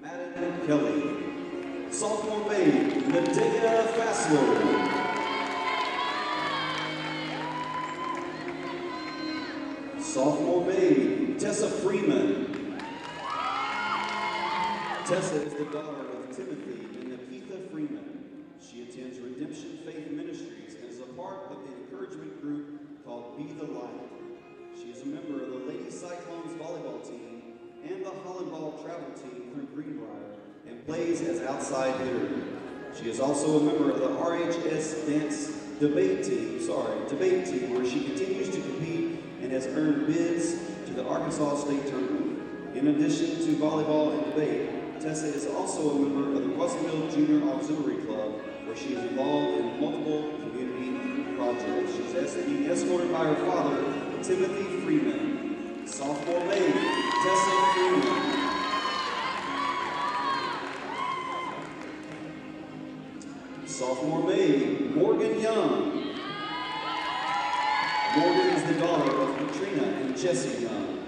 Madden Kelly. Sophomore maid, Medea Fassler. Sophomore maid, Tessa Freeman. Tessa is the daughter of Timothy and Nikitha Freeman. She attends Redemption Faith Ministries and is a part of the encouragement group called Be the Light. She is a member of the Lady Cyclones volleyball team and the Hollandball travel team through Greenbrier and plays as outside hitter. She is also a member of the RHS dance debate team where she continues to compete and has earned bids to the Arkansas State Tournament. In addition to volleyball and debate, Tessa is also a member of the Russellville Junior Auxiliary Club where she is involved in multiple community projects. She's being escorted by her father, Timothy Freeman. Sophomore maid, Tessa Freeman. Sophomore maid, Morgan Young. Morgan is the daughter of Katrina and Jesse Young.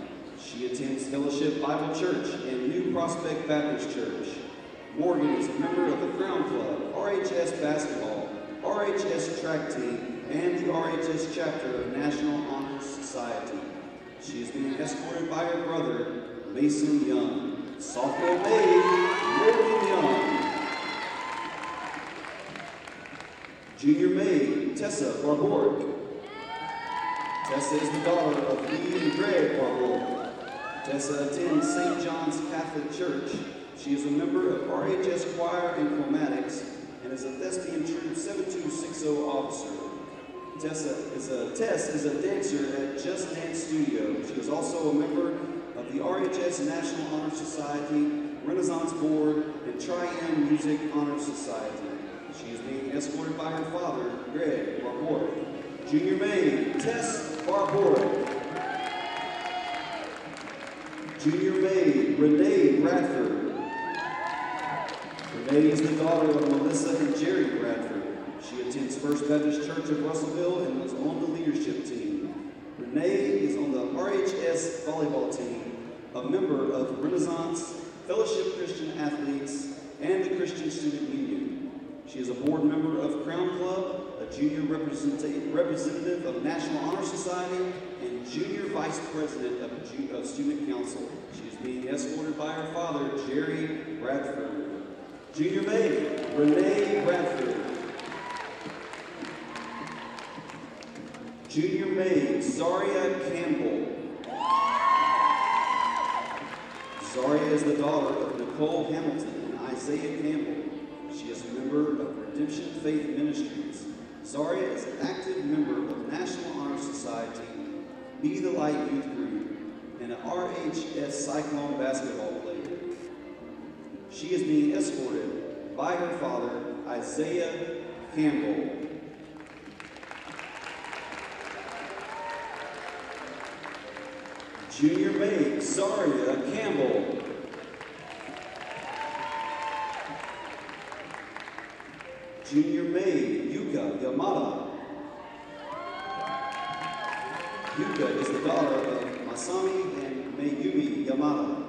She attends Fellowship Bible Church and New Prospect Baptist Church. Morgan is a member of the Crown Club, RHS Basketball, RHS Track Team, and the RHS chapter of National Honor Society. She is being escorted by her brother, Mason Young. Sophomore maid, Morgan Young. Junior maid, Tessa Barbour. Tessa is the daughter of Lee and Greg Barbour. Tessa attends St. John's Catholic Church. She is a member of RHS Choir and Chromatics and is a Thespian Troop 7260 officer. Tess is a dancer at Just Dance Studio. She is also a member of the RHS National Honor Society, Renaissance Board, and Tri-M Music Honor Society. She is being escorted by her father, Greg Barbour. Junior maid, Tess Barbour. Junior maid, Renee Bradford. Renee is the daughter of Melissa and Jerry Bradford. She attends First Baptist Church of Russellville and was on the leadership team. Renee is on the RHS volleyball team, a member of Renaissance, Fellowship Christian Athletes, and the Christian Student Union. She is a board member of Crown Club, a junior representative of National Honor Society, and junior vice president of Student Council. She is being escorted by her father, Jerry Bradford. Junior maid, Renee Bradford. Junior maid, Zaria Campbell. Zaria is the daughter of Nicole Hamilton and Isaiah Campbell. She is a member of Redemption Faith Ministries. Zaria is an active member of National Honor Society, Be the Light Youth Group, and an RHS Cyclone basketball player. She is being escorted by her father, Isaiah Campbell. Junior maid, Zaria Campbell. Junior maid, Yuka Yamada. Yuka is the daughter of Masami and Mayumi Yamada.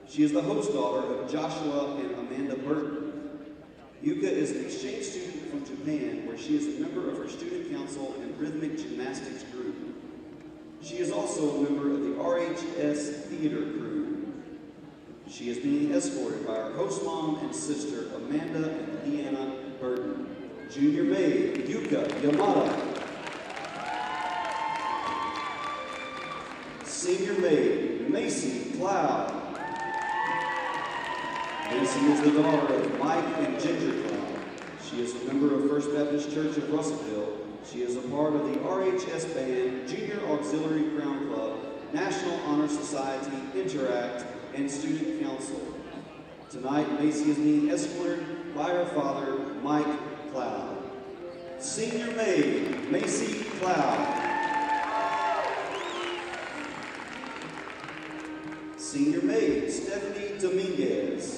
She is the host daughter of Joshua and Amanda Burton. Yuka is an exchange student from Japan where she is a member of her student council and rhythmic gymnastics group. She is also a member of the RHS theater crew. She is being escorted by her host mom and sister, Amanda and Deanna Burton. Junior maid, Yuka Yamada. Senior maid, Macy Cloud. Macy is the daughter of Mike and Ginger Cloud. She is a member of First Baptist Church of Russellville. She is a part of the RHS Band, Junior Auxiliary Crown Club, National Honor Society, Interact, and Student Council. Tonight, Macy is being escorted by her father, Mike Cloud. Senior maid, Macy Cloud. Senior maid, Stephanie Dominguez.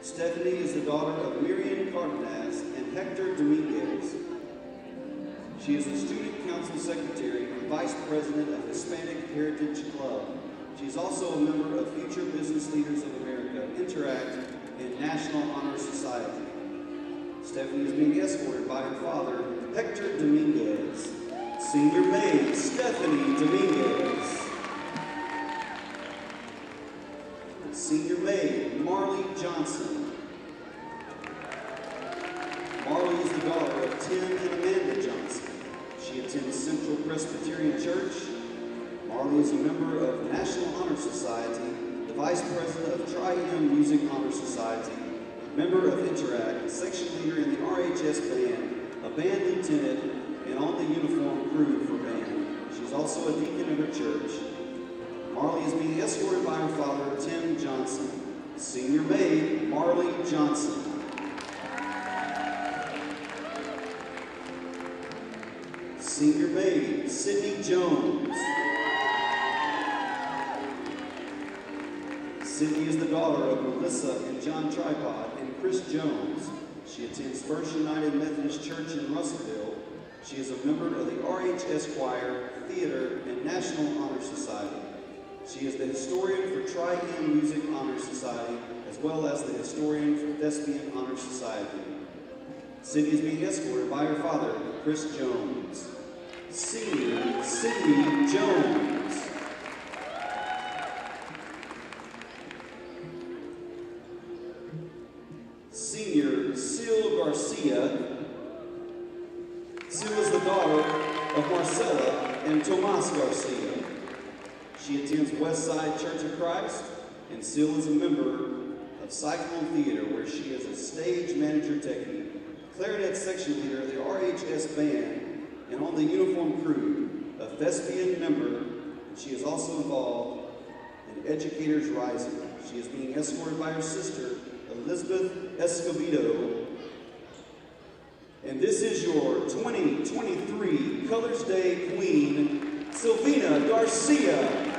Stephanie is the daughter of Miriam Cardenas and Hector Dominguez. She is the Student Council Secretary and Vice President of Hispanic Heritage Club. She is also a member of Future Business Leaders of America, Interact, and National Honor Society. Stephanie is being escorted by her father, Hector Dominguez. Senior maid, Stephanie Dominguez. Senior maid, Marley Johnson. Marley is the daughter of Tim and Amanda Johnson. She attends Central Presbyterian Church. Marley is a member of National Honor Society, the Vice President of Tri-M Music Honor Society, member of Interact, section leader in the RHS band, a band lieutenant, and on the uniform crew for band. She's also a deacon in her church. Marley is being escorted by her father, Tim Johnson. Senior maid, Marley Johnson. Senior maid, Sydney Jones. Sydney is the daughter of Melissa and John Tripod and Chris Jones. She attends First United Methodist Church in Russellville. She is a member of the RHS Choir, Theater, and National Honor Society. She is the historian for Tri-M Music Honor Society, as well as the historian for Thespian Honor Society. Sydney is being escorted by her father, Chris Jones. Senior Sydney Jones. Senior Sil Garcia. Sil is the daughter of Marcella and Tomas Garcia. She attends Westside Church of Christ, and Sil is a member of Cyclones Theater, where she is a stage manager technique, clarinet section leader of the RHS band, and on the uniform crew, a thespian member, and she is also involved in Educators Rising. She is being escorted by her sister, Elizabeth Escobedo. And this is your 2023 Colors Day Queen, Sylvina Garcia.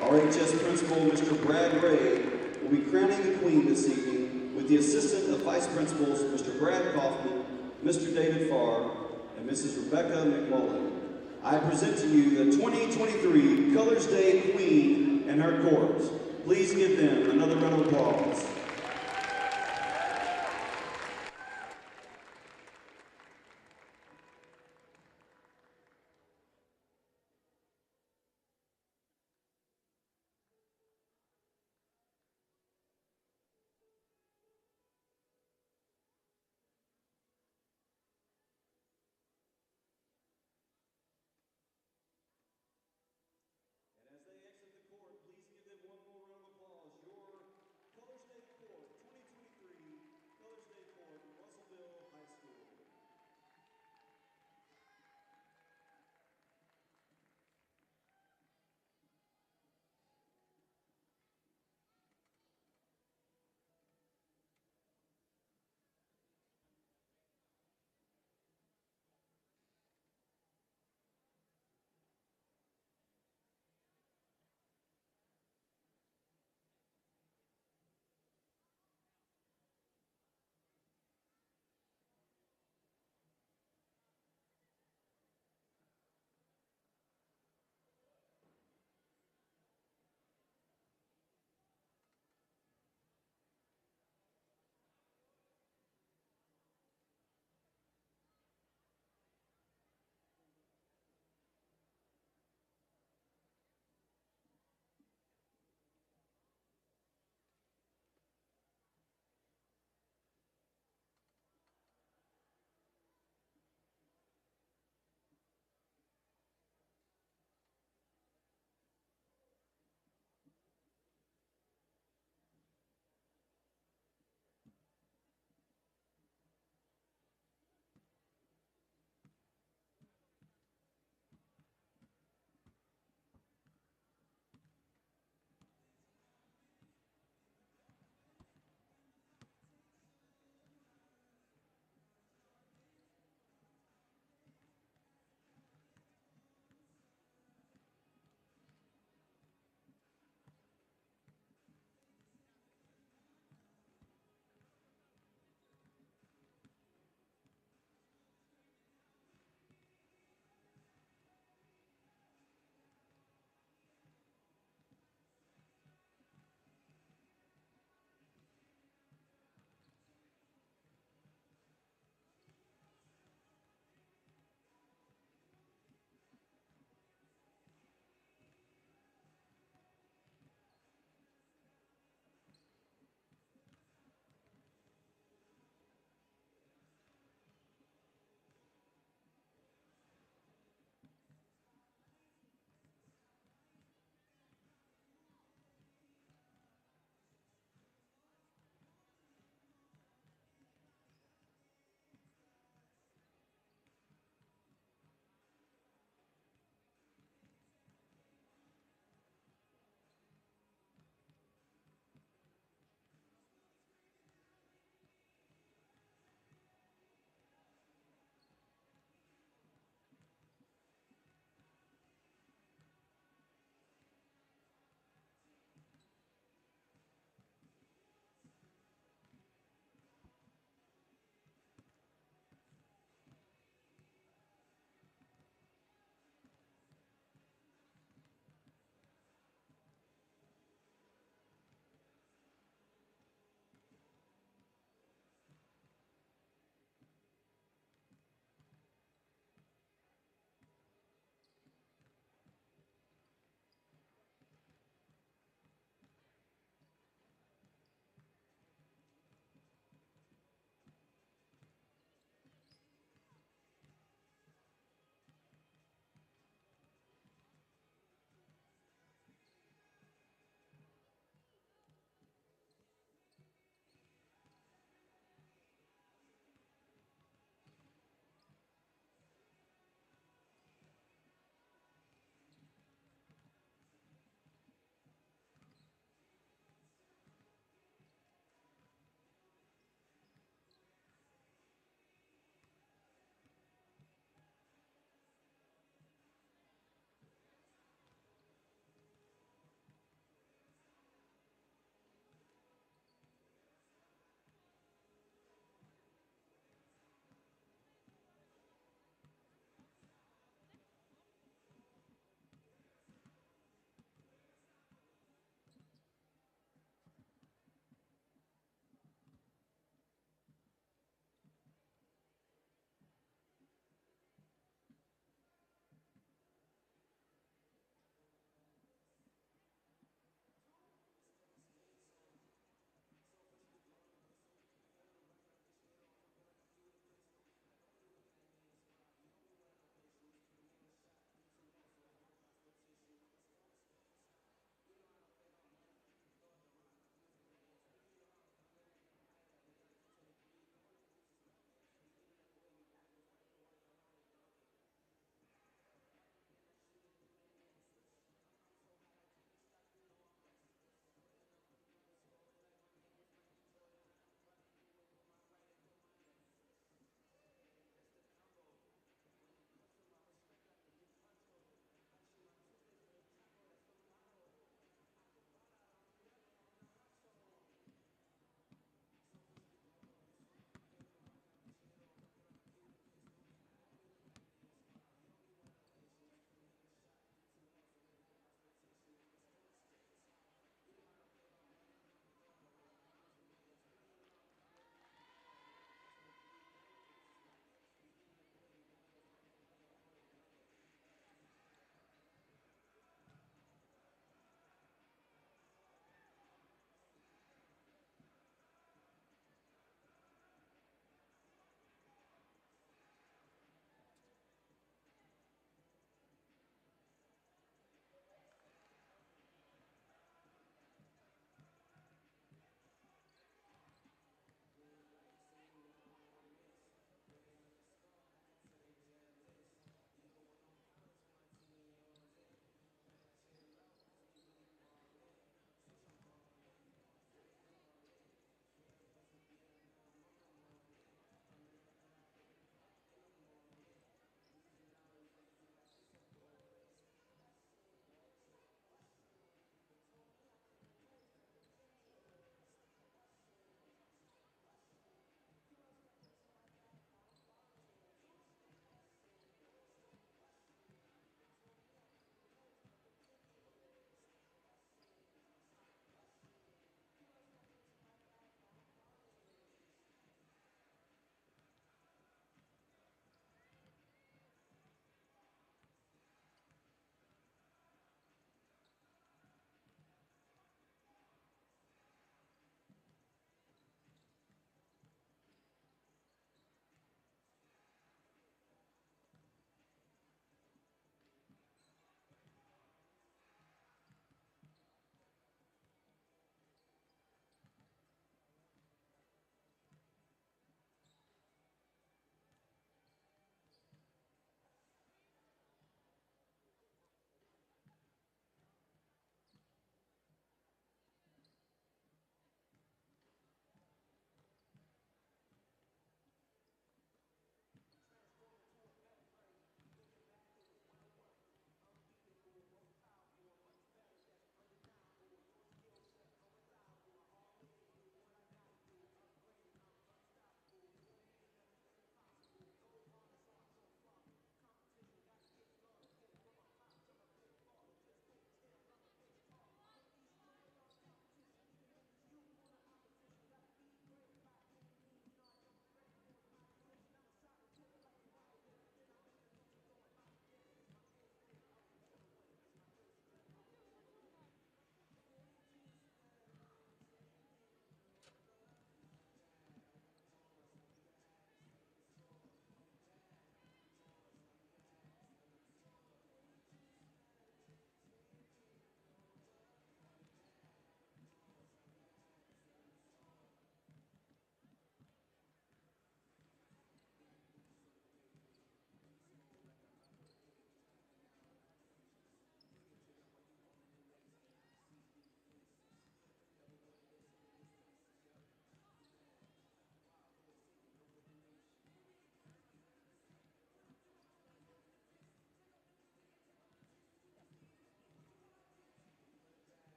RHS Principal Mr. Brad Ray will be crowning the Queen this evening with the assistant of Vice Principals Mr. Brad Kaufman, Mr. David Farr, and Mrs. Rebecca McMullen. I present to you the 2023 Colors Day Queen and her court. Please give them another round of applause. As they exit the court, please give them one more round of applause. Your Colors Day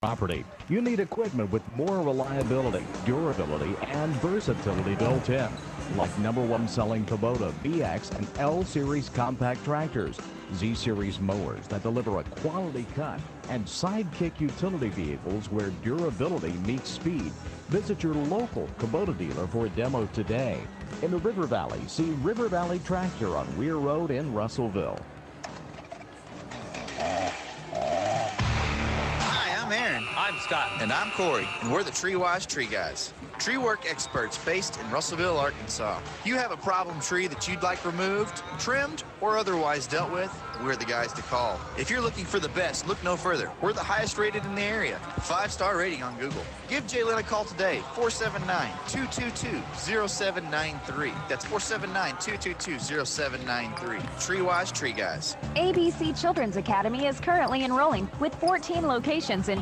property. You need equipment with more reliability, durability, and versatility built in, like #1 selling Kubota BX and L Series compact tractors, Z Series mowers that deliver a quality cut, and Sidekick utility vehicles where durability meets speed. Visit your local Kubota dealer for a demo today. In the River Valley, see River Valley Tractor on Weir Road in Russellville. Hi, I'm Aaron. I'm Scott. And I'm Corey, and we're the Tree-Wise Tree Guys. Tree work experts based in Russellville, Arkansas. You have a problem tree that you'd like removed, trimmed, or otherwise dealt with, we're the guys to call. If you're looking for the best, look no further. We're the highest rated in the area. 5-star rating on Google. Give Jalen a call today, 479-222-0793. That's 479-222-0793. Tree-Wise Tree Guys. ABC Children's Academy is currently enrolling with 14 locations in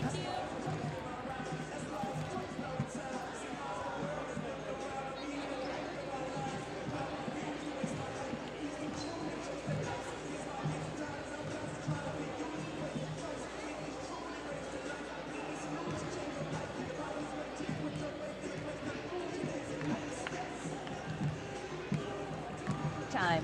time.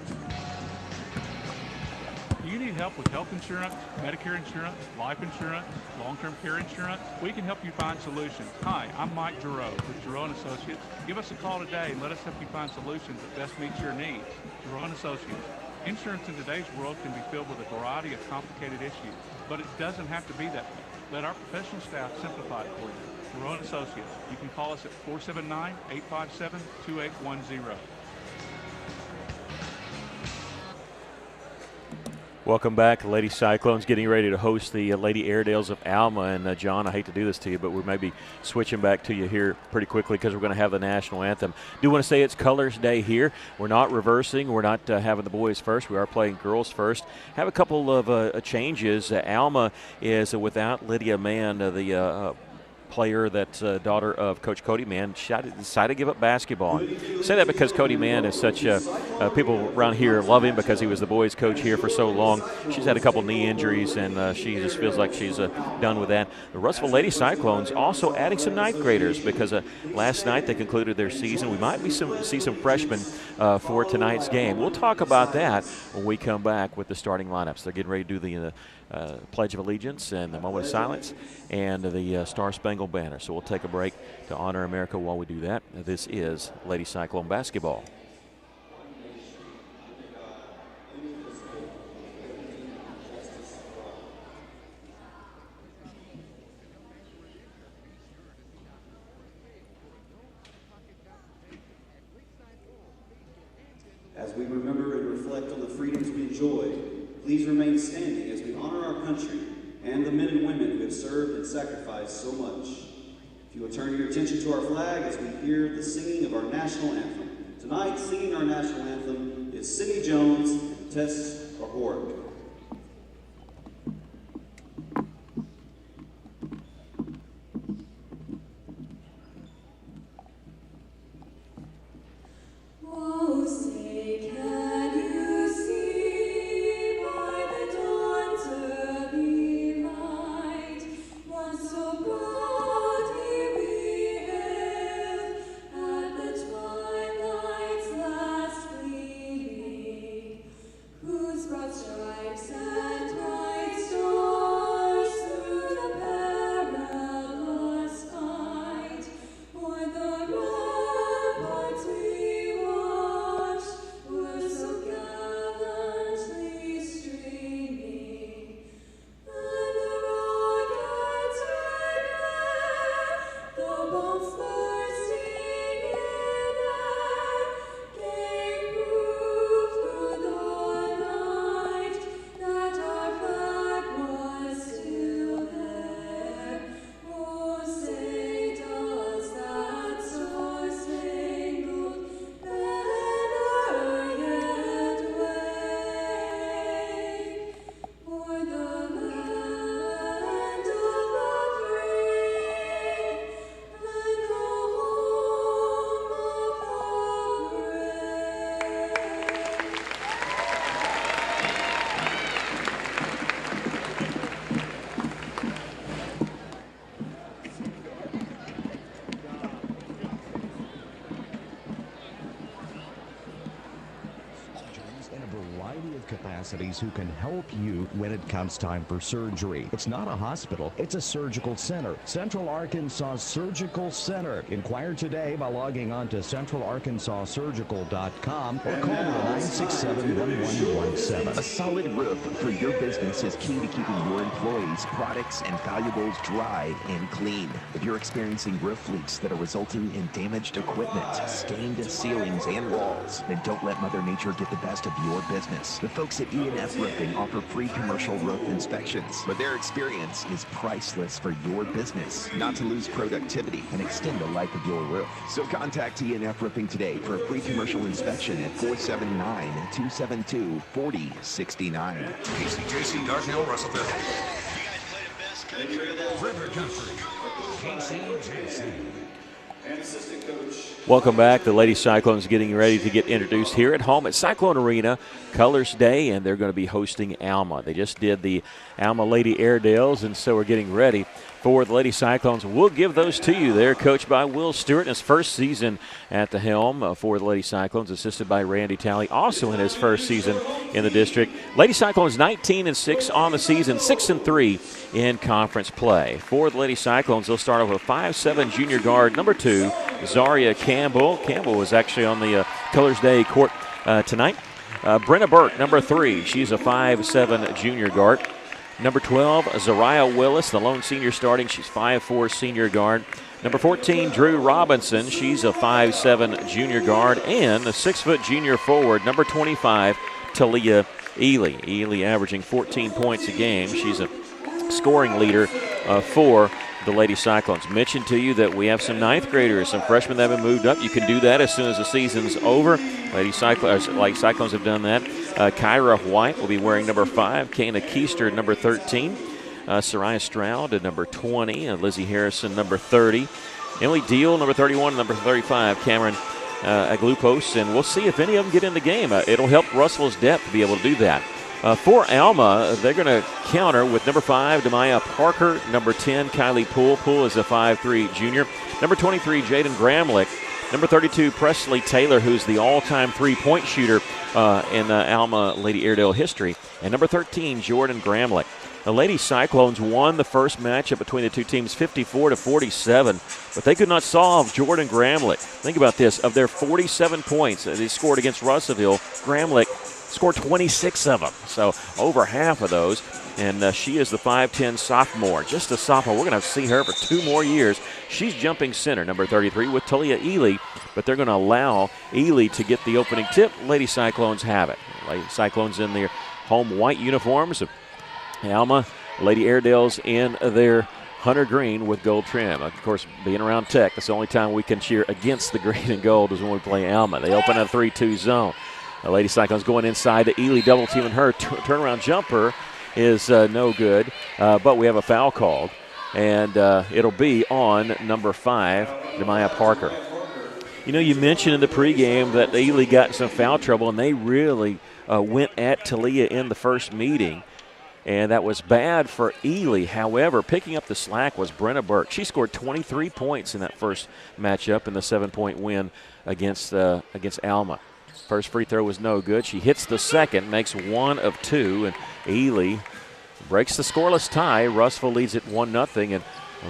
Do you need help with health insurance, Medicare insurance, life insurance, long-term care insurance? We can help you find solutions. Hi, I'm Mike Giroux with Giroux & Associates. Give us a call today and let us help you find solutions that best meet your needs. Giroux & Associates. Insurance in today's world can be filled with a variety of complicated issues, but it doesn't have to be that way. Let our professional staff simplify it for you. Giroux & Associates. You can call us at 479-857-2810. Welcome back, Lady Cyclones, getting ready to host the Lady Airedales of Alma. And, John, I hate to do this to you, but we may be switching back to you here pretty quickly because we're going to have the national anthem. Do want to say it's Colors Day here. We're not reversing. We're not having the boys first. We are playing girls first. Have a couple of changes. Alma is without Lydia Mann, the player that's daughter of Coach Cody Mann, decided to give up basketball. I say that because Cody Mann is such people around here love him because he was the boys coach here for so long. She's had a couple knee injuries, and she just feels like she's done with that. The Russellville Lady Cyclones also adding some ninth graders because last night they concluded their season. We might see some freshmen for tonight's game. We'll talk about that when we come back with the starting lineups. They're getting ready to do the Pledge of Allegiance and the moment of silence and the Star Spangled Banner. So we'll take a break to honor America while we do that. This is Lady Cyclone basketball. As we remember and reflect on the freedoms we enjoy, please remain standing as we honor our country and the men and women who have served and sacrificed so much. If you will turn your attention to our flag as we hear the singing of our national anthem. Tonight, singing our national anthem is Sydney Jones and Tess O'Rourke. Oh, say, can you see by the dawn's early light, once so proudly we hailed at the twilight's last gleaming, whose broad stripes capacities who can help you when it comes time for surgery. It's not a hospital, it's a surgical center. Central Arkansas Surgical Center. Inquire today by logging on to centralarkansassurgical.com or call 967-1117. A solid roof for your business is key to keeping your employees, products, and valuables dry and clean. If you're experiencing roof leaks that are resulting in damaged equipment, stained ceilings, and walls, then don't let Mother Nature get the best of your business. The folks at E&F Roofing offer free commercial roof inspections, but their experience is priceless for your business, not to lose productivity and extend the life of your roof. So contact E&F Roofing today for a free commercial inspection at 479-272-4069. KCJC Dartnell, Russellville. River Country. KCJC. And assistant coach. Welcome back. The Lady Cyclones getting ready to get introduced here at home at Cyclone Arena, Colors Day, and they're going to be hosting Alma. They just did the Alma Lady Airedales, and so we're getting ready for the Lady Cyclones. We'll give those to you. They're coached by Will Stewart in his first season at the helm for the Lady Cyclones, assisted by Randy Talley, also in his first season in the district. Lady Cyclones 19-6 on the season, 6-3 in conference play. For the Lady Cyclones, they'll start off with 5'7" junior guard number 2, Zaria Campbell. Campbell was actually on the Colors Day court tonight. Brenna Burke, number 3. She's a 5'7" junior guard. Number 12, Zariah Willis, the lone senior starting. She's 5'4" senior guard. Number 14, Drew Robinson. She's a 5'7" junior guard. And a 6' junior forward, number 25, Talia Ely. Ely averaging 14 points a game. She's a scoring leader for the Lady Cyclones. Mentioned to you that we have some 9th graders, some freshmen that have been moved up. You can do that as soon as the season's over. Lady Cyclones have done that. Kyra White will be wearing number 5. Kana Keister, number 13. Soraya Stroud at number 20. Lizzie Harrison, number 30. Emily Deal, number 31, number 35. Cameron Aglupos. And we'll see if any of them get in the game. It'll help Russell's depth to be able to do that. For Alma, they're going to counter with number 5, Demaya Parker, number 10, Kylie Poole. Poole is a 5'3" junior. Number 23, Jaden Gramlich. Number 32, Presley Taylor, who's the all-time three-point shooter in Alma Lady Airedale history. And number 13, Jordan Gramlich. The Lady Cyclones won the first matchup between the two teams 54-47, but they could not solve Jordan Gramlich. Think about this. Of their 47 points that they scored against Russellville, Gramlich scored 26 of them, so over half of those. And she is the 5'10" sophomore, just a sophomore. We're going to see her for 2 more years. She's jumping center, number 33, with Talia Ely, but they're going to allow Ely to get the opening tip. Lady Cyclones have it. Lady Cyclones in their home white uniforms. Alma, Lady Airedales in their hunter green with gold trim. Of course, being around Tech, that's the only time we can cheer against the green and gold is when we play Alma. They open a 3-2 zone. The Lady Cyclones going inside to Ely, double teaming her. Turnaround jumper is no good, but we have a foul called, and it'll be on number 5, Demaya Parker. You know, you mentioned in the pregame that Ely got in some foul trouble, and they really went at Talia in the first meeting, and that was bad for Ely. However, picking up the slack was Brenna Burke. She scored 23 points in that first matchup in the 7-point win against Alma. First free throw was no good. She hits the second, makes 1 of 2, and Ely breaks the scoreless tie. Russellville leads it 1-0, and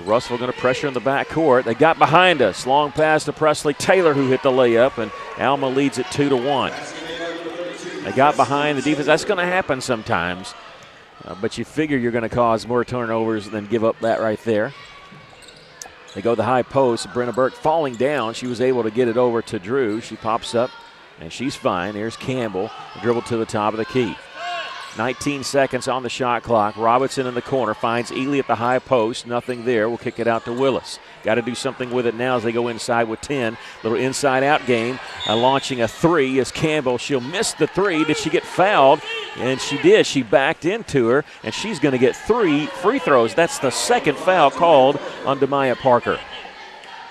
Russellville going to pressure in the backcourt. They got behind us. Long pass to Presley Taylor, who hit the layup, and Alma leads it 2-1. They got behind the defense. That's going to happen sometimes, but you figure you're going to cause more turnovers than give up that right there. They go to the high post. Brenna Burke falling down. She was able to get it over to Drew. She pops up, and she's fine. There's Campbell, dribble to the top of the key. 19 seconds on the shot clock. Robinson in the corner finds Ely at the high post. Nothing there. We'll kick it out to Willis. Got to do something with it now as they go inside with 10. Little inside-out game. Launching a 3 is Campbell. She'll miss the 3. Did she get fouled? And she did. She backed into her, and she's going to get 3 free throws. That's the second foul called on Demaya Parker.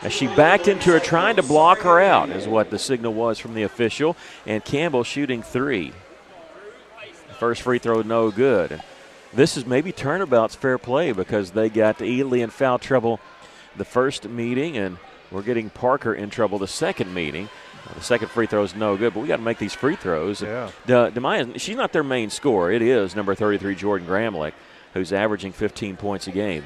As she backed into her, trying to block her out is what the signal was from the official. And Campbell shooting 3. First free throw, no good. And this is maybe Turnabout's fair play because they got Ely in foul trouble the first meeting, and We're getting Parker in trouble the second meeting. The second free throw is no good, but we got to make these free throws. Yeah. Demaya, she's not their main scorer. It is number 33, Jordan Gramlich, who's averaging 15 points a game.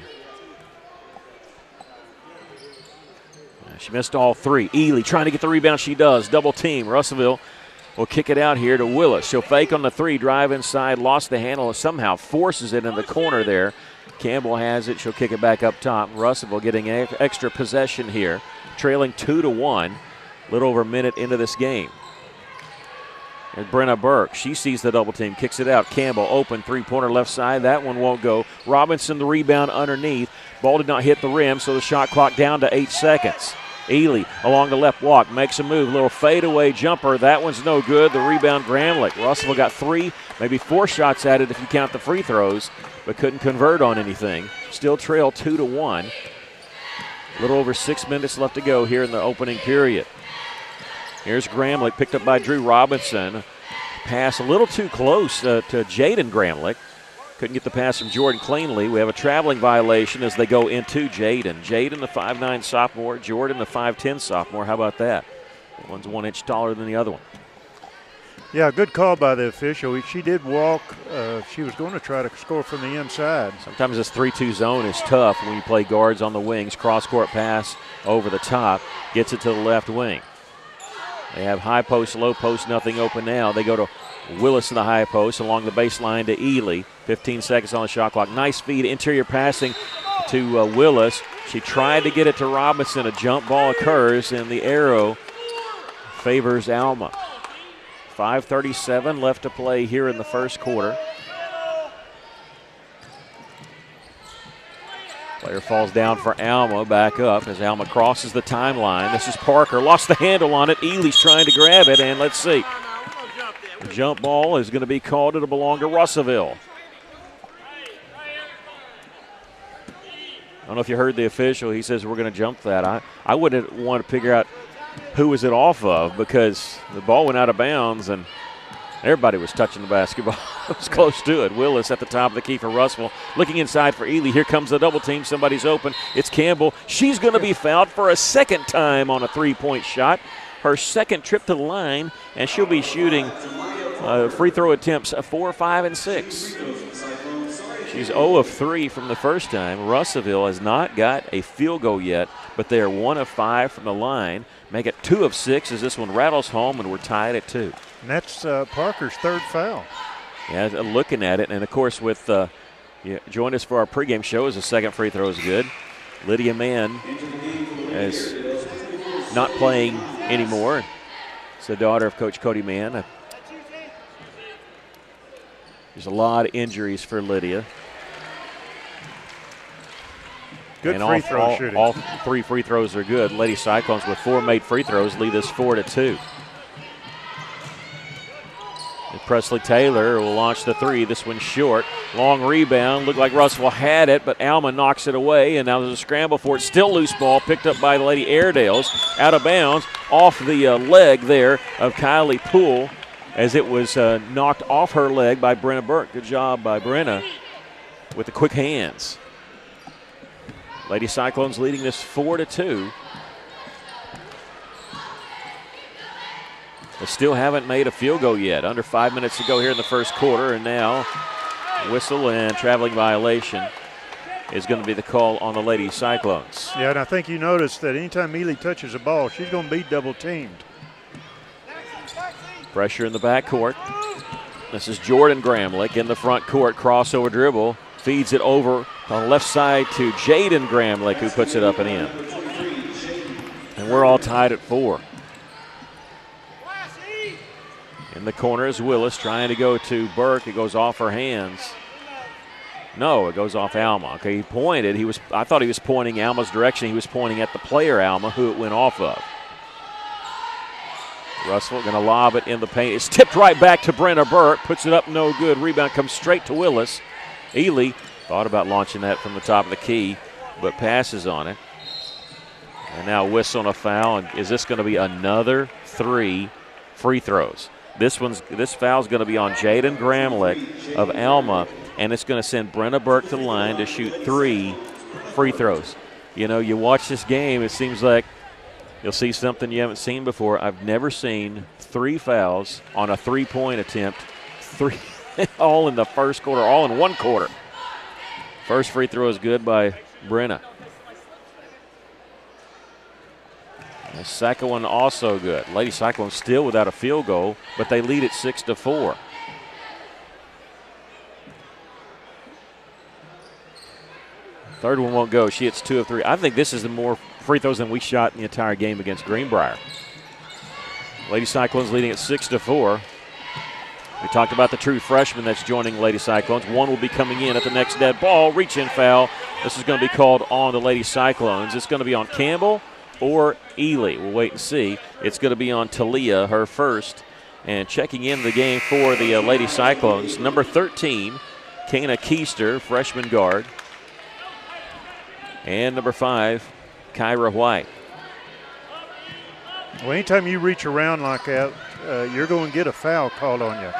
She missed all three. Ely trying to get the rebound. She does. Double team. Russellville will kick it out here to Willis. She'll fake on the three, drive inside, lost the handle, and somehow forces it in the corner there. Campbell has it. She'll kick it back up top. Russellville getting an extra possession here, trailing 2-1. A little over a minute into this game. And Brenna Burke, she sees the double team, kicks it out. Campbell open, three-pointer left side. That one won't go. Robinson the rebound underneath. Ball did not hit the rim, so the shot clock down to 8 seconds. Ely along the left walk, makes a move, little fadeaway jumper. That one's no good. The rebound, Gramlich. Russellville got 3, maybe 4 shots at it if you count the free throws, but couldn't convert on anything. Still trail 2-1. A little over 6 minutes left to go here in the opening period. Here's Gramlich, picked up by Drew Robinson. Pass a little too close to Jaden Gramlich. Couldn't get the pass from Jordan cleanly. We have a traveling violation as they go into Jaden. Jaden, the 5'9 sophomore. Jordan, the 5'10 sophomore. How about that? One's 1 inch taller than the other one. Yeah, good call by the official. She did walk. She was going to try to score from the inside. Sometimes this 3-2 zone is tough when you play guards on the wings. Cross-court pass over the top. Gets it to the left wing. They have high post, low post, nothing open now. They go to Willis in the high post along the baseline to Ely. 15 seconds on the shot clock. Nice feed, interior passing to Willis. She tried to get it to Robinson. A jump ball occurs, and the arrow favors Alma. 5:37 left to play here in the first quarter. Player falls down for Alma, back up as Alma crosses the timeline. This is Parker, lost the handle on it. Ely's trying to grab it, and let's see. The jump ball is going to be called. It'll belong to Russellville. I don't know if you heard the official. He says we're going to jump that. I wouldn't want to figure out who was it off of because the ball went out of bounds and everybody was touching the basketball. It was close to it. Willis at the top of the key for Russellville. Looking inside for Ely. Here comes the double team. Somebody's open. It's Campbell. She's going to be fouled for a second time on a three-point shot. Her second trip to the line, and she'll be shooting free throw attempts 4, 5, and 6. She's 0 of 3 from the first time. Russellville has not got a field goal yet, but they are 1 of 5 from the line. Make it 2 of 6 as this one rattles home, and we're tied at 2. And that's Parker's third foul. Yeah, looking at it, and of course with join us for our pregame show as the second free throw is good. Lydia Mann is not playing anymore. It's the daughter of Coach Cody Mann. There's a lot of injuries for Lydia. Good and free throw shooting. All 3 free throws are good. Lady Cyclones with 4 made free throws lead us 4-2. And Presley Taylor will launch the 3. This one's short. Long rebound. Looked like Russellville had it, but Alma knocks it away, and now there's a scramble for it. Still loose ball picked up by the Lady Airedales. Out of bounds off the leg there of Kylie Poole as it was knocked off her leg by Brenna Burke. Good job by Brenna with the quick hands. Lady Cyclones leading this 4-2. They still haven't made a field goal yet. Under 5 minutes to go here in the first quarter, and now whistle and traveling violation is going to be the call on the Lady Cyclones. Yeah, and I think you noticed that anytime Ely touches a ball, she's going to be double teamed. Pressure in the backcourt. This is Jordan Gramlich in the front court. Crossover dribble. Feeds it over on the left side to Jaden Gramlich, who puts it up and in. And we're all tied at 4. In the corner is Willis trying to go to Burke. It goes off her hands. No, it goes off Alma. Okay, he pointed. I thought he was pointing Alma's direction. He was pointing at the player, Alma, who it went off of. Russell going to lob it in the paint. It's tipped right back to Brenna Burke. Puts it up, no good. Rebound comes straight to Willis. Ely thought about launching that from the top of the key, but passes on it. And now whistle on a foul. And is this going to be another 3 free throws? This foul's going to be on Jaden Gramlich of Alma, and it's going to send Brenna Burke to the line to shoot 3 free throws. You know, you watch this game, it seems like You'll see something you haven't seen before. I've never seen 3 fouls on a 3-point attempt, 3 all in the first quarter, all in one quarter. First free throw is good by Brenna. The second one also good. Lady Cyclones still without a field goal, but they lead it 6-4. Third one won't go. She hits 2 of 3. I think this is the more free throws than we shot in the entire game against Greenbrier. Lady Cyclones leading at 6-4. We talked about the true freshman that's joining Lady Cyclones. One will be coming in at the next dead ball. Reach-in foul. This is going to be called on the Lady Cyclones. It's going to be on Campbell or Ely. We'll wait and see. It's going to be on Talia, her first. And checking in the game for the Lady Cyclones, number 13, Kana Keister, freshman guard. And number 5, Kyra White. Well, anytime you reach around like that, you're going to get a foul called on you.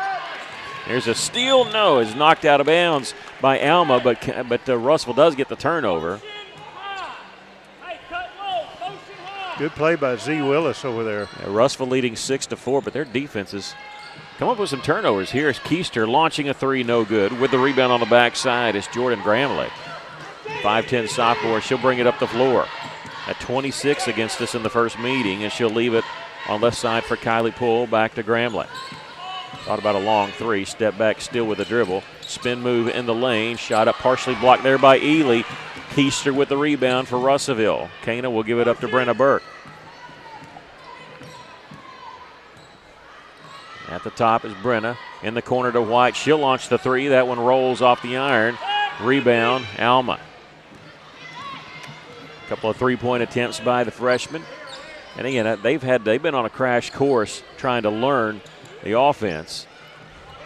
There's a steal. No, is knocked out of bounds by Alma, but Russell does get the turnover. Good play by Z. Willis over there. Yeah, Russell leading 6-4, but their defenses come up with some turnovers. Here's Keister launching a 3, no good. With the rebound on the backside is Jordan Gramlich. 5'10 sophomore, she'll bring it up the floor. At 26 against us in the first meeting, and she'll leave it on left side for Kylie Poole, back to Gramlich. Thought about a long 3, step back still with a dribble. Spin move in the lane, shot up partially blocked there by Ely. Keister with the rebound for Russellville. Kana will give it up to Brenna Burke. At the top is Brenna. In the corner to White. She'll launch the 3. That one rolls off the iron. Rebound, Alma. A couple of 3-point attempts by the freshman. And again, they've been on a crash course trying to learn the offense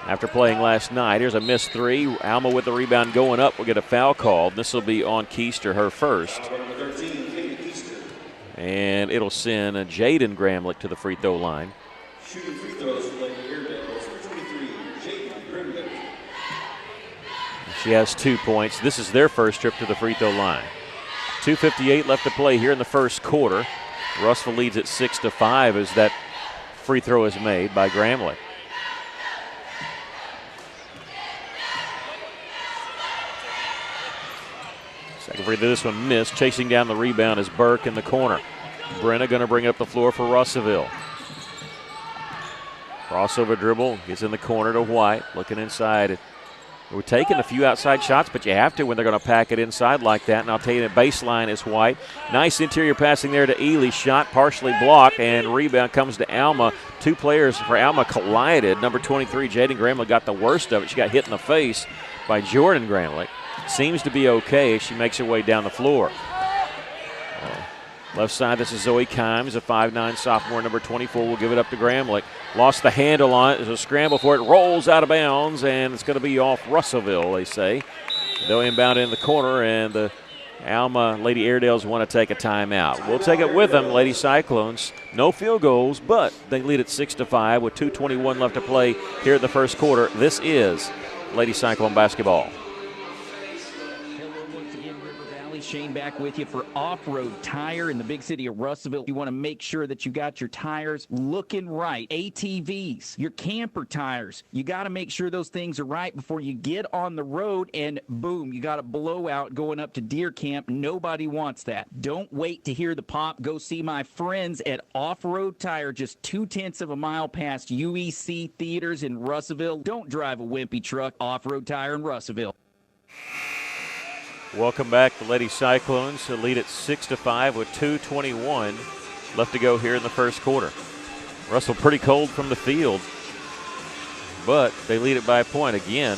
after playing last night. Here's a missed 3. Alma with the rebound going up will get a foul called. This will be on Keister, her first. And it'll send Jaden Gramlich to the free throw line. Shooting free throws for Lady Airedales, 23, Jaden Gramlich. She has 2 points. This is their first trip to the free throw line. 2:58 left to play here in the first quarter. Russell leads at 6-5 as that free throw is made by Gramlich. Second free throw, this one missed. Chasing down the rebound is Burke in the corner. Brenna going to bring up the floor for Russellville. Crossover dribble, gets in the corner to White, looking inside. We're taking a few outside shots, but you have to when they're going to pack it inside like that. And I'll tell you, the baseline is White. Nice interior passing there to Ely. Shot partially blocked, and rebound comes to Alma. 2 players for Alma collided. Number 23, Jaden Gramlich, got the worst of it. She got hit in the face by Jordan Gramlich. Seems to be okay as she makes her way down the floor. Left side, this is Zoe Kimes, a 5'9 sophomore, number 24. Will give it up to Gramlich. Lost the handle on it. There's a scramble for it. Rolls out of bounds, and it's going to be off Russellville, they say. They'll inbound in the corner, and the Alma Lady Airedales want to take a timeout. We'll take it with them, Lady Cyclones. No field goals, but they lead at 6-5 with 2:21 left to play here in the first quarter. This is Lady Cyclone basketball. Shane back with you for Off-Road Tire in the big city of Russellville. You want to make sure that you got your tires looking right. ATVs, your camper tires, you got to make sure those things are right before you get on the road and boom, you got a blowout going up to deer camp. Nobody wants that. Don't wait to hear the pop. Go see my friends at Off-Road Tire, just 0.2 of a mile past UEC Theaters in Russellville. Don't drive a wimpy truck. Off-Road Tire in Russellville. Welcome back. The Lady Cyclones lead at 6-5 with 2:21 left to go here in the first quarter. Russell pretty cold from the field, but they lead it by a point again.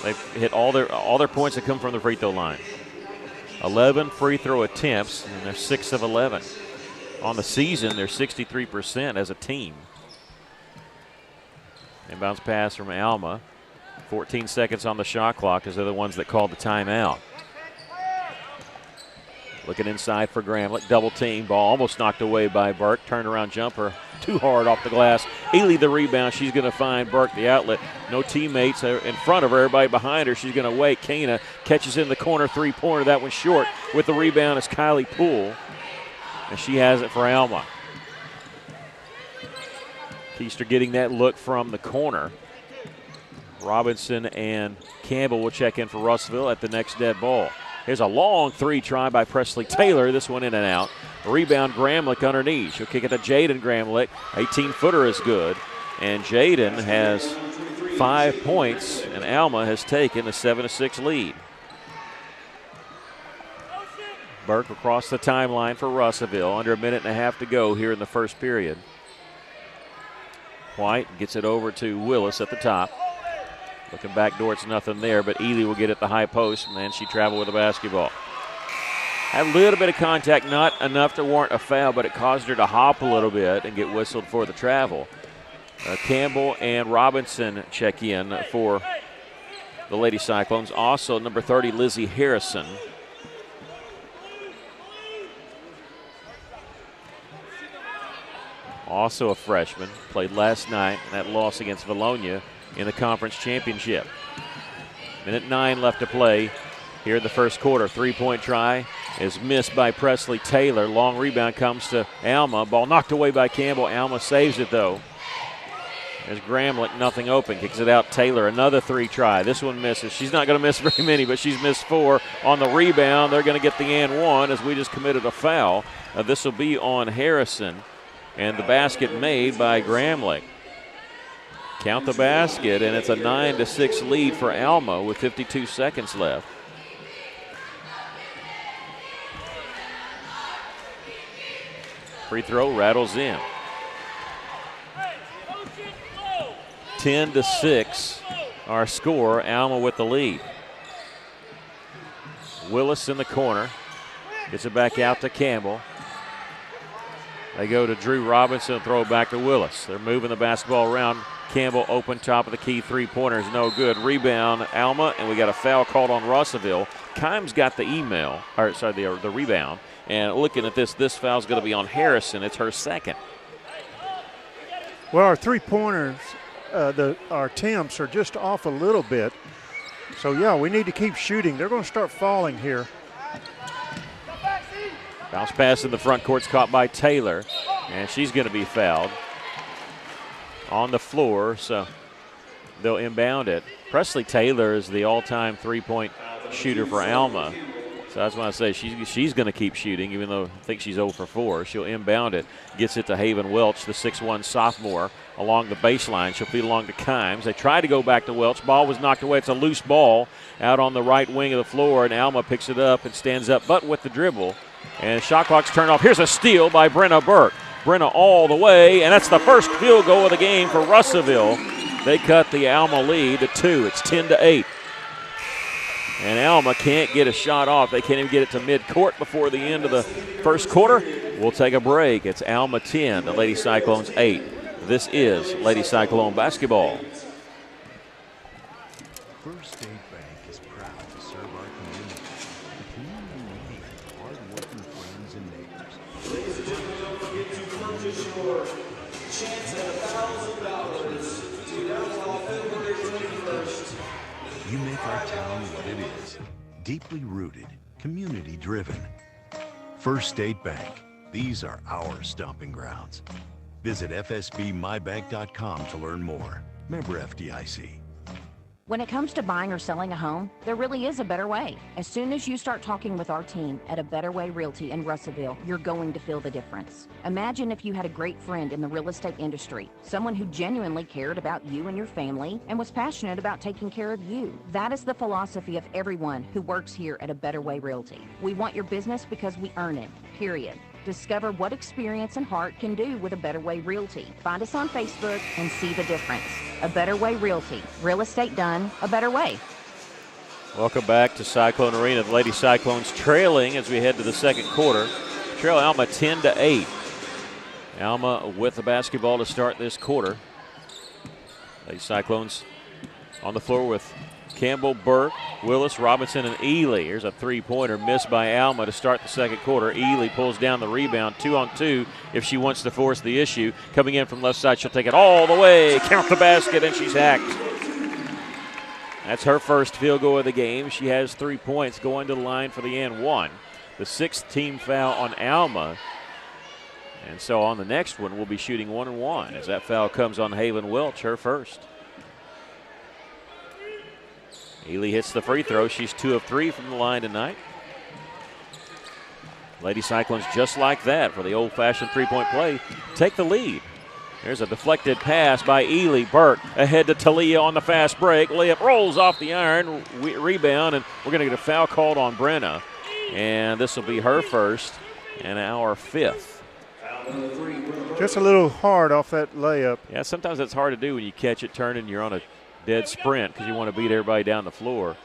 They've hit all their points that come from the free throw line. 11 free throw attempts, and they're 6 of 11. On the season, they're 63% as a team. Inbounds pass from Alma. 14 seconds on the shot clock as they're the ones that called the timeout. Looking inside for Gramlich. Double team. Ball almost knocked away by Burke. Turnaround jumper. Too hard off the glass. Ely the rebound. She's going to find Burke the outlet. No teammates in front of her. Everybody behind her. She's going to wait. Kana catches in the corner. 3-pointer. That one's short. With the rebound is Kylie Poole. and she has it for Alma. Keister getting that look from the corner. Robinson and Campbell will check in for Russellville at the next dead ball. Here's a long three try by Presley Taylor. This one in and out. Rebound Gramlich underneath. She'll kick it to Jaden Gramlich. 18-footer is good. And Jaden has 5 points, and Alma has taken a 7-6 lead. Burke across the timeline for Russellville. Under a minute and a half to go here in the first period. White gets it over to Willis at the top. Looking back door, it's nothing there, but Ely will get at the high post, and then she traveled with the basketball. Had a little bit of contact, not enough to warrant a foul, but it caused her to hop a little bit and get whistled for the travel. Campbell and Robinson check in for the Lady Cyclones. Also, number 30, Lizzie Harrison. Also a freshman, played last night in that loss against Valonia in the conference championship. Minute 9 left to play here in the first quarter. Three-point try is missed by Presley Taylor. Long rebound comes to Alma. Ball knocked away by Campbell. Alma saves it, though. There's Gramlich, nothing open. Kicks it out. Taylor, another three try. This one misses. She's not going to miss very many, but she's missed 4 on the rebound. They're going to get the and one as we just committed a foul. This will be on Harrison, and the basket made by Gramlich. Count the basket, and it's a 9-6 lead for Alma with 52 seconds left. Free throw rattles in. 10-6, our score. Alma with the lead. Willis in the corner. Gets it back out to Campbell. They go to Drew Robinson, throw it back to Willis. They're moving the basketball around. Campbell open top of the key, three-pointers, no good. Rebound, Alma, and we got a foul called on Russellville. Kimes got the the rebound. And looking at this foul's going to be on Harrison. It's her second. Well, our three-pointers, our attempts are just off a little bit. So, yeah, we need to keep shooting. They're going to start falling here. Bounce pass in the front court's caught by Taylor, and she's going to be fouled on the floor, so they'll inbound it. Presley Taylor is the all-time three-point shooter for Alma. So that's why I say she's going to keep shooting, even though I think she's 0 for 4. She'll inbound it, gets it to Haven Welch, the 6'1 sophomore, along the baseline. She'll feed along to Kimes. They try to go back to Welch. Ball was knocked away. It's a loose ball out on the right wing of the floor, and Alma picks it up and stands up, but with the dribble. And shot clock's turned off. Here's a steal by Brenna Burke. Brenna all the way, and that's the first field goal of the game for Russellville. They cut the Alma lead to 2. It's 10-8. And Alma can't get a shot off. They can't even get it to midcourt before the end of the first quarter. We'll take a break. It's Alma 10, the Lady Cyclones 8. This is Lady Cyclone basketball. First State Bank is proud to serve our community. The community we need, hard-working friends and neighbors. Ladies and gentlemen, don't forget to purchase your chance at $1,000 to now February 21st. You make our town what it is. Deeply rooted, community-driven. First State Bank. These are our stomping grounds. Visit fsbmybank.com to learn more. Member FDIC. When it comes to buying or selling a home, there really is a better way. As soon as you start talking with our team at A Better Way Realty in Russellville, you're going to feel the difference. Imagine if you had a great friend in the real estate industry, someone who genuinely cared about you and your family and was passionate about taking care of you. That is the philosophy of everyone who works here at A Better Way Realty. We want your business because we earn it, period. Discover what experience and heart can do with A Better Way Realty. Find us on Facebook and see the difference. A Better Way Realty. Real estate done a better way. Welcome back to Cyclone Arena. The Lady Cyclones trailing as we head to the second quarter. Trail Alma 10-8. Alma with the basketball to start this quarter. Lady Cyclones on the floor with Campbell, Burke, Willis, Robinson, and Ely. Here's a three-pointer missed by Alma to start the second quarter. Ely pulls down the rebound, 2-on-2 if she wants to force the issue. Coming in from left side, she'll take it all the way, count the basket, and she's hacked. That's her first field goal of the game. She has 3 points going to the line for the and one. The 6th team foul on Alma. And so on the next one, we'll be shooting 1-1 as that foul comes on Haven Welch, her first. Ely hits the free throw. She's 2 of 3 from the line tonight. Lady Cyclones, just like that, for the old-fashioned three-point play, take the lead. There's a deflected pass by Ely. Burke ahead to Talia on the fast break. Layup rolls off the iron, rebound, and we're going to get a foul called on Brenna. And this will be her first and our 5th. Just a little hard off that layup. Yeah, sometimes it's hard to do when you catch it turning, you're on a dead sprint because you want to beat everybody down the floor.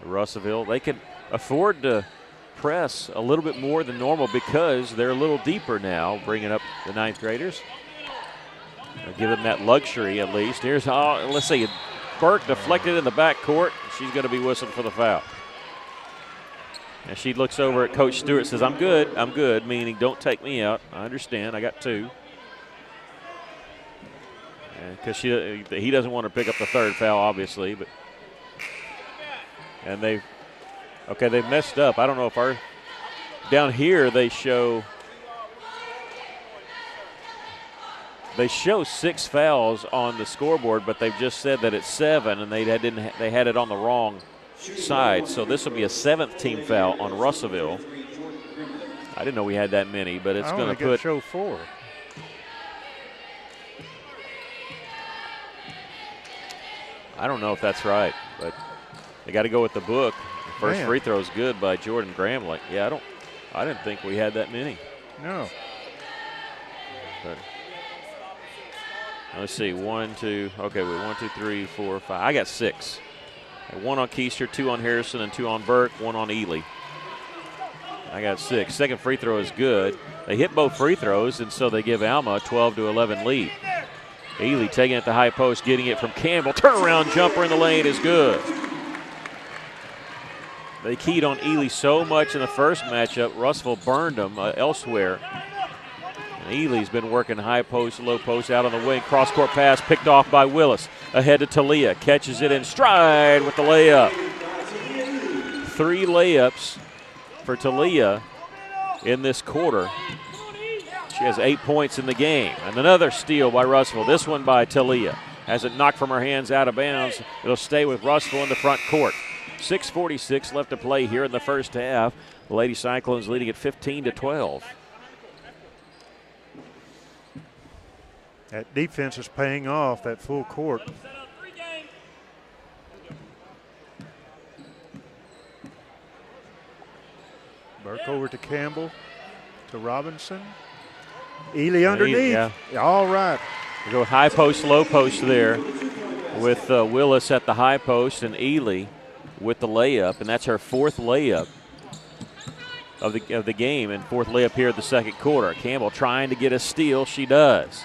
Russellville, they can afford to press a little bit more than normal because they're a little deeper now, bringing up the 9th graders. They'll give them that luxury at least. Here's how, let's see, Burke deflected in the backcourt. She's going to be whistled for the foul. And she looks over at Coach Stewart, says, I'm good, meaning don't take me out. I understand, I got 2. Because he doesn't want to pick up the 3rd foul, obviously. And they've messed up. I don't know if down here they show 6 fouls on the scoreboard, but they've just said that it's 7, and they had it on the wrong side. So this will be a 7th team foul on Russellville. I didn't know we had that many, but it's going to show 4. I don't know if that's right, but they got to go with the book. The first free throw is good by Jordan Gramlich. Yeah, I didn't think we had that many. No. But let's see, 1, 2, 3, 4, 5. I got 6. 1 on Keister, 2 on Harrison, and 2 on Burke, 1 on Ely. I got 6. Second free throw is good. They hit both free throws, and so they give Alma a 12-11 lead. Ely taking it at the high post, getting it from Campbell. Turnaround jumper in the lane is good. They keyed on Ely so much in the first matchup. Russellville burned them elsewhere. And Ely's been working high post, low post, out on the wing. Cross-court pass picked off by Willis. Ahead to Talia. Catches it in stride with the layup. 3 layups for Talia in this quarter. She has 8 points in the game. And another steal by Russellville. This one by Talia. Has it knocked from her hands out of bounds. It'll stay with Russellville in the front court. 6:46 left to play here in the first half. The Lady Cyclones leading at 15-12. That defense is paying off, that full court. Burke over to Campbell, to Robinson. Ely underneath. Yeah. All right. We go high post, low post there with Willis at the high post and Ely with the layup, and that's her 4th layup of the game, and 4th layup here at the second quarter. Campbell trying to get a steal. She does.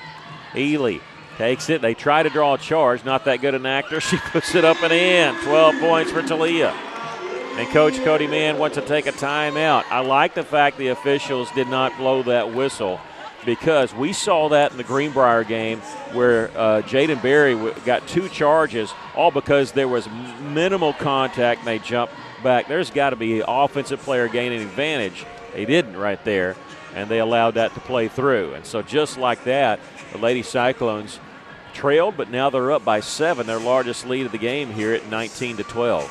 Ely takes it. They try to draw a charge. Not that good an actor. She puts it up and in. 12 points for Talia. And Coach Cody Mann wants to take a timeout. I like the fact the officials did not blow that whistle, because we saw that in the Greenbrier game where Jaden Berry got 2 charges, all because there was minimal contact and they jumped back. There's got to be an offensive player gaining advantage. They didn't right there, and they allowed that to play through. And so just like that, the Lady Cyclones trailed, but now they're up by 7, their largest lead of the game here at 19-12.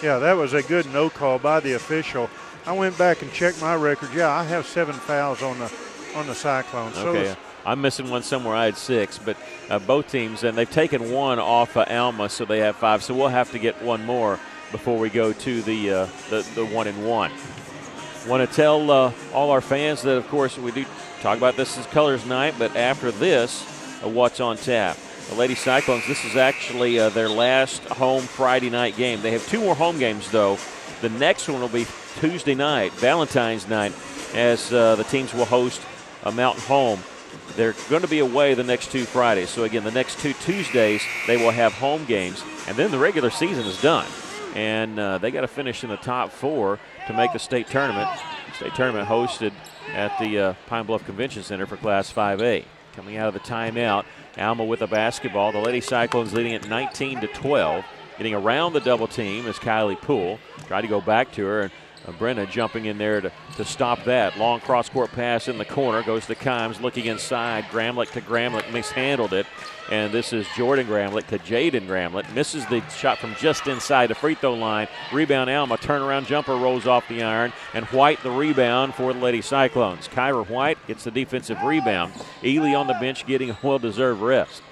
Yeah, that was a good no call by the official. I went back and checked my record. Yeah, I have 7 fouls on the Cyclones. Okay, so I'm missing one somewhere. I had 6, but both teams, and they've taken 1 off Alma, so they have 5. So we'll have to get 1 more before we go to the 1-and-1. Want to tell all our fans that, of course, we do talk about this as Colors Night, but after this, what's on tap? The Lady Cyclones, this is actually their last home Friday night game. They have 2 more home games, though. The next one will be Tuesday night, Valentine's night, as the teams will host a Mountain Home. They're going to be away the next 2 Fridays. So, again, the next 2 Tuesdays, they will have home games. And then the regular season is done. And they got to finish in the top 4 to make the state tournament. State tournament hosted at the Pine Bluff Convention Center for Class 5A. Coming out of the timeout, Alma with a basketball. The Lady Cyclones leading at 19-12. Getting around the double team is Kylie Poole. Tried to go back to her, and Brenna jumping in there to to stop that. Long cross-court pass in the corner, goes to Kimes, looking inside. Gramlich to Gramlich, mishandled it. And this is Jordan Gramlich to Jaden Gramlich. Misses the shot from just inside the free throw line. Rebound Alma, turnaround jumper rolls off the iron. And White the rebound for the Lady Cyclones. Kyra White gets the defensive rebound. Ely on the bench getting a well-deserved rest.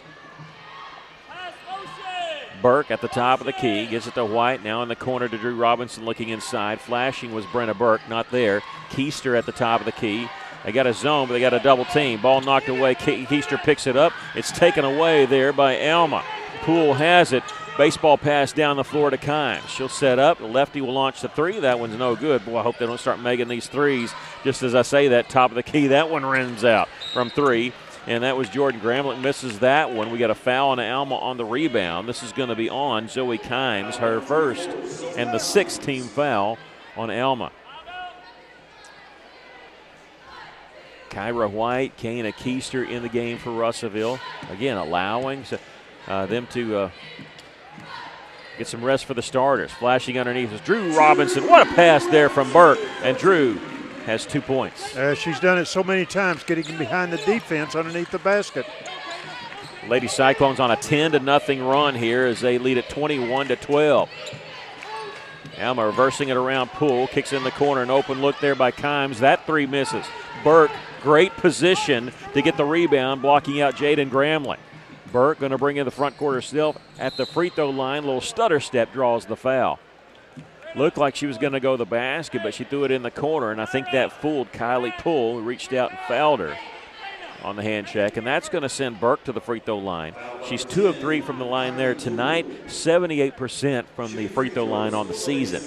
Burke at the top of the key, gives it to White, now in the corner to Drew Robinson looking inside. Flashing was Brenna Burke, not there. Keister at the top of the key. They got a zone, but they got a double team. Ball knocked away. Keister picks it up. It's taken away there by Alma. Poole has it. Baseball pass down the floor to Kimes. She'll set up. The lefty will launch the three. That one's no good. Boy, I hope they don't start making these threes. Just as I say that, top of the key, that one rims out from three. And that was Jordan Gramlich, misses that one. We got a foul on Alma on the rebound. This is going to be on Zoe Kimes, her first, and the sixth team foul on Alma. Kyra White, Kana Keister in the game for Russellville. Again, allowing them to get some rest for the starters. Flashing underneath is Drew Robinson. What a pass there from Burke. And Drew has 2 points. She's done it so many times, getting behind the defense underneath the basket. Lady Cyclones on a 10-0 run here as they lead at 21-12. Alma reversing it around Poole, kicks in the corner, an open look there by Kimes. That three misses. Burke, great position to get the rebound, blocking out Jaden Gramlich. Burke going to bring in the front court herself at the free throw line. Little stutter step draws the foul. Looked like she was going to go to the basket, but she threw it in the corner, and I think that fooled Kylie Poole, who reached out and fouled her on the hand check, and that's going to send Burke to the free throw line. She's 2 of 3 from the line there tonight, 78% from the free throw line on the season.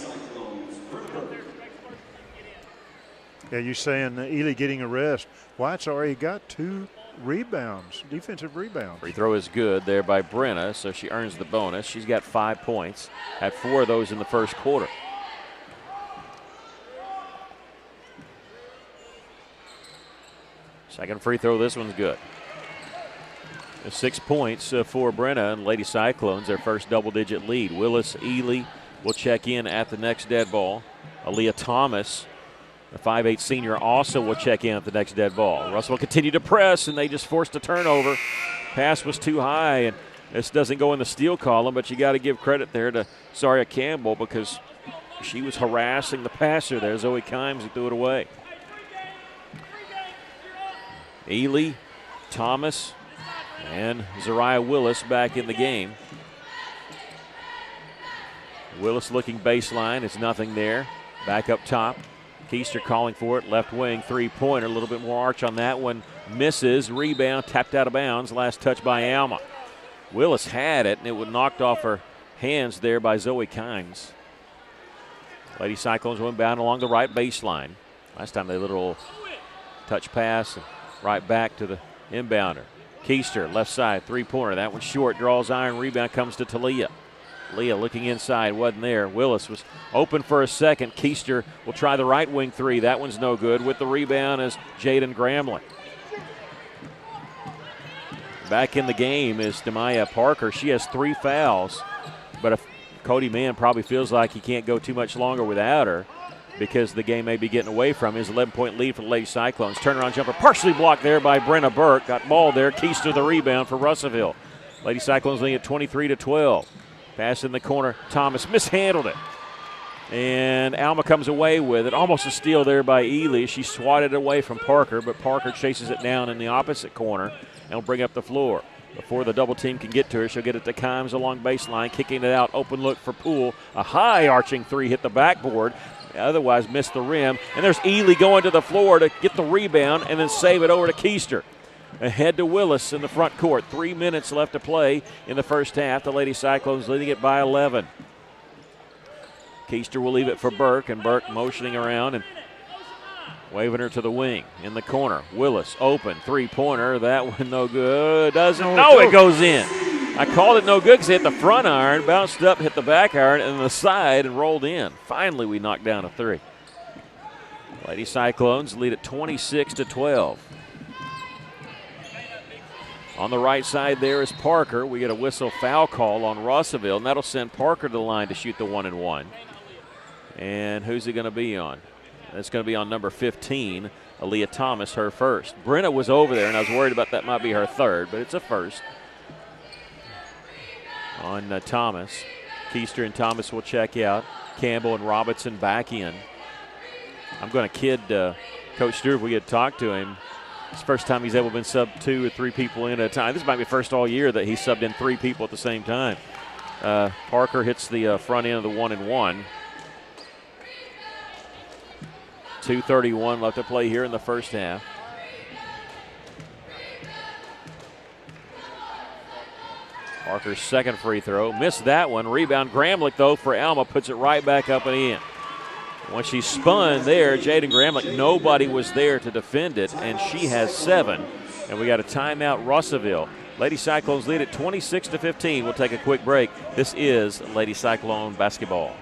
Yeah, you're saying Ely getting a rest. White's already got 2 rebounds, defensive rebounds. Free throw is good there by Brenna, so she earns the bonus. She's got 5 points, had 4 of those in the first quarter. Second free throw, this one's good. 6 points for Brenna and Lady Cyclones, their first double-digit lead. Willis Ely will check in at the next dead ball. Aaliyah Thomas, the 5'8 senior, also will check in at the next dead ball. Russell will continue to press, and they just forced a turnover. Pass was too high, and this doesn't go in the steal column, but you got to give credit there to Zaria Campbell because she was harassing the passer there. Zoe Kimes, who threw it away. Ely, Thomas, and Zariah Willis back in the game. Willis looking baseline. It's nothing there. Back up top. Keister calling for it. Left wing three-pointer. A little bit more arch on that one. Misses. Rebound. Tapped out of bounds. Last touch by Alma. Willis had it, and it was knocked off her hands there by Zoe Kimes. Lady Cyclones went bound along the right baseline. Last time they did a little touch pass and right back to the inbounder. Keister, left side, three-pointer. That one short, draws iron. Rebound comes to Talia. Leah looking inside, wasn't there. Willis was open for a second. Keister will try the right wing three. That one's no good. With the rebound is Jaden Gramlich. Back in the game is Demaya Parker. She has 3 fouls, but if Cody Mann probably feels like he can't go too much longer without her because the game may be getting away from his 11-point lead for the Lady Cyclones. Turnaround jumper partially blocked there by Brenna Burke. Got ball there. Keister the rebound for Russellville. Lady Cyclones leading at 23-12. Pass in the corner. Thomas mishandled it. And Alma comes away with it. Almost a steal there by Ely. She swatted it away from Parker, but Parker chases it down in the opposite corner and will bring up the floor. Before the double team can get to her, she'll get it to Kimes along baseline, kicking it out. Open look for Poole. A high arching three hit the backboard. Otherwise missed the rim. And there's Ely going to the floor to get the rebound and then save it over to Keister. Ahead to Willis in the front court. 3 minutes left to play in the first half. The Lady Cyclones leading it by 11. Keister will leave it for Burke, and Burke motioning around and waving her to the wing. In the corner, Willis open, three-pointer. That one no good. Doesn't. No, it goes in. I called it no good because it hit the front iron, bounced up, hit the back iron, and the side and rolled in. Finally, we knocked down a three. Lady Cyclones lead at 26-12. On the right side there is Parker. We get a whistle foul call on Russellville, and that'll send Parker to the line to shoot the 1-and-1. And who's it going to be on? It's going to be on number 15, Aaliyah Thomas, her first. Brenna was over there, and I was worried about that might be her third, but it's a first on Thomas. Keister and Thomas will check out. Campbell and Robinson back in. I'm going to kid Coach Stewart if we get to talk to him. It's the first time he's ever been subbed 2 or 3 people in at a time. This might be the first all year that he subbed in 3 people at the same time. Parker hits the front end of the 1-and-1. 2:31 left to play here in the first half. Parker's second free throw. Missed that one. Rebound Gramlich, though, for Alma. Puts it right back up and in. When she spun there, Jaden Gramlich, nobody was there to defend it, and she has 7. And we got a timeout, Russellville. Lady Cyclones lead at 26-15. We'll take a quick break. This is Lady Cyclone basketball.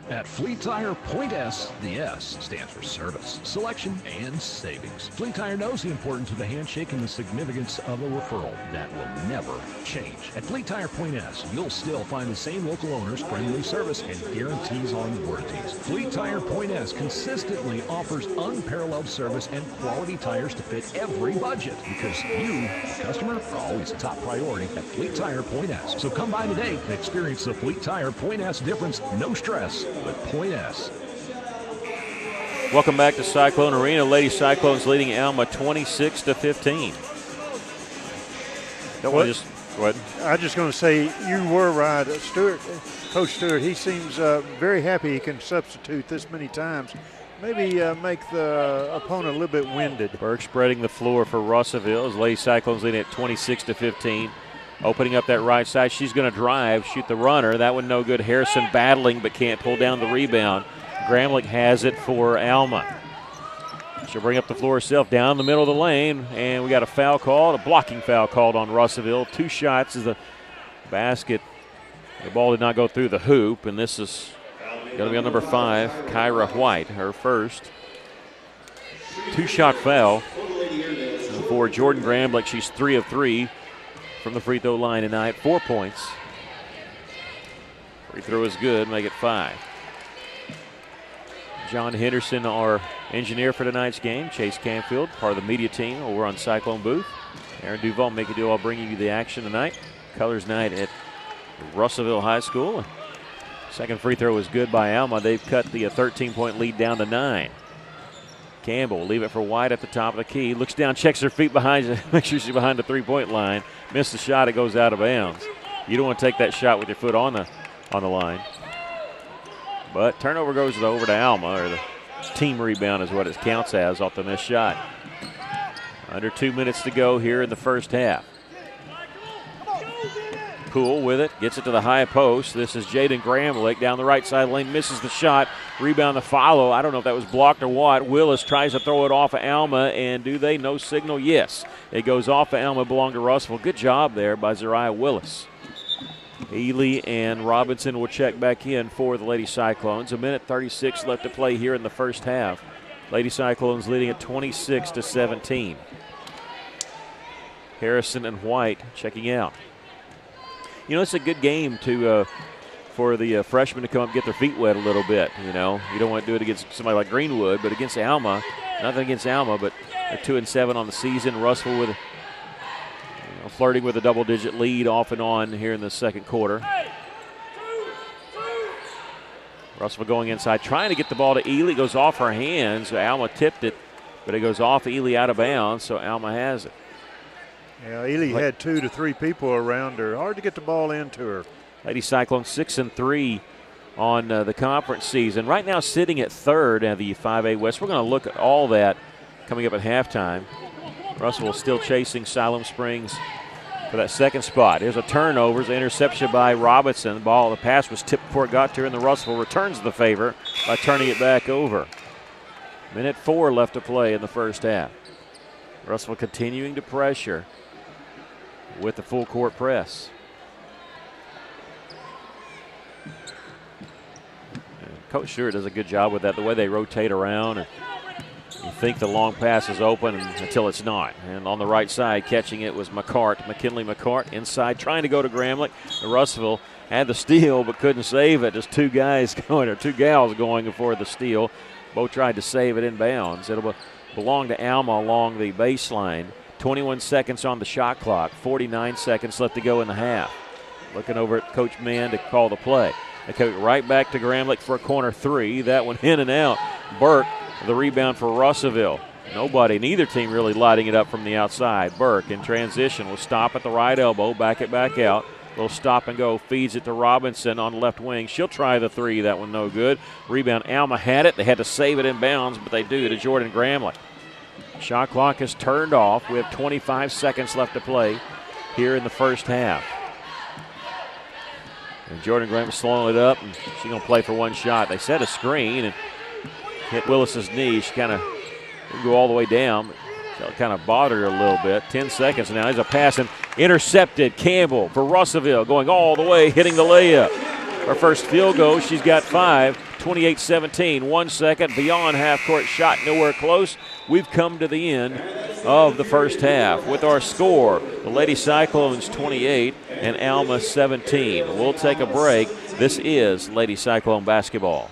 At Fleet Tire, Point S, the S stands for service, selection, and savings. Fleet Tire knows the importance of the handshake and the significance of a referral. That will never change. At Fleet Tire Point S, you'll still find the same local owners, friendly service, and guarantees on warranties. Fleet Tire Point S consistently offers unparalleled service and quality tires to fit every budget, because you, customer, are always the top priority at Fleet Tire Point S. So come by today and experience the Fleet Tire Point S difference. No stress with Point S. Welcome back to Cyclone Arena. Lady Cyclones leading Alma 26-15. Don't want to just go ahead. I'm just going to say you were right, Stewart. Coach Stewart. He seems very happy he can substitute this many times. Maybe make the opponent a little bit winded. Burke spreading the floor for Russellville as Lady Cyclones leading at 26-15. Opening up that right side, she's going to drive, shoot the runner. That one no good. Harrison battling but can't pull down the rebound. Gramlich has it for Alma. She'll bring up the floor herself down the middle of the lane, and we got a foul called, a blocking foul called on Russellville. 2 shots is the basket. The ball did not go through the hoop, and this is going to be on number 5, Kyra White, her first. 2-shot foul for Jordan Gramlich. She's 3 of 3. From the free throw line tonight, 4 points. Free throw is good, make it 5. John Henderson, our engineer for tonight's game. Chase Canfield, part of the media team over on Cyclone booth. Aaron Duval, make it do all, bringing you the action tonight. Colors night at Russellville High School. Second free throw is good by Alma. They've cut the 13-point lead down to 9. Campbell will leave it for White at the top of the key. Looks down, checks her feet behind, make sure she's behind the 3-point line. Missed the shot, it goes out of bounds. You don't want to take that shot with your foot on the line. But turnover goes over to Alma, or the team rebound is what it counts as off the missed shot. Under 2 minutes to go here in the first half. Poole with it, gets it to the high post. This is Jaden Gramlich down the right side lane, misses the shot. Rebound the follow. I don't know if that was blocked or what. Willis tries to throw it off of Alma, and do they? No signal. Yes. It goes off of Alma, belonged to Russell. Good job there by Zariah Willis. Ely and Robinson will check back in for the Lady Cyclones. 1:36 left to play here in the first half. Lady Cyclones leading at 26-17. Harrison and White checking out. You know, it's a good game to for the freshmen to come up and get their feet wet a little bit. You know, you don't want to do it against somebody like Greenwood, but against Alma, nothing against Alma, but they're 2-7 on the season. Russell with flirting with a double-digit lead off and on here in the second quarter. Russell going inside, trying to get the ball to Ely. Goes off her hands. Alma tipped it, but it goes off Ely out of bounds, so Alma has it. Yeah, Ely had 2 to 3 people around her. Hard to get the ball into her. Lady Cyclones 6-3 on the conference season. Right now sitting at 3rd at the 5A West. We're going to look at all that coming up at halftime. Russell still chasing Siloam Springs for that second spot. Here's a turnover. It's an interception by Robinson. The pass was tipped before it got to her, and the Russell returns the favor by turning it back over. 1:04 left to play in the first half. Russell continuing to pressure with the full court press. Coach Stewart does a good job with that, the way they rotate around. And you think the long pass is open until it's not. And on the right side, catching it was McKinley McCart inside, trying to go to Gramlich. Russellville had the steal but couldn't save it. Just 2 guys going, or 2 gals going for the steal. Both tried to save it in bounds. It'll belong to Alma along the baseline. 21 seconds on the shot clock. 49 seconds left to go in the half. Looking over at Coach Mann to call the play. They coach right back to Gramlich for a corner three. That one in and out. Burke, the rebound for Russellville. Neither team really lighting it up from the outside. Burke in transition will stop at the right elbow, back it back out. Little stop and go, feeds it to Robinson on the left wing. She'll try the three, that one no good. Rebound, Alma had it. They had to save it in bounds, but they do to Jordan Gramlich. Shot clock is turned off. We have 25 seconds left to play here in the first half. And Jordan Gramlich slowing it up, and she's going to play for one shot. They set a screen and hit Willis's knee. She kind of didn't go all the way down. So it kind of bothered her a little bit. 10 seconds now. There's a pass and intercepted. Campbell for Russellville going all the way, hitting the layup. Her first field goal, she's got 5. 28-17. 1 second beyond half-court shot, nowhere close. We've come to the end of the first half with our score. The Lady Cyclones 28 and Alma 17. We'll take a break. This is Lady Cyclone basketball.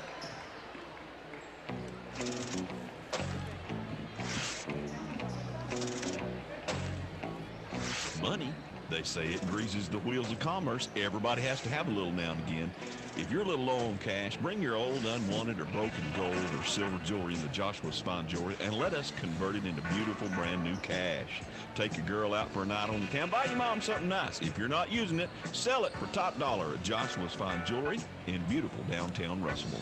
Money, they say it greases the wheels of commerce. Everybody has to have a little now and again. If you're a little low on cash, bring your old, unwanted, or broken gold or silver jewelry into Joshua's Fine Jewelry and let us convert it into beautiful, brand new cash. Take your girl out for a night on the town. Buy your mom something nice. If you're not using it, sell it for top dollar at Joshua's Fine Jewelry in beautiful downtown Russellville.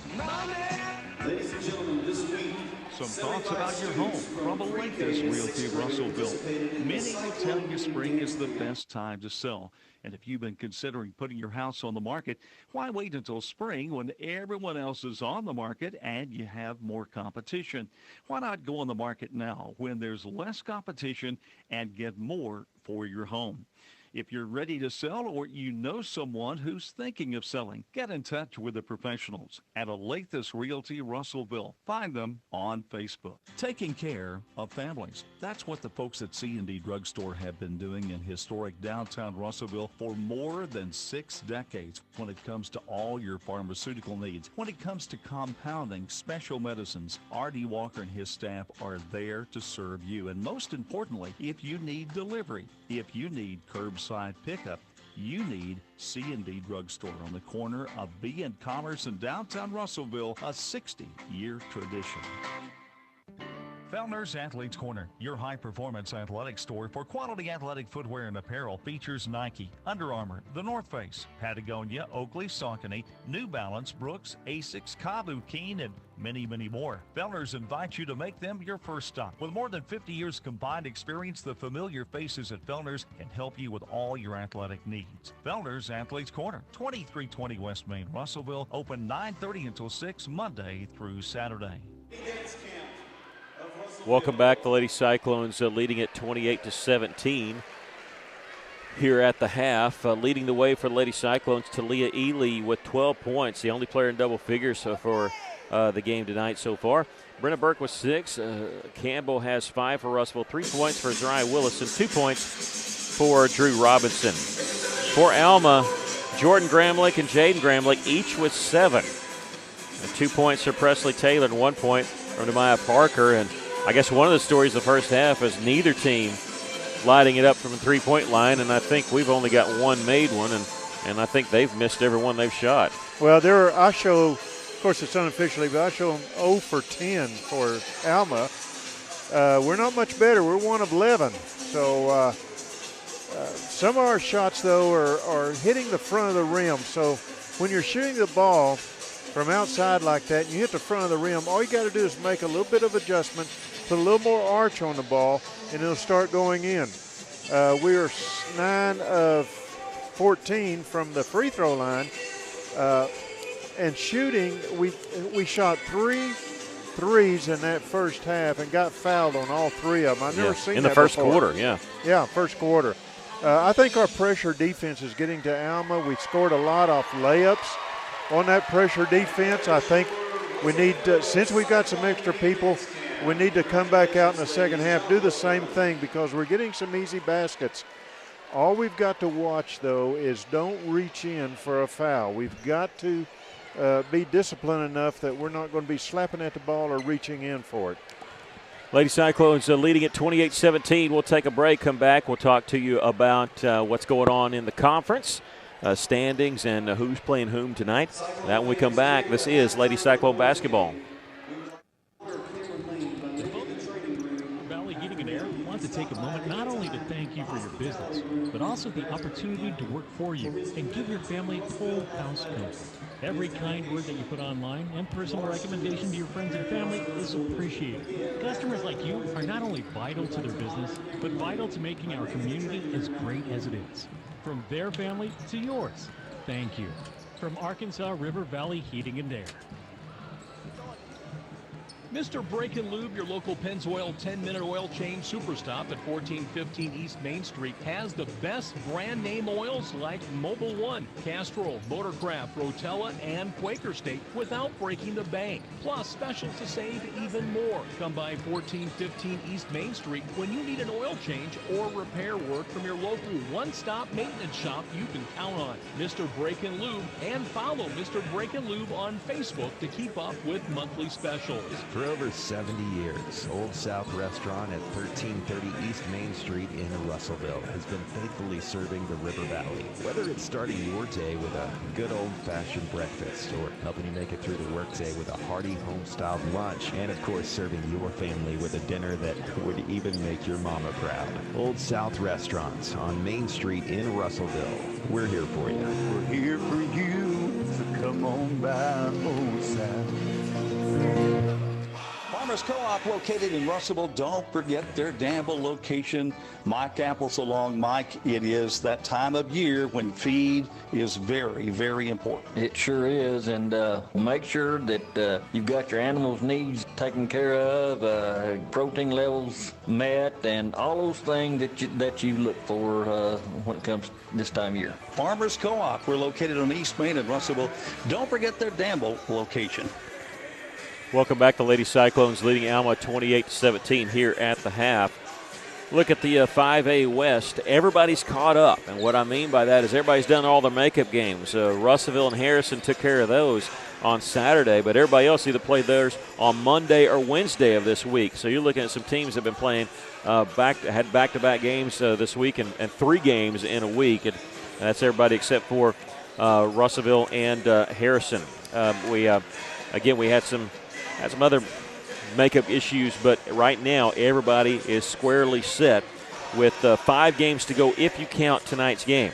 Ladies and gentlemen, this week, some thoughts about your home from Olympus Realty Russellville. Many will tell you spring is the best time to sell. And if you've been considering putting your house on the market, why wait until spring when everyone else is on the market and you have more competition? Why not go on the market now when there's less competition and get more for your home? If you're ready to sell or you know someone who's thinking of selling, get in touch with the professionals at Olympus Realty Russellville. Find them on Facebook. Taking care of families. That's what the folks at C&D Drugstore have been doing in historic downtown Russellville for more than 6 decades when it comes to all your pharmaceutical needs. When it comes to compounding, special medicines, R.D. Walker and his staff are there to serve you. And most importantly, if you need delivery, if you need curbside pickup, you need C&D Drugstore on the corner of B and Commerce in downtown Russellville, a 60-year tradition. Fellner's Athletes Corner, your high-performance athletic store for quality athletic footwear and apparel, features Nike, Under Armour, The North Face, Patagonia, Oakley, Saucony, New Balance, Brooks, Asics, Kabu, Keen, and many, many more. Fellner's invites you to make them your first stop. With more than 50 years combined experience, the familiar faces at Fellner's can help you with all your athletic needs. Fellner's Athletes Corner, 2320 West Main, Russellville, open 9:30 until 6, Monday through Saturday. Welcome back. The Lady Cyclones leading it 28-17 here at the half. Leading the way for the Lady Cyclones, Talia Ely with 12 points, the only player in double figures for the game tonight so far. Brenna Burke with 6. Campbell has 5 for Russellville, 3 points for Zariah Willis, and 2 points for Drew Robinson. For Alma, Jordan Gramlich and Jaden Gramlich each with 7. And 2 points for Presley Taylor and 1 point from Demaya Parker. And I guess one of the stories of the first half is neither team lighting it up from the three-point line, and I think we've only got one made one, and I think they've missed every one they've shot. Well, I show, of course it's unofficially, but I show them 0 for 10 for Alma. We're not much better. We're 1 of 11. So some of our shots, though, are hitting the front of the rim. So when you're shooting the ball from outside like that, and you hit the front of the rim, all you got to do is make a little bit of adjustment, put a little more arch on the ball, and it'll start going in. We are 9 of 14 from the free throw line. And shooting, we shot 3 threes in that first half and got fouled on all 3 of them. I've never seen that in the first before. quarter, yeah. Yeah, first quarter. I think our pressure defense is getting to Alma. We scored a lot off layups on that pressure defense. I think we need to, since we've got some extra people, we need to come back out in the second half, do the same thing, because we're getting some easy baskets. All we've got to watch, though, is don't reach in for a foul. We've got to be disciplined enough that we're not going to be slapping at the ball or reaching in for it. Lady Cyclones leading at 28-17. We'll take a break, come back. We'll talk to you about what's going on in the conference, standings, and who's playing whom tonight. That when we come back, this is Lady Cyclone basketball. Valley Heating and Air wants to take a moment not only to thank you for your business, but also the opportunity to work for you and give your family full house comfort. Every kind word that you put online and personal recommendation to your friends and family is appreciated. Customers like you are not only vital to their business, but vital to making our community as great as it is. From their family to yours, thank you. From Arkansas River Valley Heating and Air. Mr. Brake and Lube, your local Pennzoil 10-minute oil change super stop at 1415 East Main Street, has the best brand name oils like Mobil 1, Castrol, Motorcraft, Rotella, and Quaker State without breaking the bank. Plus, specials to save even more. Come by 1415 East Main Street when you need an oil change or repair work from your local one-stop maintenance shop you can count on. Mr. Brake and Lube, and follow Mr. Brake and Lube on Facebook to keep up with monthly specials. For over 70 years, Old South Restaurant at 1330 East Main Street in Russellville has been faithfully serving the River Valley. Whether it's starting your day with a good old-fashioned breakfast or helping you make it through the workday with a hearty home-styled lunch, and of course serving your family with a dinner that would even make your mama proud. Old South Restaurant on Main Street in Russellville. We're here for you. We're here for you, so come on by Old South. Farmers Co-op located in Russellville. Don't forget their Danville location. Mike Apples along. Mike, it is that time of year when feed is very, very important. It sure is, and make sure that you've got your animals' needs taken care of, protein levels met, and all those things that you look for when it comes this time of year. Farmers Co-op. We're located on East Main in Russellville. Don't forget their Danville location. Welcome back to Lady Cyclones leading Alma 28-17 here at the half. Look at the 5A West. Everybody's caught up, and what I mean by that is everybody's done all their makeup games. Russellville and Harrison took care of those on Saturday, but everybody else either played theirs on Monday or Wednesday of this week. So you're looking at some teams that have been playing had back-to-back games this week and 3 games in a week, and that's everybody except for Russellville and Harrison. We had some other makeup issues, but right now everybody is squarely set with 5 games to go if you count tonight's game.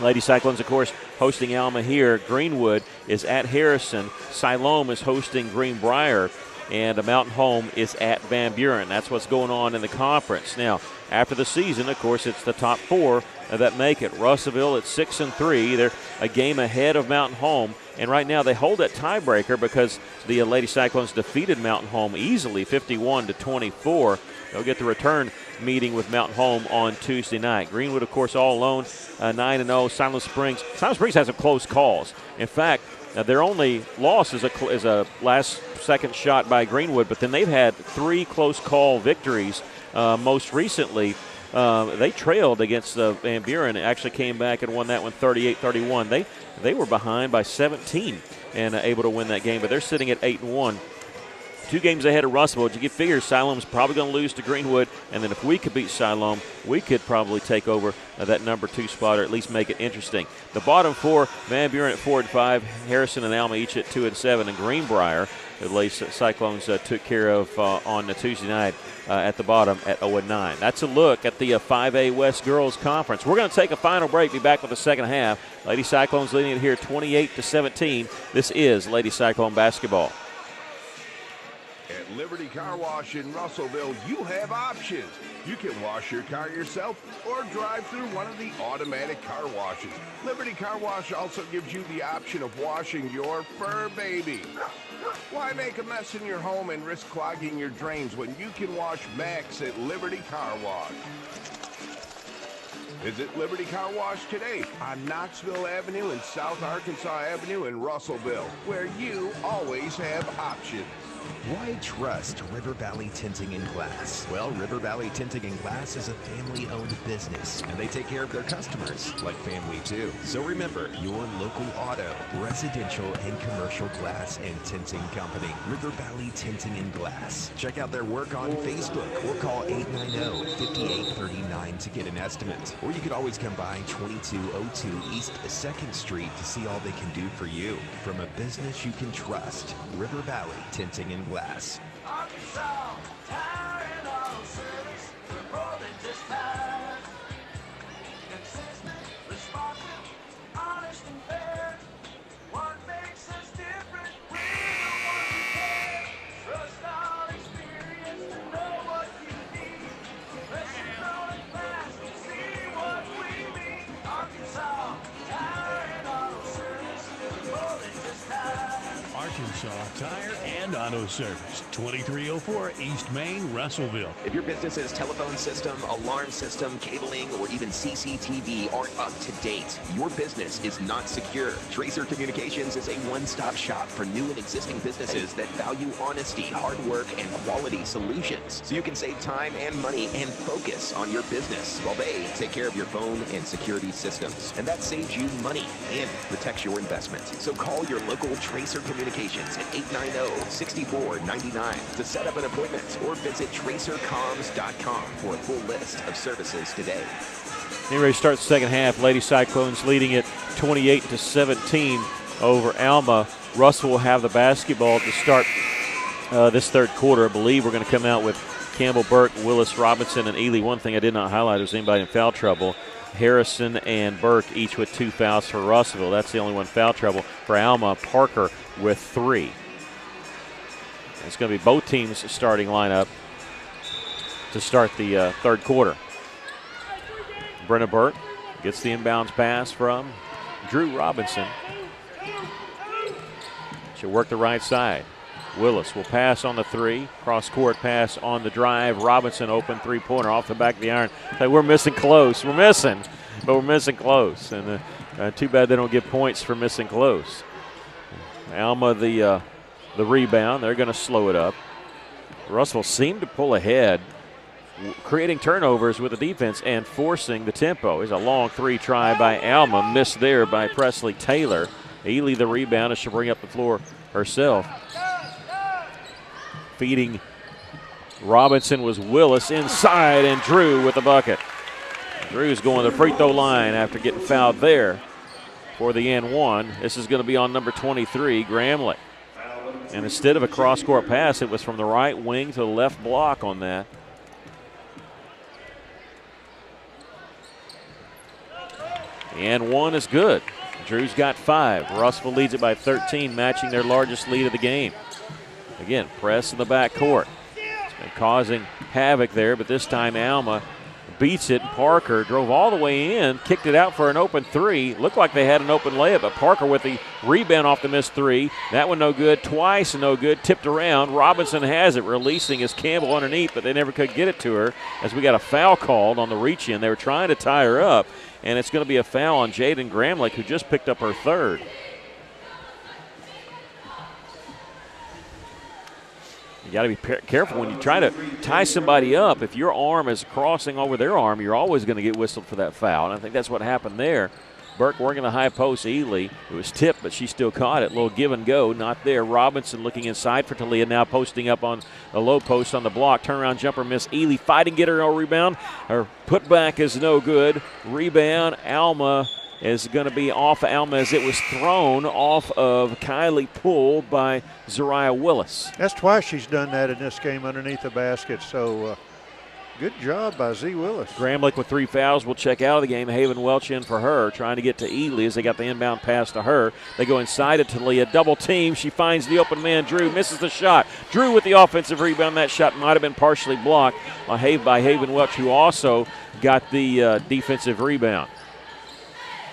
Lady Cyclones, of course, hosting Alma here. Greenwood is at Harrison. Siloam is hosting Greenbrier, and Mountain Home is at Van Buren. That's what's going on in the conference. Now, after the season, of course, it's the top 4 that make it. Russellville at 6-3. They're a game ahead of Mountain Home, and right now they hold that tiebreaker because the Lady Cyclones defeated Mountain Home easily, 51-24. They'll get the return meeting with Mountain Home on Tuesday night. Greenwood, of course, all alone, 9-0. Silent Springs has some close calls. In fact, their only loss is a last-second shot by Greenwood, but then they've had 3 close call victories. Most recently, they trailed against Van Buren and actually came back and won that one 38-31. They were behind by 17 and able to win that game, but they're sitting at 8-1. 2 games ahead of Russellville. You figure Siloam's probably going to lose to Greenwood, and then if we could beat Siloam, we could probably take over that number 2 spot or at least make it interesting. The bottom 4, Van Buren at 4-5, Harrison and Alma each at 2-7, and Greenbrier, the Lady Cyclones took care of on Tuesday night at the bottom at 0-9. That's a look at the 5A West Girls Conference. We're going to take a final break, be back with the second half. Lady Cyclones leading it here 28-17. This is Lady Cyclone basketball. At Liberty Car Wash in Russellville, you have options. You can wash your car yourself or drive through one of the automatic car washes. Liberty Car Wash also gives you the option of washing your fur baby. Why make a mess in your home and risk clogging your drains when you can wash Max at Liberty Car Wash? Visit Liberty Car Wash today on Knoxville Avenue and South Arkansas Avenue in Russellville, where you always have options. Why trust River Valley Tinting and Glass? Well, River Valley Tinting and Glass is a family-owned business, and they take care of their customers like family too. So remember, your local auto, residential, and commercial glass and tinting company, River Valley Tinting and Glass. Check out their work on Facebook or call 890-5839 to get an estimate. Or you could always come by 2202 East 2nd Street to see all they can do for you. From a business you can trust, River Valley Tinting and Glass. Arkansas Tire and Auto Service, we're more than just tires. Consistent, responsive, honest and fair. What makes us different? We're the ones who care. Trust our experience to know what you need. Listen on and fast and see what we mean. Arkansas Tire and Auto Service, we're more than just tires. Arkansas Tire and Auto Service, 2304 East Main, Russellville. If your business's telephone system, alarm system, cabling, or even CCTV aren't up to date, your business is not secure. Tracer Communications is a one-stop shop for new and existing businesses that value honesty, hard work, and quality solutions. So you can save time and money and focus on your business while they take care of your phone and security systems. And that saves you money and protects your investment. So call your local Tracer Communications at 890-6499 to set up an appointment or visit tracercoms.com for a full list of services today. Anyway, start the second half. Lady Cyclones leading it 28-17 over Alma. Russell will have the basketball to start this third quarter. I believe we're going to come out with Campbell, Burke, Willis, Robinson, and Ely. One thing I did not highlight was anybody in foul trouble. Harrison and Burke each with 2 fouls for Russellville. That's the only one foul trouble for Alma. Parker with 3. It's going to be both teams' starting lineup to start the third quarter. Brenna Burke gets the inbounds pass from Drew Robinson. She'll work the right side. Willis will pass on the 3. Cross-court pass on the drive. Robinson open three-pointer off the back of the iron. Hey, we're missing close. We're missing, but we're missing close. And too bad they don't get points for missing close. Alma the rebound. They're going to slow it up. Russell seemed to pull ahead, creating turnovers with the defense and forcing the tempo. There's a long 3 try by Alma, missed there by Presley Taylor. Ely the rebound, and she'll bring up the floor herself. Feeding Robinson was Willis inside, and Drew with the bucket. Drew's going to the free throw line after getting fouled there for the and one. This is going to be on number 23, Gramlich. And instead of a cross-court pass, it was from the right wing to the left block on that. And one is good. Drew's got 5. Russell leads it by 13, matching their largest lead of the game. Again, press in the backcourt. It's been causing havoc there, but this time Alma beats it. Parker drove all the way in, kicked it out for an open 3. Looked like they had an open layup, but Parker with the rebound off the missed 3. That one no good, twice no good, tipped around. Robinson has it, releasing as Campbell underneath, but they never could get it to her as we got a foul called on the reach in. They were trying to tie her up, and it's going to be a foul on Jaden Gramlich, who just picked up her 3rd. You got to be careful when you try to tie somebody up. If your arm is crossing over their arm, you're always going to get whistled for that foul. And I think that's what happened there. Burke working the high post. Ely, it was tipped, but she still caught it. Little give and go, not there. Robinson looking inside for Talia, now posting up on a low post on the block. Turnaround jumper miss. Ely fighting, get her no rebound. Her putback is no good. Rebound, Alma is going to be off Alma as it was thrown off of Kylie Poole by Zariah Willis. That's twice she's done that in this game underneath the basket, so good job by Z. Willis. Gramlich with 3 fouls will check out of the game. Haven Welch in for her, trying to get to Ely as they got the inbound pass to her. They go inside it to Leah, double team. She finds the open man, Drew, misses the shot. Drew with the offensive rebound. That shot might have been partially blocked by Haven Welch, who also got the defensive rebound.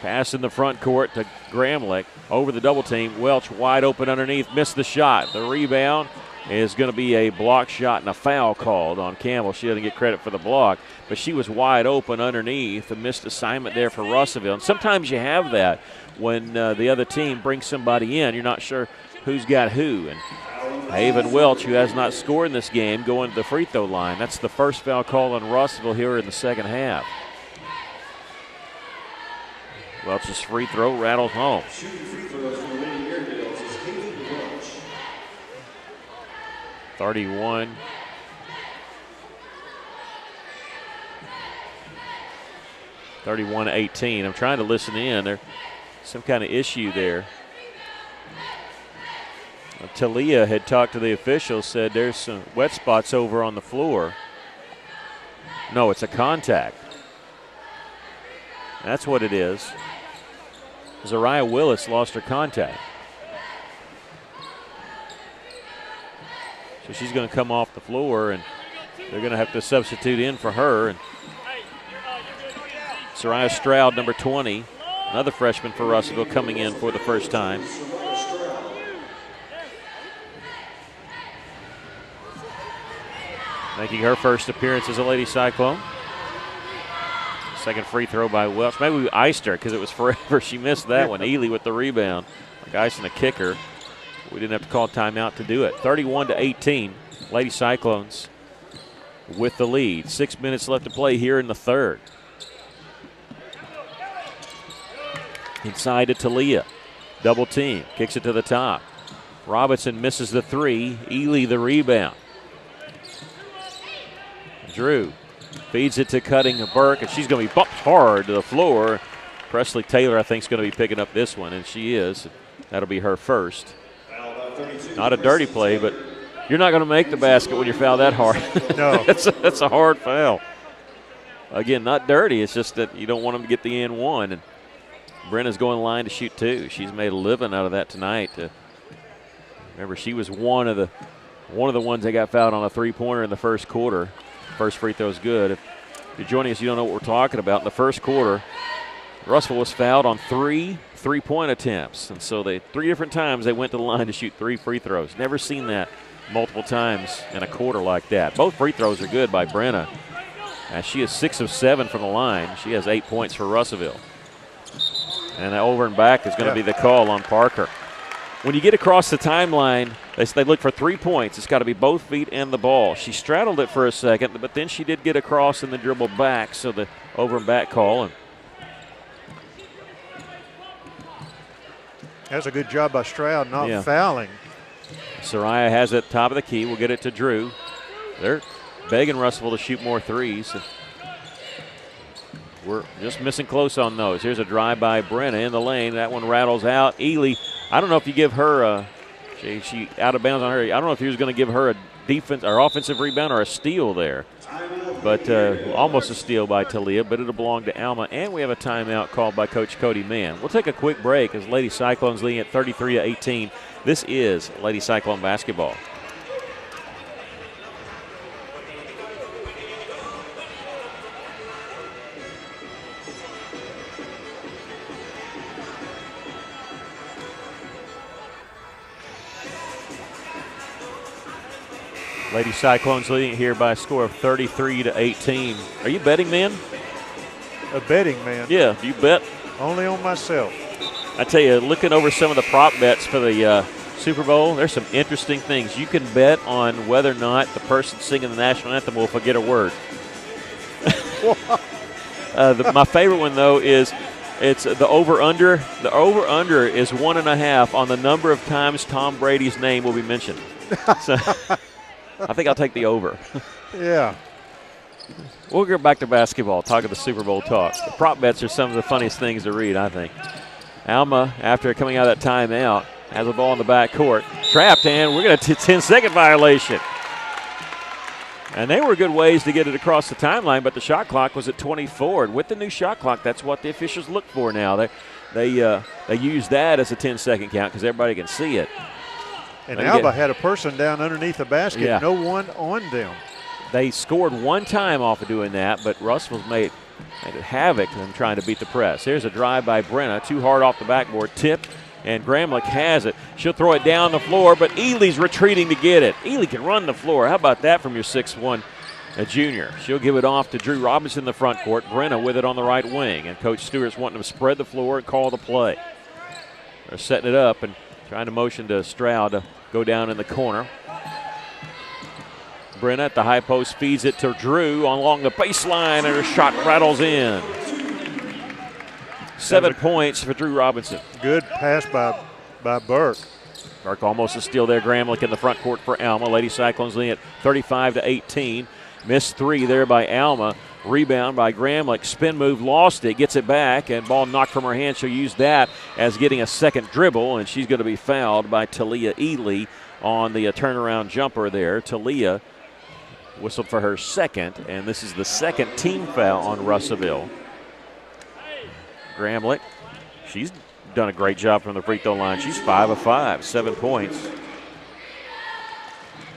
Pass in the front court to Gramlich over the double team. Welch wide open underneath, missed the shot. The rebound is going to be a block shot and a foul called on Campbell. She doesn't get credit for the block, but she was wide open underneath. A missed assignment there for Russellville. And sometimes you have that when the other team brings somebody in. You're not sure who's got who. And Haven Welch, who has not scored in this game, going to the free throw line. That's the first foul call on Russellville here in the second half. Welch's free throw rattles home. Shooting free throws for the Lady Airedales is Haven Welch. 31. (31-18). I'm trying to listen in. There's some kind of issue there. Talia had talked to the officials, said there's some wet spots over on the floor. No, it's a contact. That's what it is. Zariah Willis lost her contact. So she's going to come off the floor, and they're going to have to substitute in for her. And Zariah Stroud, number 20, another freshman for Russellville, coming in for the first time. Making her first appearance as a Lady Cyclone. Second free throw by Welch. Maybe we iced her because it was forever. She missed that one. Ely with the rebound. Like icing a kicker. We didn't have to call timeout to do it. 31-18. Lady Cyclones with the lead. 6 minutes left to play here in the third. Inside to Talia. Double team. Kicks it to the top. Robinson misses the three. Ely the rebound. Drew feeds it to Cutting Burke, and she's going to be bumped hard to the floor. Presley Taylor, I think, is going to be picking up this one, and she is. That'll be her first. Not a dirty play, but you're not going to make the basket when you foul that hard. No. that's a hard foul. Again, not dirty. It's just that you don't want them to get the and one. And Brenna's going line to shoot two. She's made a living out of that tonight. Remember, she was one of the ones that got fouled on a three-pointer in the first quarter. First free throw is good. If you're joining us, you don't know what we're talking about. In the first quarter, Russell was fouled on 3 3-point attempts. And so 3 different times they went to the line to shoot 3 free throws. Never seen that multiple times in a quarter like that. Both free throws are good by Brenna. She is 6 of 7 from the line. She has 8 points for Russellville. And over and back is going to be the call on Parker. When you get across the timeline, they look for 3 points. It's got to be both feet and the ball. She straddled it for a second, but then she did get across and then dribbled back, so the over and back call. And that's a good job by Stroud not fouling. Soraya has it top of the key. We'll get it to Drew. They're begging Russellville to shoot more threes. We're just missing close on those. Here's a drive by Brenna in the lane. That one rattles out. Ely, I don't know if you give her she out of bounds on her. I don't know if he was going to give her a defense or offensive rebound or a steal there. But almost a steal by Talia, but it'll belong to Alma. And we have a timeout called by Coach Cody Mann. We'll take a quick break as Lady Cyclones leading at 33-18. This is Lady Cyclone basketball. Lady Cyclones leading it here by a score of 33-18. Are you betting man? A betting man? Yeah, do you bet? Only on myself. I tell you, looking over some of the prop bets for the Super Bowl, there's some interesting things. You can bet on whether or not the person singing the national anthem will forget a word. My favorite one, though, is it's the over-under. The over-under is 1.5 on the number of times Tom Brady's name will be mentioned. So I think I'll take the over. Yeah. We'll get back to basketball, talking the Super Bowl talk. The prop bets are some of the funniest things to read, I think. Alma, after coming out of that timeout, has the ball in the backcourt. Trapped, and we're going to 10-second violation. And they were good ways to get it across the timeline, but the shot clock was at 24. And with the new shot clock, that's what the officials look for now. They use that as a 10-second count because everybody can see it. And Alba had a person down underneath the basket, no one on them. They scored one time off of doing that, but Russell's made it havoc in trying to beat the press. Here's a drive by Brenna, too hard off the backboard, tipped, and Gramlich has it. She'll throw it down the floor, but Ely's retreating to get it. Ely can run the floor. How about that from your 6'1" junior? She'll give it off to Drew Robinson in the front court. Brenna with it on the right wing, and Coach Stewart's wanting to spread the floor and call the play. They're setting it up and trying to motion to Stroud to go down in the corner. Brenna at the high post feeds it to Drew along the baseline, and her shot rattles in. 7 points for Drew Robinson. Good pass by Burke. Burke almost a steal there. Gramlich in the front court for Alma. Lady Cyclones leading at 35-18. Missed 3 there by Alma. Rebound by Gramlich. Spin move, lost it, gets it back, and ball knocked from her hand. She'll use that as getting a second dribble, and she's going to be fouled by Talia Ely on the turnaround jumper there. Talia whistled for her second, and this is the second team foul on Russellville. Gramlich, she's done a great job from the free throw line. She's 5 of 5, 7 points.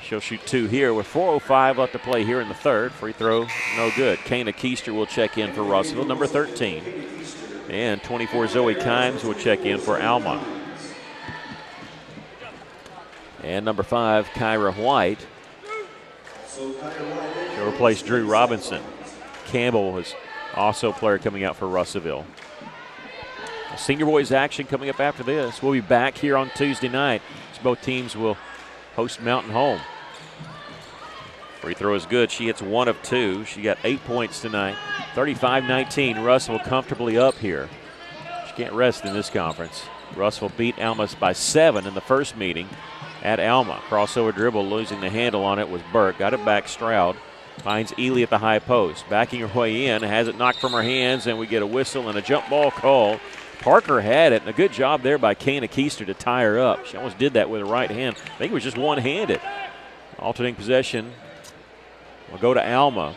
She'll shoot 2 here with 4:05 left to play here in the third. Free throw, no good. Kana Keister will check in for Russellville, number 13. And 24 Zoe Kimes will check in for Alma. And number 5, Kyra White. She'll replace Drew Robinson. Campbell is also a player coming out for Russellville. Senior boys action coming up after this. We'll be back here on Tuesday night as both teams will host Mountain Home. Free throw is good. She hits 1 of 2. She got 8 points tonight. 35-19. Russell comfortably up here. She can't rest in this conference. Russell beat Alma by 7 in the first meeting at Alma. Crossover dribble, losing the handle on it was Burke. Got it back, Stroud. Finds Ely at the high post. Backing her way in, has it knocked from her hands, and we get a whistle and a jump ball call. Parker had it, and a good job there by Kana Keister to tie her up. She almost did that with her right hand. I think it was just one-handed. Alternating possession will go to Alma,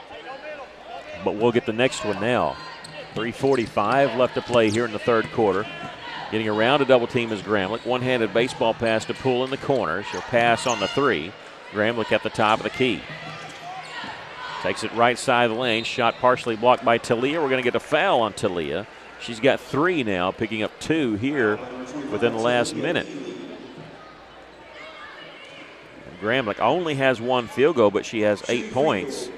but we'll get the next one now. 3:45 left to play here in the third quarter. Getting around a double team is Gramlich. One-handed baseball pass to Poole in the corner. She'll pass on the 3. Gramlich at the top of the key. Takes it right side of the lane. Shot partially blocked by Talia. We're going to get a foul on Talia. She's got 3 now, picking up 2 here within the last minute. Gramlich only has 1 field goal, but she has 8 points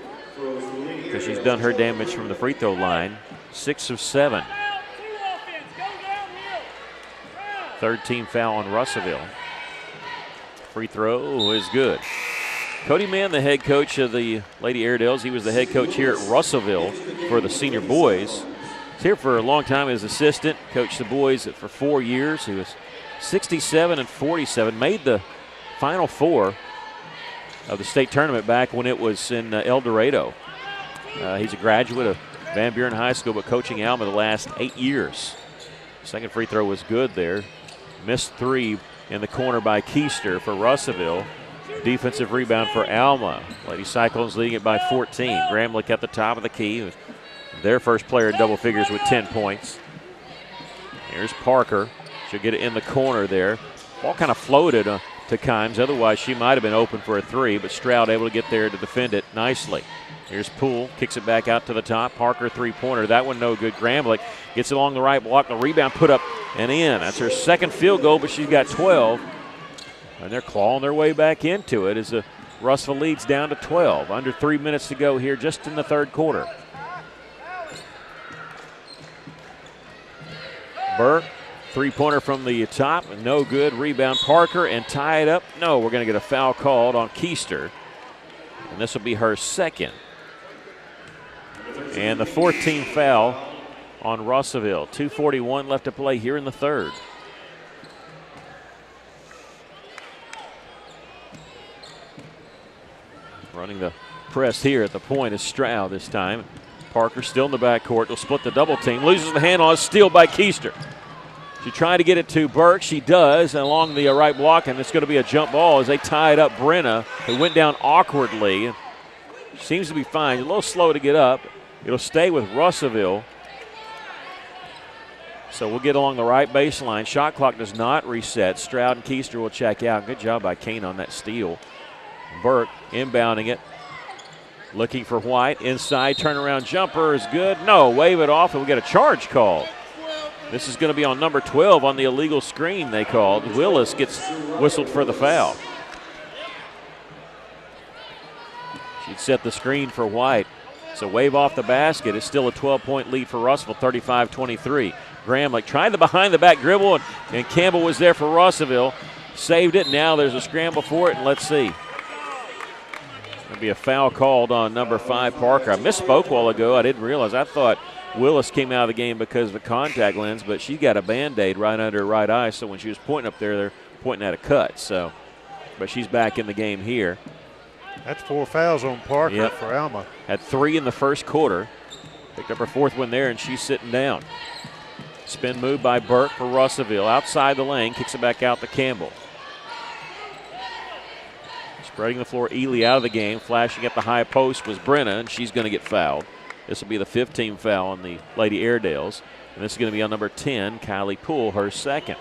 because she's done her damage from the free throw line. 6 of 7. Third team foul on Russellville. Free throw is good. Cody Mann, the head coach of the Lady Airedales, he was the head coach here at Russellville for the senior boys. He's here for a long time as assistant, coached the boys for 4 years. He was 67 and 47, made the Final Four of the state tournament back when it was in El Dorado. He's a graduate of Van Buren High School, but coaching Alma the last 8 years. Second free throw was good there. Missed 3 in the corner by Keister for Russellville. Defensive rebound for Alma. Lady Cyclones leading it by 14. Gramlich at the top of the key. Their first player in double figures with 10 points. Here's Parker. She'll get it in the corner there. Ball kind of floated to Kimes. Otherwise, she might have been open for a 3, but Stroud able to get there to defend it nicely. Here's Poole. Kicks it back out to the top. Parker three-pointer. That one no good. Gramlich gets it along the right block. The rebound put up and in. That's her second field goal, but she's got 12. And they're clawing their way back into it as the Russellville leads down to 12. Under 3 minutes to go here just in the third quarter. Burke, three-pointer from the top, no good. Rebound Parker and tie it up. No, we're going to get a foul called on Keister. And this will be her second. And the 14th foul on Russellville. 2:41 left to play here in the third. Running the press here at the point is Stroud this time. Parker still in the backcourt. They'll split the double team. Loses the handle. A steal by Keister. She tried to get it to Burke. She does along the right block, and it's going to be a jump ball as they tied up Brenna, who went down awkwardly. Seems to be fine. A little slow to get up. It'll stay with Russellville. So we'll get along the right baseline. Shot clock does not reset. Stroud and Keister will check out. Good job by Kane on that steal. Burke inbounding it. Looking for White. Inside turnaround jumper is good. No, wave it off, and we get a charge called. This is going to be on number 12 on the illegal screen they called. Willis gets whistled for the foul. She'd set the screen for White. So wave off the basket. It's still a 12-point lead for Russellville, 35-23. Gramlich tried the behind-the-back dribble, and Campbell was there for Russellville. saved it. Now there's a scramble for it, and let's see. There'll be a foul called on number 5, Parker. I misspoke a while ago. I didn't realize. I thought Willis came out of the game because of the contact lens, but she got a Band-Aid right under her right eye, so when she was pointing up there, they're pointing at a cut. So, but she's back in the game here. That's 4 fouls on Parker for Alma. Had 3 in the first quarter. Picked up her 4th one there, and she's sitting down. Spin move by Burke for Russellville. Outside the lane, kicks it back out to Campbell. Spreading the floor, Ely out of the game. Flashing at the high post was Brenna, and she's going to get fouled. This will be the 15th foul on the Lady Airedales. And this is going to be on number 10, Kylie Poole, her second.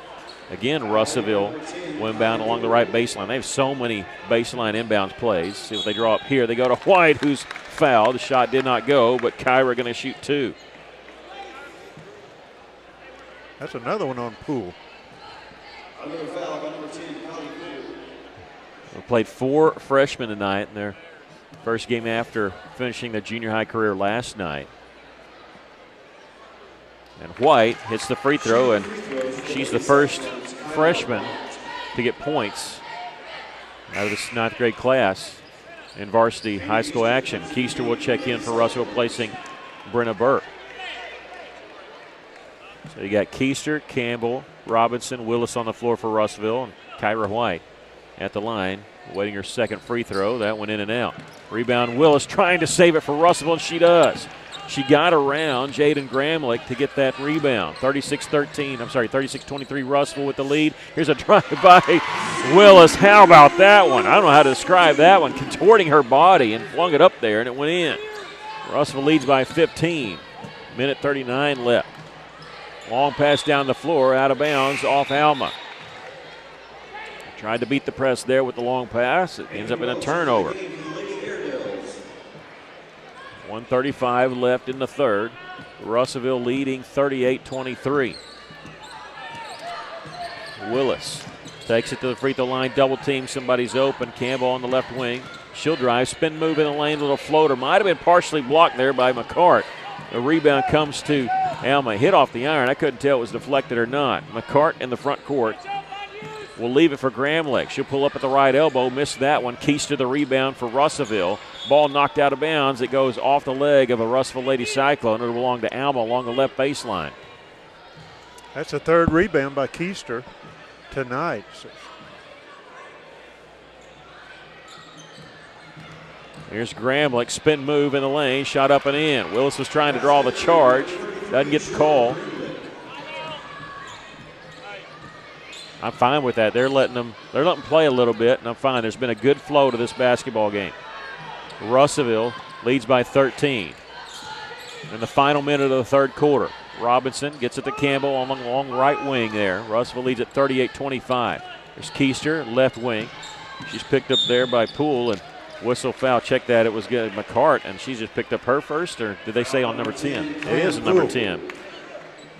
Again, Russellville will inbound along the right baseline. They have so many baseline inbounds plays. See what they draw up here. They go to White, who's fouled. The shot did not go, but Kyra going to shoot 2. That's another one on Poole. Another foul by number 10, Kylie Poole. We played 4 freshmen tonight in their first game after finishing their junior high career last night. And White hits the free throw, and she's the first freshman to get points out of this 9th grade class in varsity high school action. Keister will check in for Russell, replacing Brenna Burke. So you got Keister, Campbell, Robinson, Willis on the floor for Russellville, and Kyra White at the line, waiting her second free throw. That went in and out. Rebound, Willis trying to save it for Russellville, and she does. She got around Jaden Gramlich to get that rebound. 36-23 Russellville with the lead. Here's a drive by Willis. How about that one? I don't know how to describe that one. Contorting her body and flung it up there, and it went in. Russellville leads by 15. Minute 39 left. Long pass down the floor, out of bounds, off Alma. Tried to beat the press there with the long pass. It ends up in a turnover. 1:35 left in the third. Russellville leading 38-23. Willis takes it to the free throw line, double team, somebody's open. Campbell on the left wing. She'll drive, spin move in the lane, little floater. Might have been partially blocked there by McCart. The rebound comes to Alma. Hit off the iron. I couldn't tell it was deflected or not. McCart in the front court. We'll leave it for Gramlich. She'll pull up at the right elbow, missed that one. Keister the rebound for Russellville. Ball knocked out of bounds. It goes off the leg of a Russellville Lady Cyclone. It'll belong to Alma along the left baseline. That's the 3rd rebound by Keister tonight. Here's Gramlich, spin move in the lane, shot up and in. Willis was trying to draw the charge, doesn't get the call. I'm fine with that. They're letting them play a little bit, and I'm fine. There's been a good flow to this basketball game. Russellville leads by 13. In the final minute of the third quarter, Robinson gets it to Campbell on the long right wing there. Russellville leads at 38-25. There's Keister, left wing. She's picked up there by Poole, and whistle foul. Check that. It was good. McCart, and she just picked up her first, or did they say on number 10? It is number 10.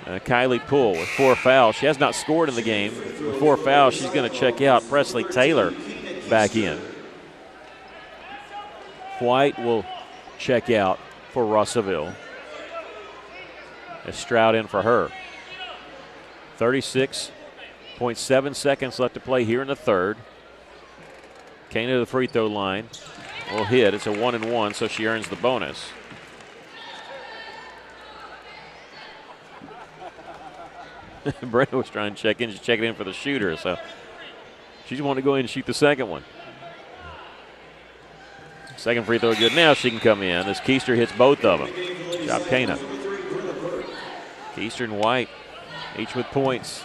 Kylie Poole with 4 fouls. She has not scored in the game. With 4 fouls, she's going to check out. Presley Taylor back in. White will check out for Russellville. As Stroud in for her. 36.7 seconds left to play here in the third. Kane to the free throw line. Will hit. It's a 1-and-1, so she earns the bonus. Brenda was trying to check in. She's checking in for the shooter, so she's wanting to go in and shoot the second one. Second free throw good. Now she can come in as Keister hits both of them. Job Kana. Keister and White each with points.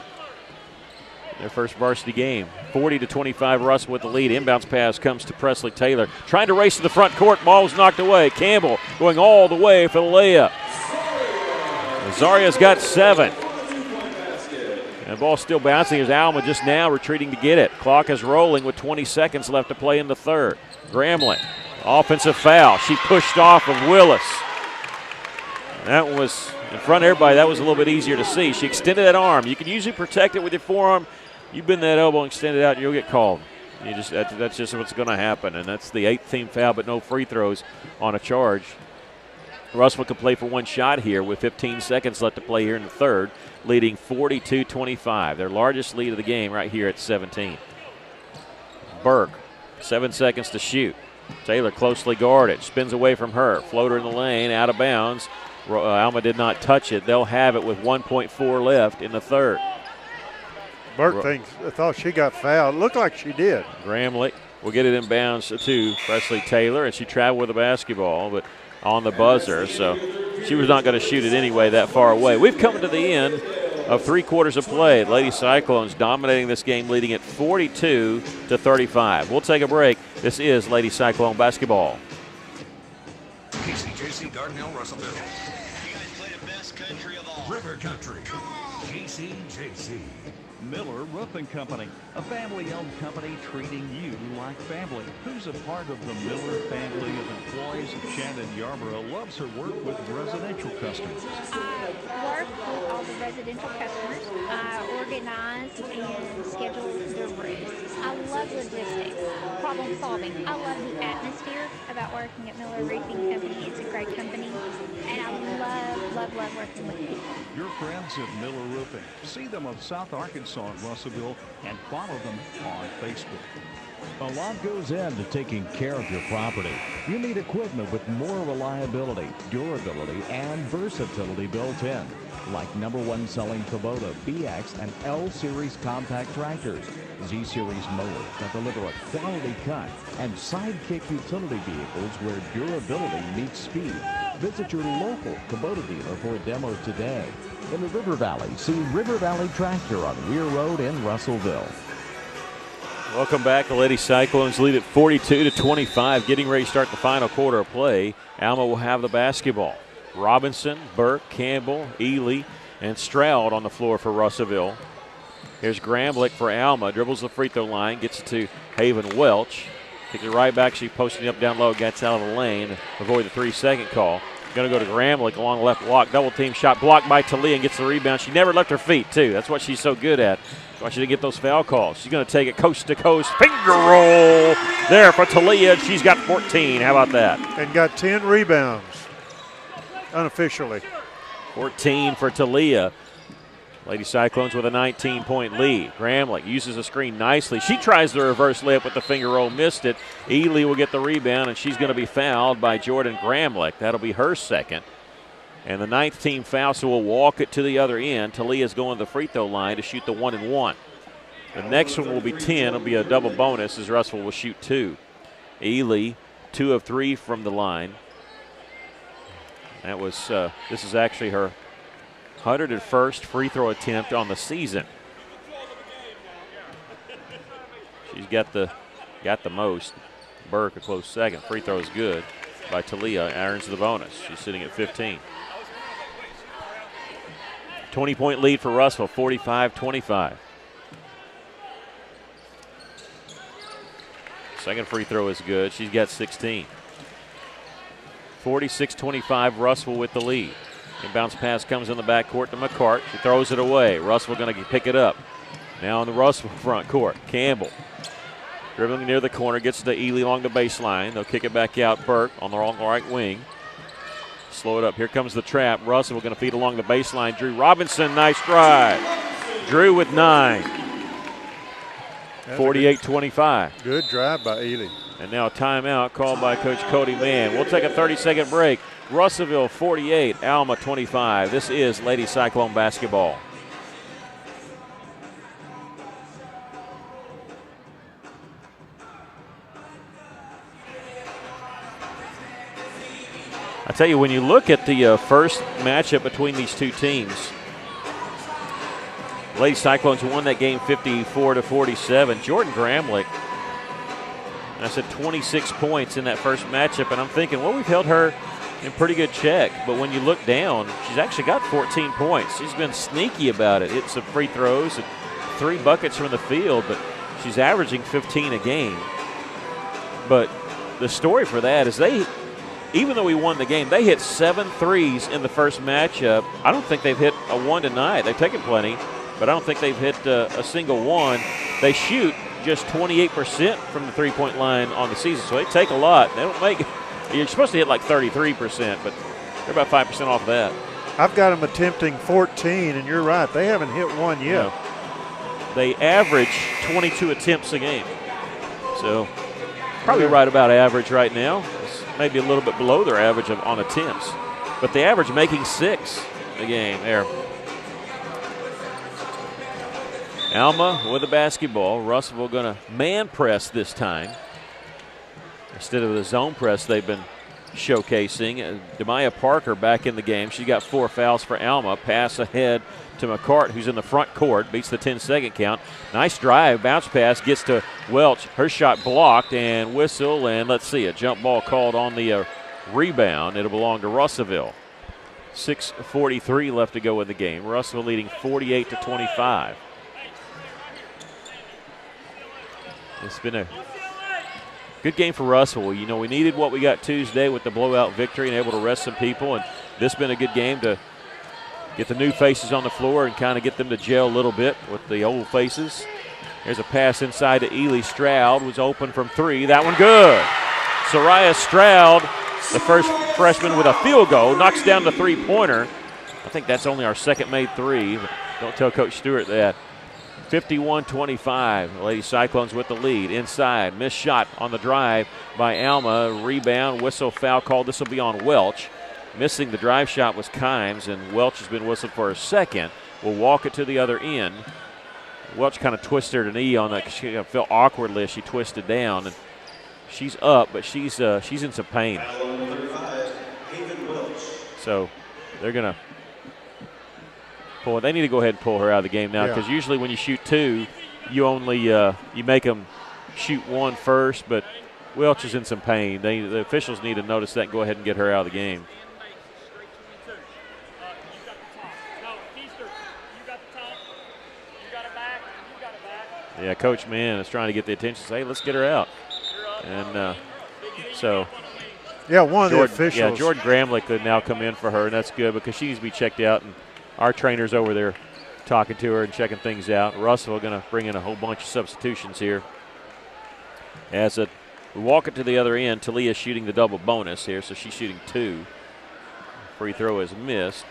Their first varsity game. 40-25 Russ with the lead. Inbounds pass comes to Presley Taylor. Trying to race to the front court. Ball's knocked away. Campbell going all the way for the layup. Azaria's got 7. And the ball's still bouncing as Alma just now retreating to get it. Clock is rolling with 20 seconds left to play in the third. Gramlich, offensive foul. She pushed off of Willis. That was in front of everybody. That was a little bit easier to see. She extended that arm. You can usually protect it with your forearm. You bend that elbow and extend it out, and you'll get called. That's just what's going to happen, and that's the 8th team foul, but no free throws on a charge. Russell can play for one shot here with 15 seconds left to play here in the third, leading 42-25. Their largest lead of the game right here at 17. Burke, 7 seconds to shoot. Taylor closely guarded, spins away from her. Floater in the lane, out of bounds. Alma did not touch it. They'll have it with 1.4 left in the third. Burke thought she got fouled. Looked like she did. Gramlich will get it in bounds to Presley Taylor, and she traveled with the basketball, but on the buzzer, so she was not going to shoot it anyway that far away. We've come to the end of 3 quarters of play. Lady Cyclones dominating this game, leading at 42-35. We'll take a break. This is Lady Cyclone basketball. KCJC Dardanelle Russellville. You guys play the best country of all. River Country. KCJC. Miller Roofing Company, a family-owned company treating you like family. Who's a part of the Miller family of employees of Shannon Yarborough loves her work with residential customers. I work with all the residential customers. I organize and schedule their roofs. I love logistics, problem solving. I love the atmosphere about working at Miller Roofing Company. It's a great company, and I love working with people. Your friends at Miller Roofing. See them on South Arkansas in Russellville and follow them on Facebook. A lot goes into taking care of your property. You need equipment with more reliability, durability, and versatility built in, like #1 selling Kubota BX and L Series compact tractors, Z Series mowers that deliver a quality cut, and Sidekick utility vehicles where durability meets speed. Visit your local Kubota dealer for a demo today. In the River Valley, see River Valley Tractor on Weir Road in Russellville. Welcome back. The Lady Cyclones lead at 42-25, getting ready to start the final quarter of play. Alma will have the basketball. Robinson, Burke, Campbell, Ely, and Stroud on the floor for Russellville. Here's Gramlich for Alma. Dribbles the free throw line, gets it to Haven Welch. Kicks it right back. She's posting up down low, gets out of the lane. Avoid the 3-second call. Going to go to Gramlich along the left block. Double team shot blocked by Talia and gets the rebound. She never left her feet, too. That's what she's so good at. That's why she didn't get those foul calls. She's going to take it coast to coast. Finger roll there for Talia. She's got 14. How about that? And got 10 rebounds unofficially. 14 for Talia. Lady Cyclones with a 19-point lead. Gramlich uses the screen nicely. She tries the reverse layup with the finger roll, missed it. Ely will get the rebound, and she's going to be fouled by Jordan Gramlich. That'll be her second. And the 9th team foul, so we'll walk it to the other end. Talia's going to the free throw line to shoot the 1-and-1. The next one will be 10. It'll be a double bonus as Russell will shoot 2. Ely, 2 of 3 from the line. That was, this is actually her 101st free throw attempt on the season. She's got the most. Burke a close second. Free throw is good by Talia. Irons the bonus. She's sitting at 15. 20-point lead for Russell, 45-25. Second free throw is good. She's got 16. 46-25, Russell with the lead. Inbounds pass comes in the backcourt to McCart. She throws it away. Russell going to pick it up. Now on the Russell front court. Campbell dribbling near the corner, gets to Ely along the baseline. They'll kick it back out. Burke on the right wing. Slow it up. Here comes the trap. Russell going to feed along the baseline. Drew Robinson, nice drive. Drew with 9. 48-25. Good drive by Ely. And now a timeout called by Coach Cody Mann. We'll take a 30-second break. Russellville 48, Alma 25. This is Lady Cyclone basketball. I tell you, when you look at the first matchup between these two teams, Lady Cyclones won that game 54-47. Jordan Gramlich, I said 26 points in that first matchup, and I'm thinking, well, we've held her in pretty good check. But when you look down, she's actually got 14 points. She's been sneaky about it. Hit some free throws and 3 buckets from the field, but she's averaging 15 a game. But the story for that is even though we won the game, they hit 7 threes in the first matchup. I don't think they've hit a one tonight. They've taken plenty, but I don't think they've hit a single one. They shoot just 28% from the three-point line on the season, so they take a lot. They don't make – you're supposed to hit like 33%, but they're about 5% off of that. I've got them attempting 14, and you're right. They haven't hit one yet. No. They average 22 attempts a game. So probably right about average right now. It's maybe a little bit below their average on attempts. But the average making 6 a game there. Alma with the basketball. Russellville going to man press this time instead of the zone press they've been showcasing. Demaya Parker back in the game. She got 4 fouls for Alma. Pass ahead to McCart, who's in the front court, beats the 10-second count. Nice drive, bounce pass, gets to Welch. Her shot blocked and whistle, and let's see, a jump ball called on the rebound. It'll belong to Russellville. 6:43 left to go in the game. Russellville leading 48-25. It's been a good game for Russellville. You know, we needed what we got Tuesday with the blowout victory and able to rest some people, and this has been a good game to get the new faces on the floor and kind of get them to gel a little bit with the old faces. There's a pass inside to Ely. Stroud was open from 3. That one good. Soraya Stroud, the first freshman with a field goal, knocks down the three-pointer. I think that's only our second made 3. But don't tell Coach Stewart that. 51-25. The Lady Cyclones with the lead. Inside, missed shot on the drive by Alma. Rebound, whistle, foul call. This will be on Welch. Missing the drive shot was Kimes, and Welch has been whistled for a second. Will walk it to the other end. Welch kind of twisted her knee on that. She felt awkwardly as she twisted down, and she's up, but she's in some pain. So they're gonna pull. They need to go ahead and pull her out of the game now, because usually when you shoot 2, you only you make them shoot 1 first. But Welch is in some pain. The officials need to notice that and go ahead and get her out of the game. Yeah, Coach Mann is trying to get the attention. Say, hey, let's get her out. And so. Yeah, one of the officials. Yeah, Jordan Gramlich could now come in for her, and that's good because she needs to be checked out. And our trainer's over there talking to her and checking things out. Russell going to bring in a whole bunch of substitutions here. As we walk it to the other end, Talia shooting the double bonus here, so she's shooting 2. Free throw is missed.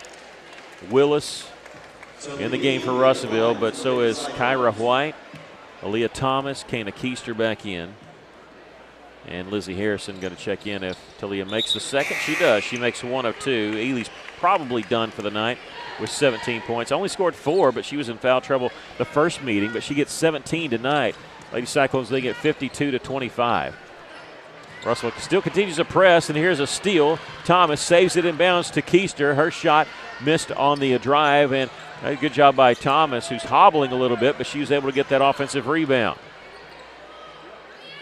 Willis in the game for Russellville, but so is Kyra White. Aaliyah Thomas, Kana Keister back in. And Lizzie Harrison going to check in if Talia makes the second. She does. She makes 1 of 2. Ely's probably done for the night with 17 points. Only scored 4, but she was in foul trouble the first meeting, but she gets 17 tonight. Lady Cyclones leading at 52-25. Russell still continues to press, and here's a steal. Thomas saves it inbounds to Keister. Her shot missed on the drive, and a good job by Thomas, who's hobbling a little bit, but she was able to get that offensive rebound.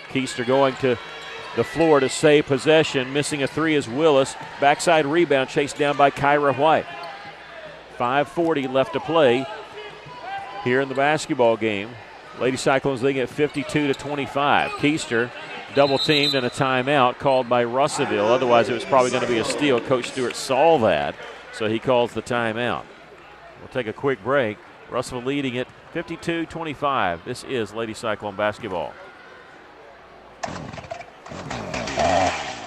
Keister going to the floor to save possession. Missing a 3 is Willis. Backside rebound chased down by Kyra White. 5:40 left to play here in the basketball game. Lady Cyclones leading at 52-25. Keister double teamed and a timeout called by Russellville. Otherwise, it was probably going to be a steal. Coach Stewart saw that, so he calls the timeout. We'll take a quick break. Russellville leading it 52-25. This is Lady Cyclone basketball.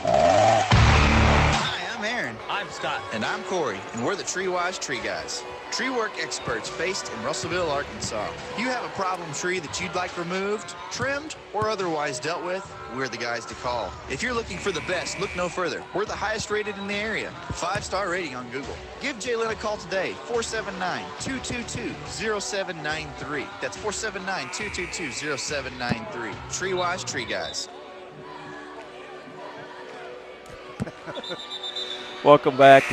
Hi, I'm Aaron. I'm Scott. And I'm Corey. And we're the TreeWise Tree Guys. Tree work experts based in Russellville, Arkansas. You have a problem tree that you'd like removed, trimmed, or otherwise dealt with, we're the guys to call. If you're looking for the best, look no further. We're the highest rated in the area. 5-star rating on Google. Give Jalen a call today, 479-222-0793. That's 479-222-0793. TreeWise Tree Guys. Welcome back.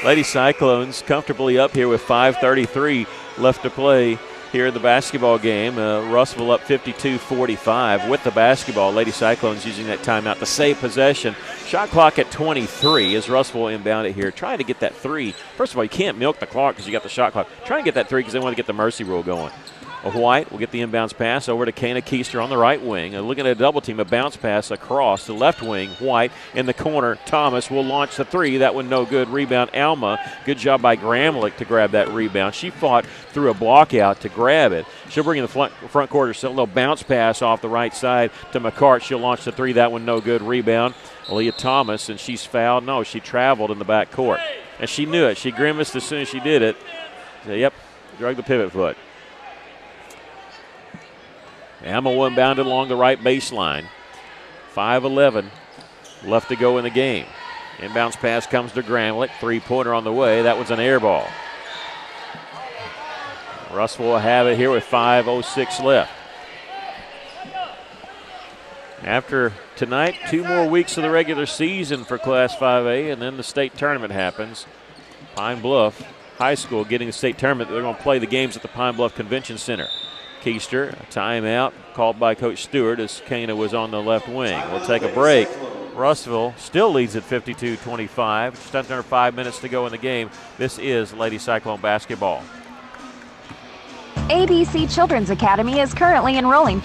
Lady Cyclones comfortably up here with 5:33 left to play here in the basketball game. Russellville up 52-45 with the basketball. Lady Cyclones using that timeout to save possession. Shot clock at 23 as Russellville inbound it here. Trying to get that 3. First of all, you can't milk the clock because you got the shot clock. Trying to get that 3 because they want to get the mercy rule going. White will get the inbounds pass over to Kana Keister on the right wing. Looking at a double team, a bounce pass across the left wing. White in the corner. Thomas will launch the 3. That one no good. Rebound Alma. Good job by Gramlich to grab that rebound. She fought through a block out to grab it. She'll bring in the front court herself. A little bounce pass off the right side to McCart. She'll launch the 3. That one no good. Rebound Aaliyah Thomas, and she's fouled. No, she traveled in the back court. And she knew it. She grimaced as soon as she did it. So, yep, drug the pivot foot. Alma inbounded along the right baseline. 5:11 left to go in the game. Inbounds pass comes to Gramlich. Three-pointer on the way. That was an air ball. Russell will have it here with 5:06 left. After tonight, 2 more weeks of the regular season for Class 5A, and then the state tournament happens. Pine Bluff High School getting the state tournament. They're going to play the games at the Pine Bluff Convention Center. Keister, a timeout called by Coach Stewart as Kana was on the left wing. We'll take a break. Russellville still leads at 52-25. Just under 5 minutes to go in the game. This is Lady Cyclone basketball. ABC Children's Academy is currently enrolling.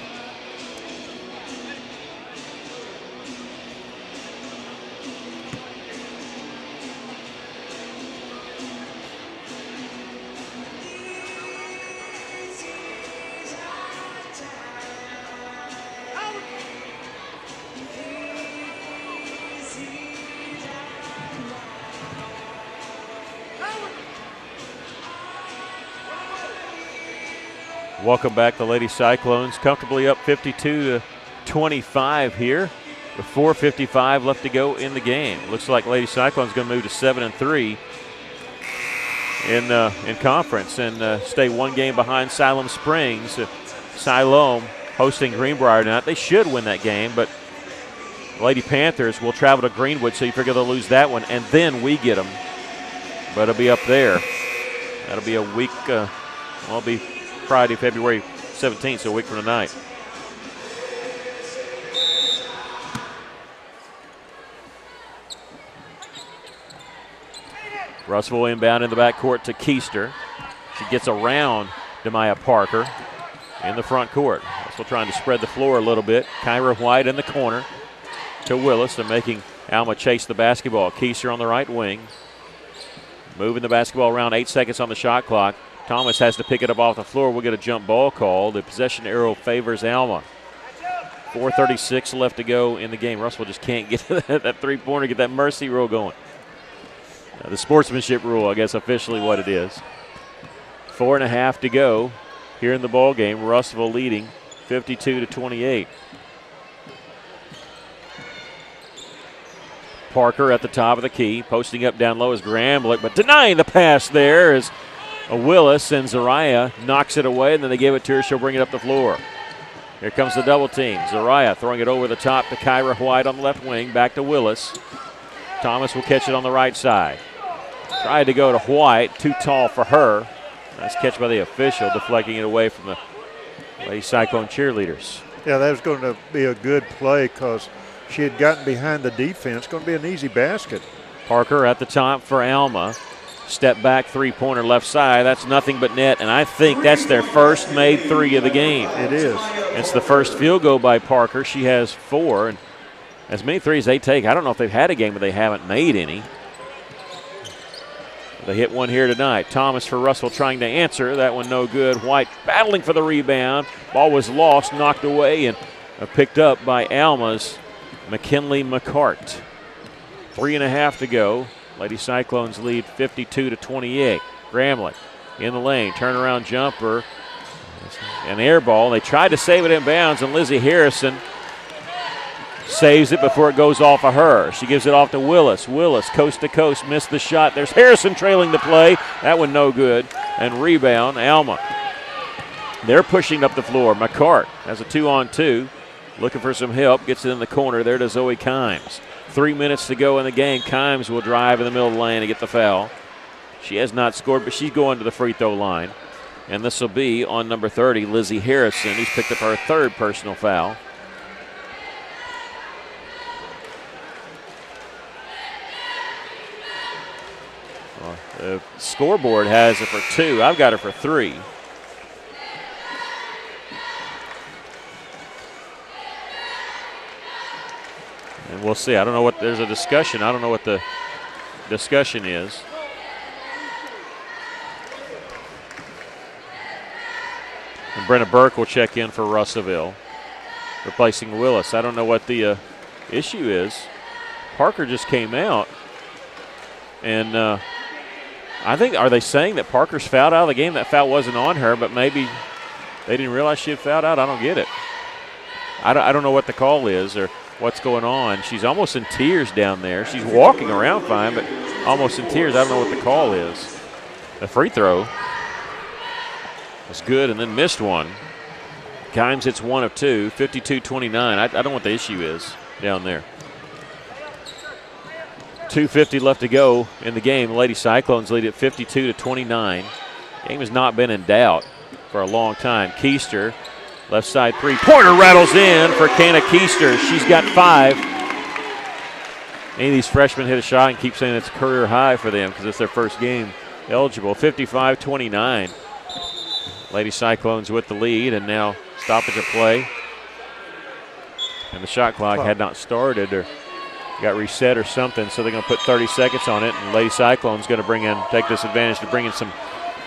Welcome back, the Lady Cyclones, comfortably up 52-25 here with 4:55 left to go in the game. Looks like Lady Cyclones going to move to 7-3 in conference and stay 1 game behind Siloam Springs. Siloam hosting Greenbrier tonight. They should win that game, but Lady Panthers will travel to Greenwood, so you figure they'll lose that one, and then we get them. But it'll be up there. That'll be a week. It'll be Friday, February 17th, so a week from tonight. Russellville inbound in the backcourt to Keister. She gets around Demaya Parker in the front court. Russellville trying to spread the floor a little bit. Kyra White in the corner to Willis. They're making Alma chase the basketball. Keister on the right wing. Moving the basketball around, 8 seconds on the shot clock. Thomas has to pick it up off the floor. We'll get a jump ball call. The possession arrow favors Alma. 4:36 left to go in the game. Russell just can't get that three-pointer, get that mercy rule going. The sportsmanship rule, I guess, officially what it is. 4.5 to go here in the ball game. Russellville leading 52-28. Parker at the top of the key, posting up down low is Gramlich, but denying the pass there is Willis, and Zariah knocks it away, and then they give it to her. She'll bring it up the floor. Here comes the double team. Zariah throwing it over the top to Kyra White on the left wing, back to Willis. Thomas will catch it on the right side. Tried to go to White, too tall for her. Nice catch by the official, deflecting it away from the Lady Cyclone cheerleaders. Yeah, that was going to be a good play because she had gotten behind the defense. Going to be an easy basket. Parker at the top for Alma. Step back three-pointer left side. That's nothing but net, and I think that's their first made 3 of the game. It is. It's the first field goal by Parker. She has 4, and as many threes they take. I don't know if they've had a game where they haven't made any. They hit one here tonight. Thomas for Russell trying to answer. That one no good. White battling for the rebound. Ball was lost, knocked away, and picked up by Alma's McKinley McCart. 3.5 to go. Lady Cyclones lead 52-28. Gramlich in the lane. Turnaround jumper. An air ball. They tried to save it in bounds, and Lizzie Harrison saves it before it goes off of her. She gives it off to Willis. Willis, coast to coast, missed the shot. There's Harrison trailing the play. That one no good. And rebound, Alma. They're pushing up the floor. McCart has a 2-on-2. Looking for some help. Gets it in the corner there to Zoe Kimes. 3 minutes to go in the game. Kimes will drive in the middle of the lane to get the foul. She has not scored, but she's going to the free throw line. And this will be on number 30, Lizzie Harrison, who's picked up her 3rd personal foul. The scoreboard has it for 2. I've got her for 3. And we'll see. I don't know what, there's a discussion. I don't know what the discussion is. And Brenna Burke will check in for Russellville, replacing Willis. I don't know what the issue is. Parker just came out. And I think, are they saying that Parker's fouled out of the game? That foul wasn't on her, but maybe they didn't realize she had fouled out. I don't get it. I don't know what the call is or what's going on. She's almost in tears down there. She's walking around fine, but almost in tears. I don't know what the call is. The free throw was good and then missed one. Kimes hits 1 of 2, 52-29. I don't know what the issue is down there. 2:50 left to go in the game. Lady Cyclones lead at 52-29. Game has not been in doubt for a long time. Keister, left side three-pointer rattles in for Kana Keister. She's got 5. Any of these freshmen hit a shot and keep saying it's career high for them because it's their first game eligible. 55-29. Lady Cyclones with the lead, and now stoppage of play. And the shot clock had not started or got reset or something, so they're going to put 30 seconds on it, and Lady Cyclones going to take this advantage to bring in some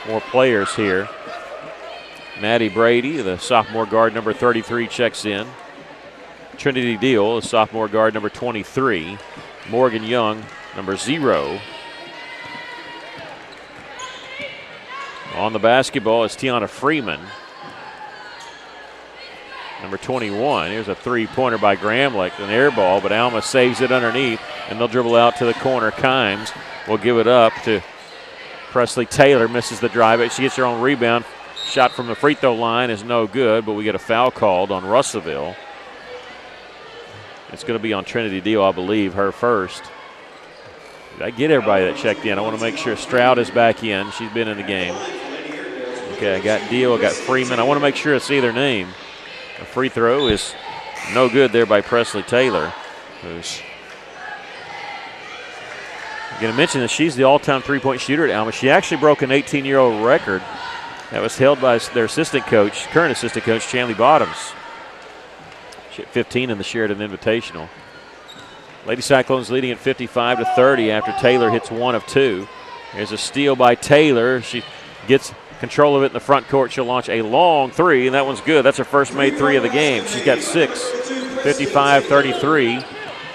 more players here. Maddie Brady, the sophomore guard, number 33, checks in. Trinity Deal, the sophomore guard, number 23. Morgan Young, number 0. On the basketball is Tiana Freeman, number 21. Here's a three-pointer by Gramlich, an air ball, but Alma saves it underneath, and they'll dribble out to the corner. Kimes will give it up to Presley Taylor, misses the drive, but she gets her own rebound. Shot from the free throw line is no good, but we get a foul called on Russellville. It's going to be on Trinity Deal, I believe, her first. Did I get everybody that checked in? I want to make sure Stroud is back in. She's been in the game. Okay, I got Deal, I got Freeman. I want to make sure I see their name. A free throw is no good there by Presley Taylor, who's going to mention that she's the all-time three-point shooter at Alma. She actually broke an 18-year-old record that was held by their current assistant coach, Chanley Bottoms. She hit 15 in the Sheridan Invitational. Lady Cyclones leading at 55-30 after Taylor hits 1 of 2. Here's a steal by Taylor. She gets control of it in the front court. She'll launch a long three, and that one's good. That's her first made three of the game. She's got 6. 55-33.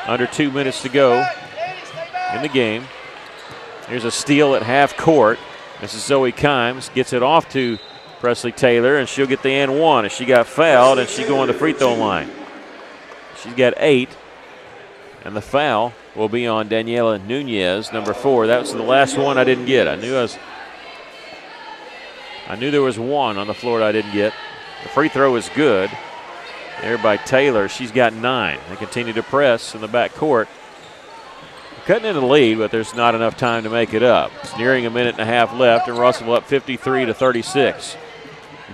Under 2 minutes to go in the game. Here's a steal at half court. This is Zoe Kimes. Gets it off to Presley Taylor, and she'll get the and one. And she got fouled, and she's going to the free throw line. She's got 8. And the foul will be on Daniela Nunez, number 4. That was the last one I didn't get. I knew there was one on the floor that I didn't get. The free throw is good. There by Taylor. She's got 9. They continue to press in the back court. Cutting into the lead, but there's not enough time to make it up. It's nearing a minute and a half left, and Russell up 53-36.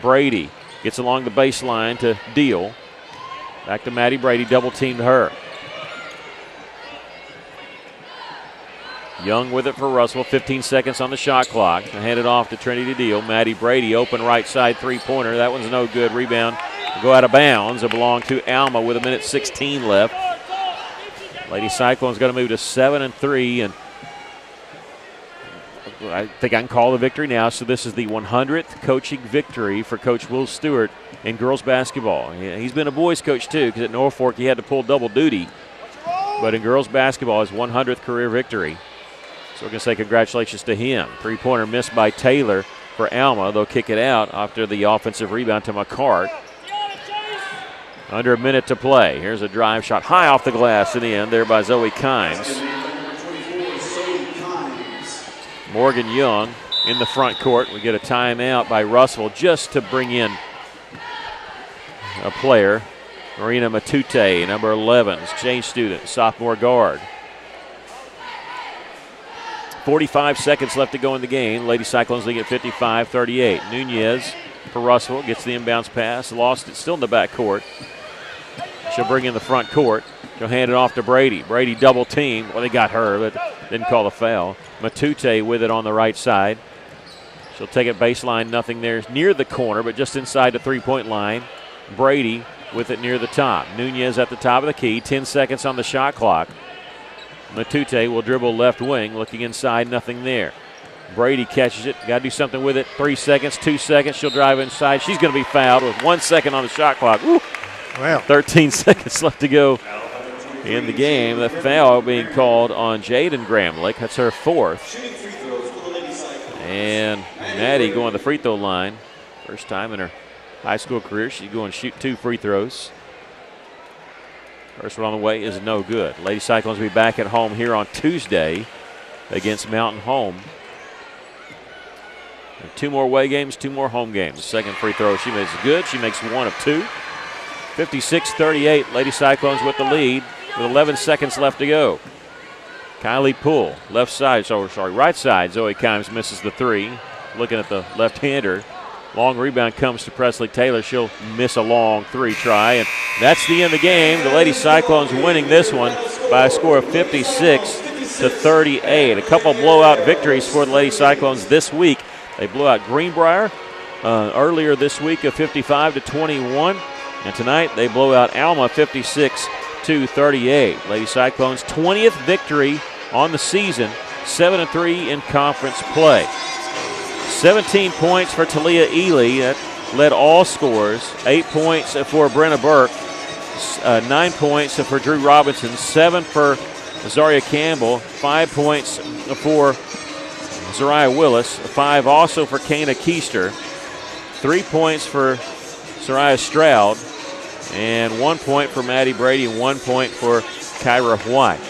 Brady gets along the baseline to Deal. Back to Maddie Brady, double-teamed her. Young with it for Russell, 15 seconds on the shot clock. Hand it off to Trinity Deal. Maddie Brady, open right side three-pointer. That one's no good. Rebound will go out of bounds. It belonged to Alma with 1:16 left. Lady Cyclone's got to move to 7-3, and I think I can call the victory now. So this is the 100th coaching victory for Coach Will Stewart in girls basketball. He's been a boys coach too, because at Norfolk he had to pull double duty. But in girls basketball, his 100th career victory. So we're going to say congratulations to him. Three-pointer missed by Taylor for Alma. They'll kick it out after the offensive rebound to McCart. Under a minute to play. Here's a drive shot high off the glass and in there by Zoe Kimes. Morgan Young in the front court. We get a timeout by Russell just to bring in a player. Marina Matute, number 11, exchange student, sophomore guard. 45 seconds left to go in the game. Lady Cyclones leading at 55-38. Nunez for Russell gets the inbounds pass. Lost it, still in the back court. She'll bring in the front court. She'll hand it off to Brady. Brady double team. Well, they got her, but didn't call the foul. Matute with it on the right side. She'll take it baseline, nothing there. Near the corner, but just inside the three-point line. Brady with it near the top. Nunez at the top of the key. 10 seconds on the shot clock. Matute will dribble left wing, looking inside, nothing there. Brady catches it. Got to do something with it. 3 seconds, 2 seconds. She'll drive inside. She's going to be fouled with 1 second on the shot clock. Woo. Wow. 13 seconds left to go in the game. The foul being called on Jaden Gramlich. That's her 4th. And Maddie going to the free throw line. First time in her high school career she's going to shoot 2 free throws. First one on the way is no good. Lady Cyclones will be back at home here on Tuesday against Mountain Home. And 2 more away games, 2 more home games. Second free throw she makes good. She makes 1 of 2. 56-38. Lady Cyclones with the lead with 11 seconds left to go. Kylie Poole, right side. Zoe Kimes misses the 3. Looking at the left-hander. Long rebound comes to Presley Taylor. She'll miss a long 3 try, and that's the end of the game. The Lady Cyclones winning this one by a score of 56-38. A couple blowout victories for the Lady Cyclones this week. They blew out Greenbrier earlier this week of 55-21, and tonight they blow out Alma 56-38. Lady Cyclones' 20th victory on the season, 7-3 in conference play. 17 points for Talia Ely. That led all scores. 8 points for Brenna Burke. 9 points for Drew Robinson. 7 for Zaria Campbell. 5 points for Zariah Willis. 5 also for Kana Keister. 3 points for Zariah Stroud. And 1 point for Maddie Brady and 1 point for Kyra White.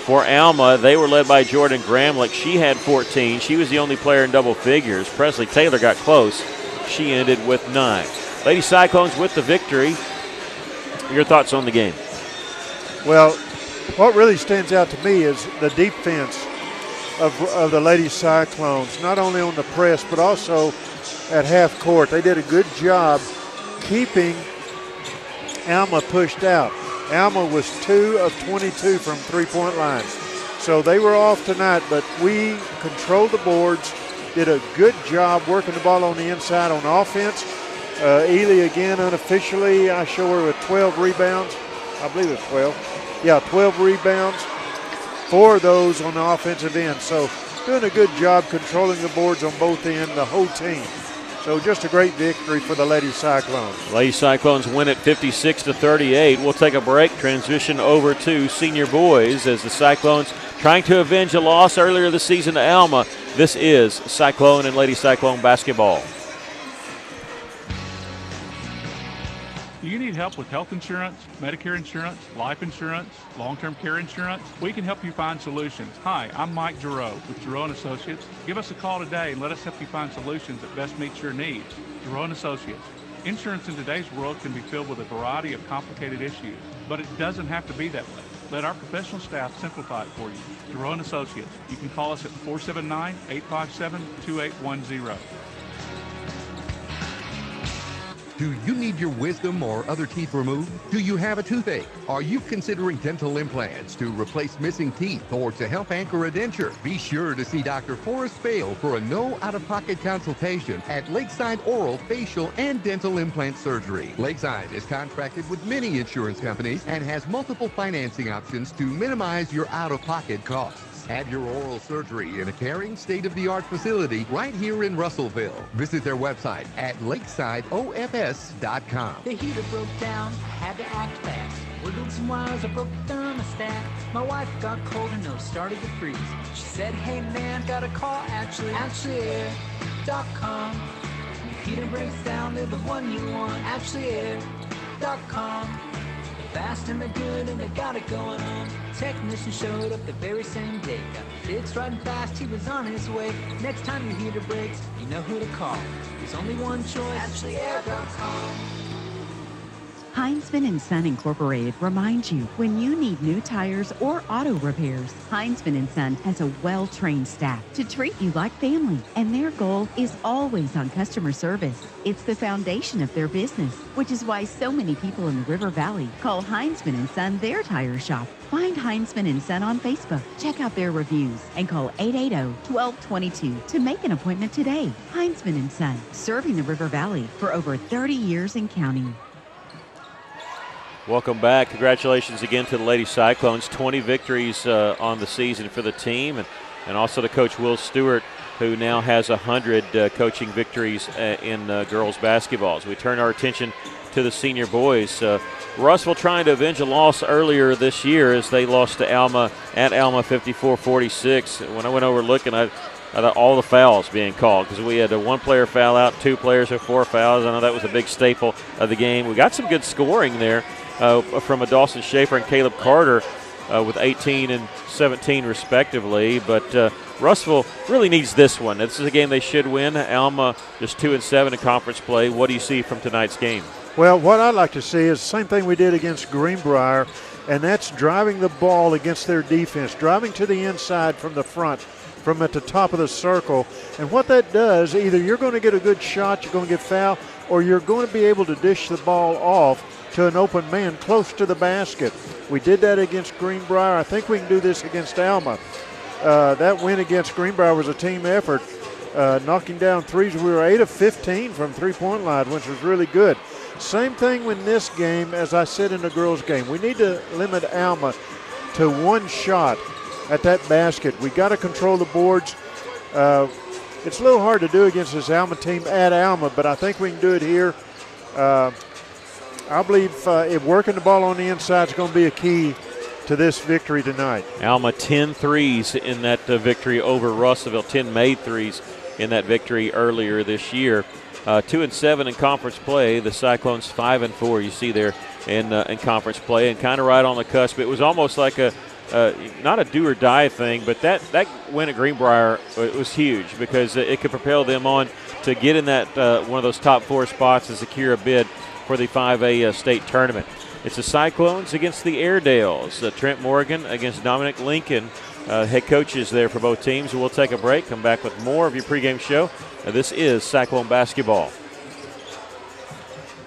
For Alma, they were led by Jordan Gramlich. She had 14. She was the only player in double figures. Presley Taylor got close. She ended with 9. Lady Cyclones with the victory. Your thoughts on the game? Well, what really stands out to me is the defense of the Lady Cyclones, not only on the press but also at half court. They did a good job keeping Alma pushed out. Alma was 2 of 22 from three-point line. So they were off tonight, but we controlled the boards, did a good job working the ball on the inside on offense. Ely again unofficially, I show her with 12 rebounds. I believe it's 12. Yeah, 12 rebounds. 4 of those on the offensive end. So doing a good job controlling the boards on both ends, the whole team. So just a great victory for the Lady Cyclones. Lady Cyclones win it 56-38. We'll take a break, transition over to senior boys as the Cyclones trying to avenge a loss earlier this season to Alma. This is Cyclone and Lady Cyclone basketball. Do you need help with health insurance, Medicare insurance, life insurance, long-term care insurance? We can help you find solutions. Hi, I'm Mike Giroux with Giroux & Associates. Give us a call today and let us help you find solutions that best meet your needs. Giroux & Associates. Insurance in today's world can be filled with a variety of complicated issues, but it doesn't have to be that way. Let our professional staff simplify it for you. Giroux & Associates. You can call us at 479-857-2810. Do you need your wisdom or other teeth removed? Do you have a toothache? Are you considering dental implants to replace missing teeth or to help anchor a denture? Be sure to see Dr. Forrest Bale for a no out-of-pocket consultation at Lakeside Oral, Facial, and Dental Implant Surgery. Lakeside is contracted with many insurance companies and has multiple financing options to minimize your out-of-pocket costs. Have your oral surgery in a caring, state-of-the-art facility right here in Russellville. Visit their website at lakesideofs.com. The heater broke down, had to act fast. Wiggled some wires, I broke the thermostat. My wife got cold, her nose started to freeze. She said, hey man, gotta call AshleyAir.com. Heater breaks down, they're the one you want. AshleyAir.com. Fast and they're good and they got it going on. Technician showed up the very same day. Got the fixed right and fast, he was on his way. Next time your heater breaks, you know who to call. There's only one choice, AshleyAir.com. Heinzman & Son Incorporated reminds you, when you need new tires or auto repairs, Heinzman & Son has a well-trained staff to treat you like family, and their goal is always on customer service. It's the foundation of their business, which is why so many people in the River Valley call Heinzman & Son their tire shop. Find Heinzman & Son on Facebook, check out their reviews, and call 880-1222 to make an appointment today. Heinzman & Son, serving the River Valley for over 30 years and counting. Welcome back. Congratulations again to the Lady Cyclones. 20 victories on the season for the team, and also to Coach Will Stewart, who now has 100 coaching victories in girls basketball. As we turn our attention to the senior boys, Russell trying to avenge a loss earlier this year as they lost to Alma at Alma 54-46. When I went over looking, I thought all the fouls being called because we had a one-player foul out, 2 players with 4 fouls. I know that was a big staple of the game. We got some good scoring there from a Dawson Schaefer and Caleb Carter with 18 and 17 respectively. But Russellville really needs this one. This is a game they should win. Alma just 2-7 in conference play. What do you see from tonight's game? Well, what I'd like to see is the same thing we did against Greenbrier, and that's driving the ball against their defense, driving to the inside from the front, from at the top of the circle. And what that does, either you're going to get a good shot, you're going to get fouled, or you're going to be able to dish the ball off to an open man close to the basket. We did that against Greenbrier. I think we can do this against Alma. That win against Greenbrier was a team effort, knocking down threes. We were 8 of 15 from three-point line, which was really good. Same thing in this game as I said in the girls' game. We need to limit Alma to one shot at that basket. We got to control the boards. It's a little hard to do against this Alma team at Alma, but I think we can do it here. I believe if working the ball on the inside is going to be a key to this victory tonight. Alma 10 threes in that victory over Russellville, 10 made threes in that victory earlier this year. 2-7 in conference play. The Cyclones 5-4. You see there in conference play, and kind of right on the cusp. It was almost like a not a do or die thing, but that win at Greenbrier was huge because it could propel them on to get in that one of those top 4 spots and secure a bid for the 5A state tournament. It's the Cyclones against the Airedales. Trent Morgan against Dominic Lincoln. Head coaches there for both teams. We'll take a break. Come back with more of your pregame show. This is Cyclone basketball.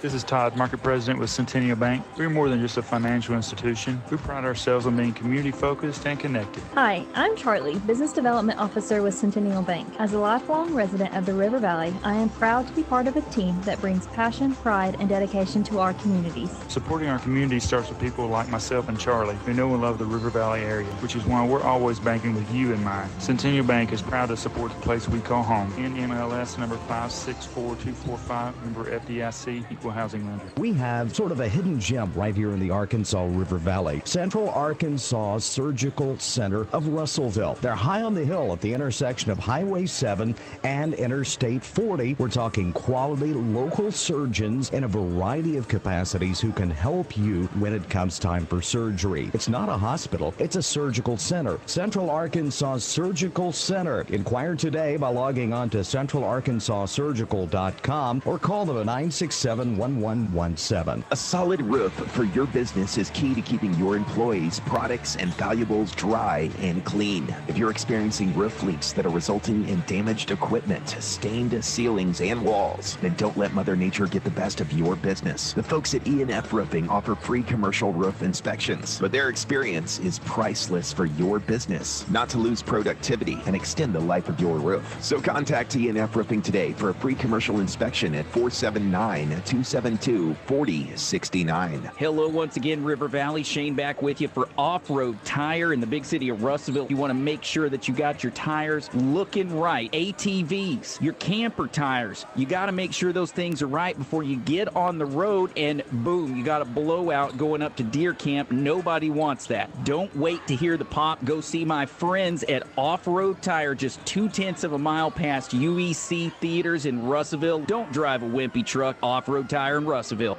This is Todd, Market President with Centennial Bank. We're more than just a financial institution. We pride ourselves on being community-focused and connected. Hi, I'm Charlie, Business Development Officer with Centennial Bank. As a lifelong resident of the River Valley, I am proud to be part of a team that brings passion, pride, and dedication to our communities. Supporting our community starts with people like myself and Charlie, who know and love the River Valley area, which is why we're always banking with you in mind. Centennial Bank is proud to support the place we call home. NMLS number 564245, member FDIC, equal housing lender. We have sort of a hidden gem right here in the Arkansas River Valley. Central Arkansas Surgical Center of Russellville. They're high on the hill at the intersection of Highway 7 and Interstate 40. We're talking quality local surgeons in a variety of capacities who can help you when it comes time for surgery. It's not a hospital, it's a surgical center. Central Arkansas Surgical Center. Inquire today by logging on to centralarkansassurgical.com or call them at 967-1117. A solid roof for your business is key to keeping your employees, products, and valuables dry and clean. If you're experiencing roof leaks that are resulting in damaged equipment, stained ceilings, and walls, then don't let Mother Nature get the best of your business. The folks at E&F Roofing offer free commercial roof inspections, but their experience is priceless for your business. Not to lose productivity and extend the life of your roof. So contact E&F Roofing today for a free commercial inspection at 479-272-4069. Hello once again, River Valley. Shane back with you for Off-Road Tire in the big city of Russellville. You want to make sure that you got your tires looking right. ATVs, your camper tires. You got to make sure those things are right before you get on the road and boom, you got a blowout going up to deer camp. Nobody wants that. Don't wait to hear the pop. Go see my friends at Off-Road Tire, just 0.2 of a mile past UEC Theaters in Russellville. Don't drive a wimpy truck. Off-Road Tire in Russellville.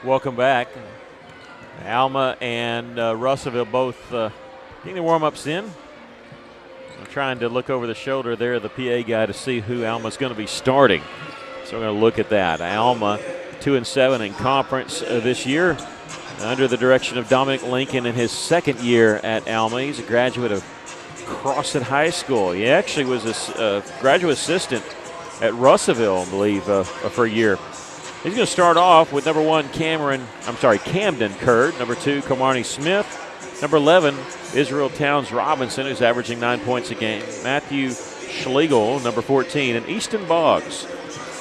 Welcome back. Alma and Russellville both getting the warm-ups in. I'm trying to look over the shoulder there of the PA guy to see who Alma's going to be starting. So we're going to look at that. Alma 2-7 in conference this year under the direction of Dominic Lincoln in his second year at Alma. He's a graduate of Crosset High School. He actually was a graduate assistant at Russellville, I believe, for a year. He's going to start off with number 1, Camden Curd, number 2, Kamarni Smith, number 11, Israel Towns Robinson, who's averaging 9 points a game, Matthew Schlegel, number 14, and Easton Boggs.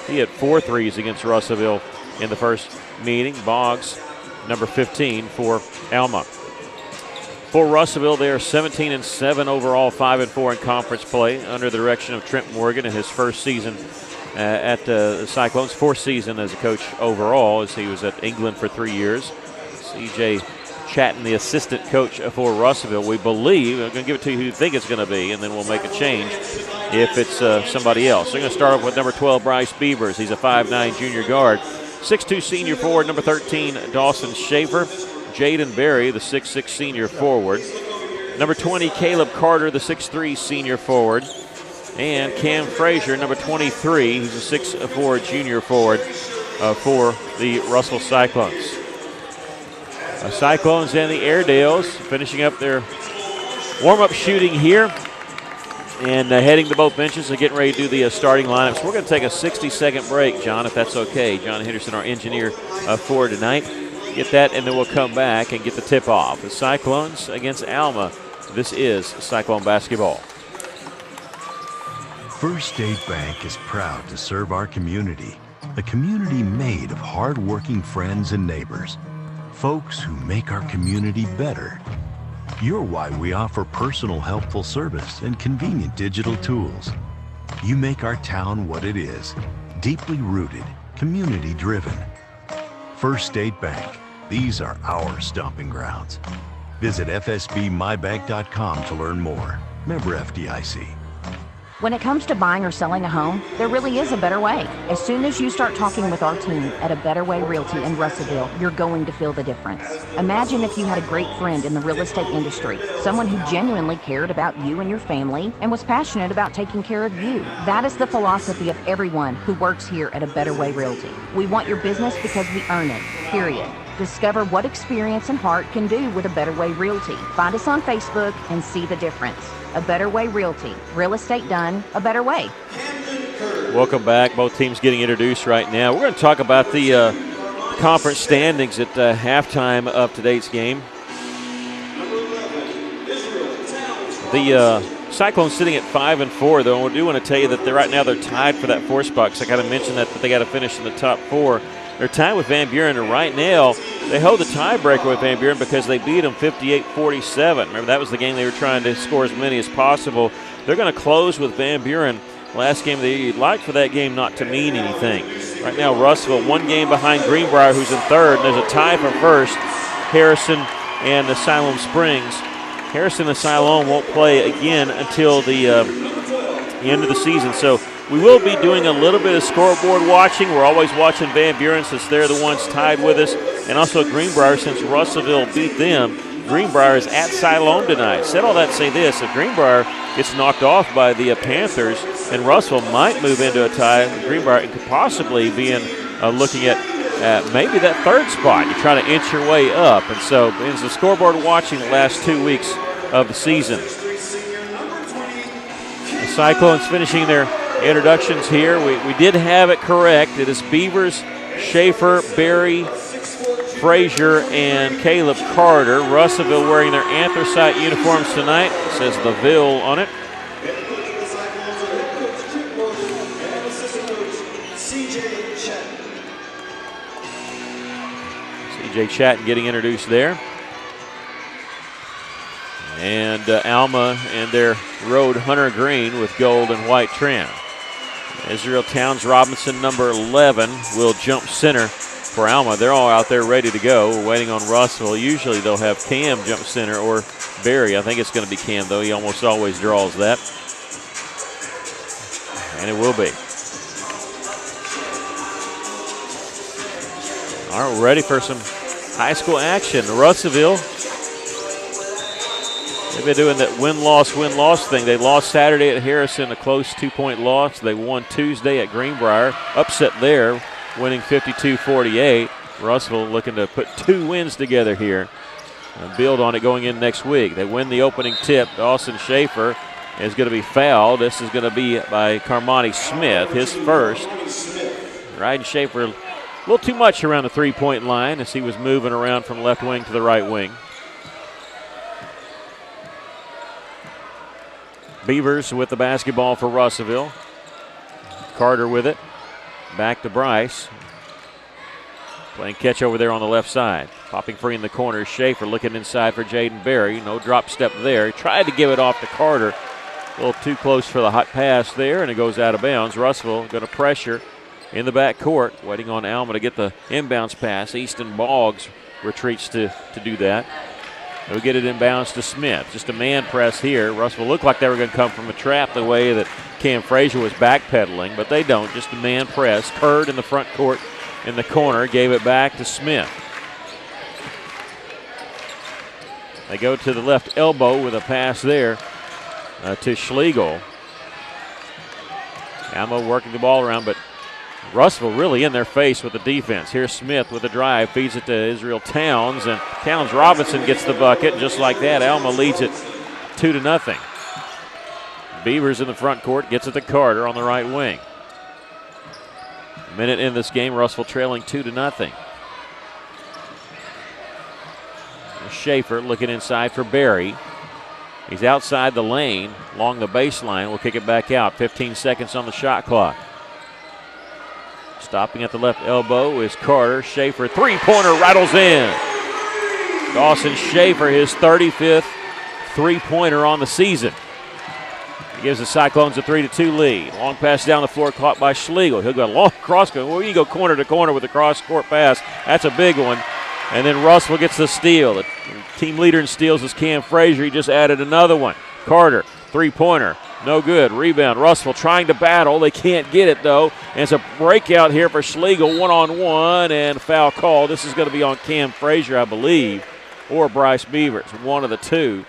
He had 4 threes against Russellville in the first meeting. Boggs, number 15 for Alma. For Russellville, they are 17-7 overall, 5-4 in conference play under the direction of Trent Morgan in his first season at the Cyclones, 4th season as a coach overall, as he was at England for 3 years. CJ Chatton, the assistant coach for Russellville. We believe, I'm going to give it to you who you think it's going to be, and then we'll make a change if it's somebody else. So we're going to start off with number 12, Bryce Beavers. He's a 5'9 junior guard. 6'2 senior forward, number 13, Dawson Schaefer. Jaden Berry, the 6'6 senior forward. Number 20, Caleb Carter, the 6'3 senior forward. And Cam Frazier, number 23, he's a 6'4 junior forward for the Russell Cyclones. Cyclones and the Airedales finishing up their warm-up shooting here and heading to both benches and getting ready to do the starting lineups. We're going to take a 60-second break, John, if that's okay. John Henderson, our engineer for tonight. Get that, and then we'll come back and get the tip-off. The Cyclones against Alma. This is Cyclone basketball. First State Bank is proud to serve our community, a community made of hard-working friends and neighbors, folks who make our community better. You're why we offer personal, helpful service and convenient digital tools. You make our town what it is, deeply rooted, community-driven. First State Bank, these are our stomping grounds. Visit fsbmybank.com to learn more. Member FDIC. When it comes to buying or selling a home, there really is a better way. As soon as you start talking with our team at A Better Way Realty in Russellville, you're going to feel the difference. Imagine if you had a great friend in the real estate industry, someone who genuinely cared about you and your family and was passionate about taking care of you. That is the philosophy of everyone who works here at A Better Way Realty. We want your business because we earn it, period. Discover what experience and heart can do with A Better Way Realty. Find us on Facebook and see the difference. A Better Way Realty. Real estate done a better way. Welcome back. Both teams getting introduced right now. We're going to talk about the conference standings at halftime of today's game. The Cyclones sitting at 5-4, though. I do want to tell you that right now they're tied for that 4th spot, because I got to mention that they got to finish in the top 4. They're tied with Van Buren, and right now they hold the tiebreaker with Van Buren because they beat them 58-47. Remember, that was the game they were trying to score as many as possible. They're going to close with Van Buren. Last game, they'd like for that game not to mean anything. Right now, Russellville, 1 game behind Greenbrier, who's in 3rd. And there's a tie for 1st, Harrison and the Siloam Springs. Harrison and Siloam won't play again until the end of the season. So we will be doing a little bit of scoreboard watching. We're always watching Van Buren since they're the ones tied with us. And also Greenbrier, since Russellville beat them. Greenbrier is at Siloam tonight. Said all that to say this. If Greenbrier gets knocked off by the Panthers, and Russellville might move into a tie with Greenbrier and could possibly be in looking at maybe that 3rd spot. You're trying to inch your way up. And so it's the scoreboard watching the last 2 weeks of the season. The Cyclones finishing their introductions here. We did have it correct. It is Beavers, Schaefer, Berry, Frazier, and Caleb Carter. Russellville wearing their anthracite uniforms tonight. It says the Ville on it. CJ Chatton getting introduced there. And Alma in their road hunter green with gold and white trim. Israel Towns Robinson, number 11, will jump center for Alma. They're all out there ready to go. We're waiting on Russellville. Usually they'll have Cam jump center or Barry. I think it's going to be Cam, though. He almost always draws that. And it will be. All right, we're ready for some high school action. Russellville, they've been doing that win-loss thing. They lost Saturday at Harrison, a close 2-point loss. They won Tuesday at Greenbrier. Upset there, winning 52-48. Russellville looking to put 2 wins together here and build on it going in next week. They win the opening tip. Dawson Schaefer is going to be fouled. This is going to be by Carmani Smith, his first. Riding Schaefer a little too much around the 3-point line as he was moving around from left wing to the right wing. Beavers with the basketball for Russellville. Carter with it. Back to Bryce. Playing catch over there on the left side. Popping free in the corner. Schaefer looking inside for Jaden Berry. No drop step there. He tried to give it off to Carter. A little too close for the hot pass there, and it goes out of bounds. Russellville going to pressure in the back court. Waiting on Alma to get the inbounds pass. Easton Boggs retreats to do that. They'll get it inbounds to Smith. Just a man press here. Russellville looked like they were going to come from a trap the way that Cam Frazier was backpedaling, but they don't. Just a man press. Curd in the front court in the corner, gave it back to Smith. They go to the left elbow with a pass there to Schlegel. Alma working the ball around, but Russell really in their face with the defense. Here's Smith with a drive, feeds it to Israel Towns, and Towns Robinson gets the bucket. Just like that, Alma leads it 2-0. Beavers in the front court, gets it to Carter on the right wing. A minute in this game, Russell trailing 2-0. Schaefer looking inside for Barry. He's outside the lane along the baseline. We'll kick it back out. 15 seconds on the shot clock. Stopping at the left elbow is Carter. Schaefer, three-pointer, rattles in. Dawson Schaefer, his 35th three-pointer on the season. He gives the Cyclones a 3-2 lead. Long pass down the floor caught by Schlegel. He'll go long cross court. Well, you go corner to corner with a cross-court pass. That's a big one. And then Russell gets the steal. The team leader in steals is Cam Frazier. He just added another one. Carter, three-pointer, no good. Rebound. Russell trying to battle. They can't get it, though. And it's a breakout here for Schlegel, one-on-one, and foul call. This is going to be on Cam Frazier, I believe, or Bryce Beavers, one of the two.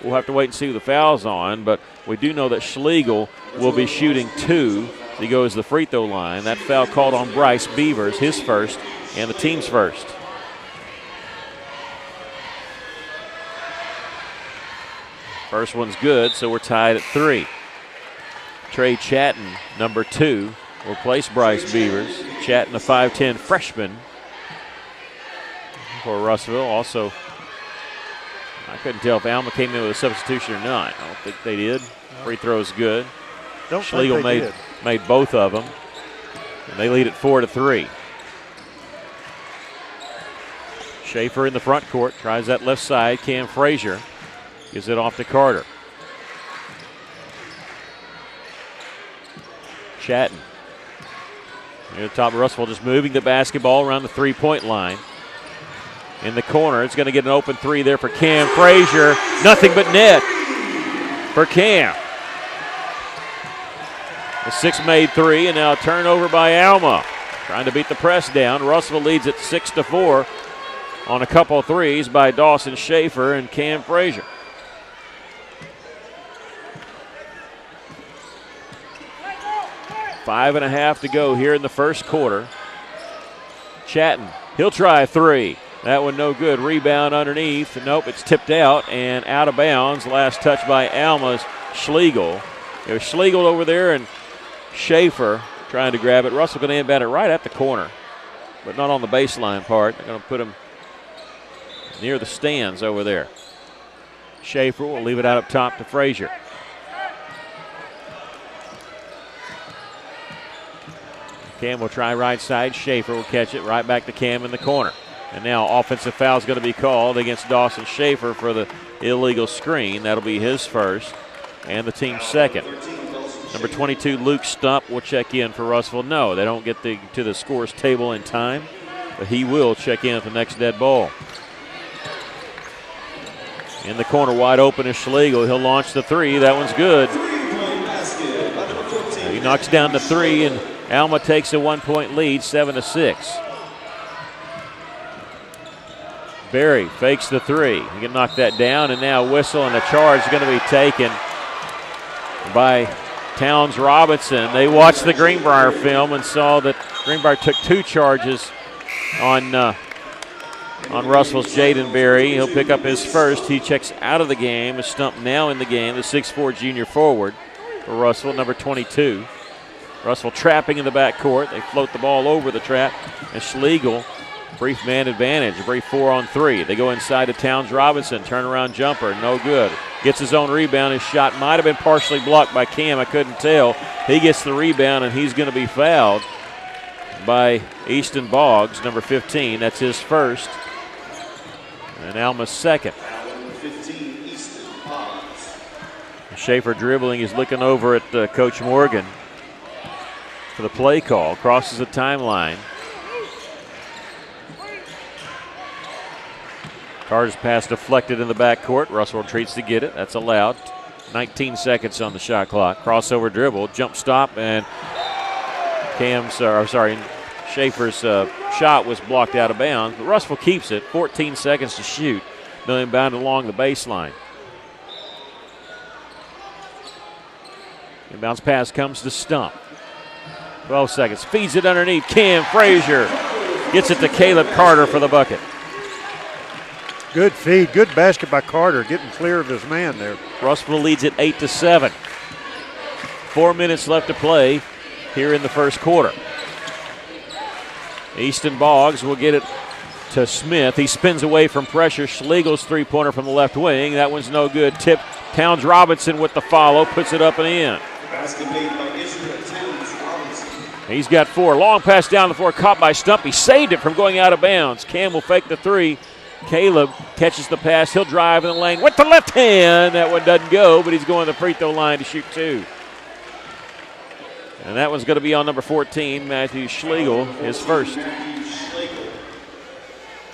We'll have to wait and see who the foul's on, but we do know that Schlegel will be shooting 2. He goes to the free throw line. That foul called on Bryce Beavers, his first, and the team's first. First one's good, so we're tied at 3. Trey Chatton, number 2, will replace Bryce Beavers. Chatton, a 5'10 freshman for Russellville. Also, I couldn't tell if Alma came in with a substitution or not. I don't think they did. Free throw is good. Schlegel made both of them, and they lead at 4-3. Schaefer in the front court, tries that left side. Cam Frazier gives it off to Carter. Chatton. Near the top of Russell, just moving the basketball around the three-point line. In the corner, it's going to get an open 3 there for Cam Frazier. Nothing but net for Cam. A 6-made 3, and now a turnover by Alma. Trying to beat the press down. Russell leads it 6-4 on a couple of threes by Dawson Schaefer and Cam Frazier. 5.5 to go here in the first quarter. Chatton, he'll try a 3. That one no good. Rebound underneath. Nope, it's tipped out and out of bounds. Last touch by Alma's Schlegel. There's Schlegel over there and Schaefer trying to grab it. Russell going to inbound it right at the corner, but not on the baseline part. They're going to put him near the stands over there. Schaefer will leave it out up top to Frazier. Cam will try right side. Schaefer will catch it right back to Cam in the corner. And now offensive foul is going to be called against Dawson Schaefer for the illegal screen. That'll be his first and the team's second. Number 22, Luke Stump, will check in for Russellville. No, they don't get to the scores table in time, but he will check in at the next dead ball. In the corner, wide open is Schlegel. He'll launch the 3. That one's good. He knocks down the 3, and Alma takes a 1-point lead, 7-6. Barry fakes the 3. He can knock that down, and now a whistle, and the charge is going to be taken by Towns Robinson. They watched the Greenbrier film and saw that Greenbrier took 2 charges on Russell's Jaden Barry. He'll pick up his first. He checks out of the game. A Stump now in the game, the 6'4 junior forward for Russell, number 22. Russell trapping in the backcourt. They float the ball over the trap, and Schlegel, brief man advantage, a brief 4-on-3. They go inside to Towns Robinson, turnaround jumper, no good. Gets his own rebound. His shot might have been partially blocked by Cam. I couldn't tell. He gets the rebound, and he's going to be fouled by Easton Boggs, number 15. That's his first, and Alma's second. Schaefer dribbling. He's looking over at Coach Morgan for the play call. Crosses the timeline. Carter's pass deflected in the backcourt. Russell retreats to get it. That's allowed. 19 seconds on the shot clock. Crossover dribble, jump stop, and Schaefer's shot was blocked out of bounds, but Russell keeps it. 14 seconds to shoot. They'll inbound along the baseline. Inbounds pass comes to Stump. 12 seconds. Feeds it underneath. Cam Frazier gets it to Caleb Carter for the bucket. Good feed. Good basket by Carter, getting clear of his man there. Russell leads it 8-7. 4 minutes left to play here in the first quarter. Easton Boggs will get it to Smith. He spins away from pressure. Schlegel's three-pointer from the left wing. That one's no good. Tip. Towns Robinson with the follow. Puts it up and in. Basket made by Israel Towns Robinson. He's got 4. Long pass down the floor. Caught by Stump. He saved it from going out of bounds. Cam will fake the 3. Caleb catches the pass. He'll drive in the lane with the left hand. That one doesn't go, but he's going to the free throw line to shoot 2. And that one's going to be on number 14, Matthew Schlegel, his first.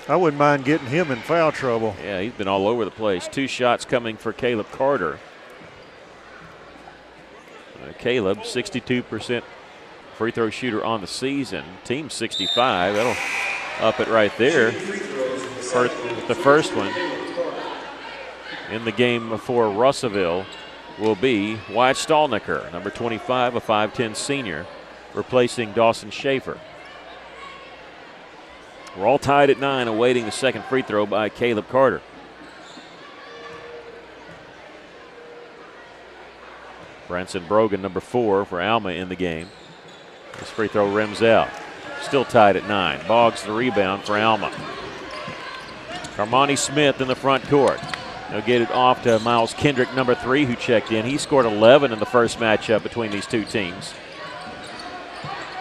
I wouldn't mind getting him in foul trouble. Yeah, he's been all over the place. 2 shots coming for Caleb Carter. Caleb, 62% free throw shooter on the season. Team 65. That'll up it right there. The first one in the game for Russellville will be Wyatt Stallnicker, number 25, a 5'10 senior, replacing Dawson Schaefer. We're all tied at 9, awaiting the second free throw by Caleb Carter. Branson Brogan, number 4 for Alma in the game. This free throw rims out. Still tied at 9. Boggs the rebound for Alma. Carmani Smith in the front court. They'll get it off to Miles Kendrick, number 3, who checked in. He scored 11 in the first matchup between these two teams.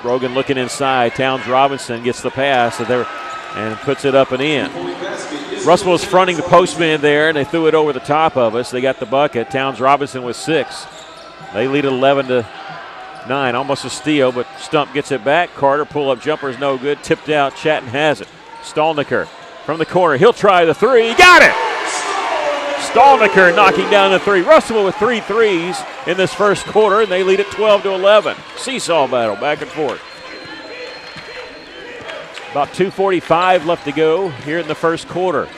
Brogan looking inside. Towns Robinson gets the pass and puts it up and in. Russell was fronting the postman there, and they threw it over the top of us. They got the bucket. Towns Robinson with 6. They lead at 11-9, almost a steal, but Stump gets it back. Carter pull-up jumper is no good. Tipped out. Chatton has it. Stallnicker from the corner. He'll try the 3. He got it! Stallnicker knocking down the 3. Russell with 3 threes in this first quarter, and they lead at 12-11. Seesaw battle, back and forth. About 2:45 left to go here in the first quarter.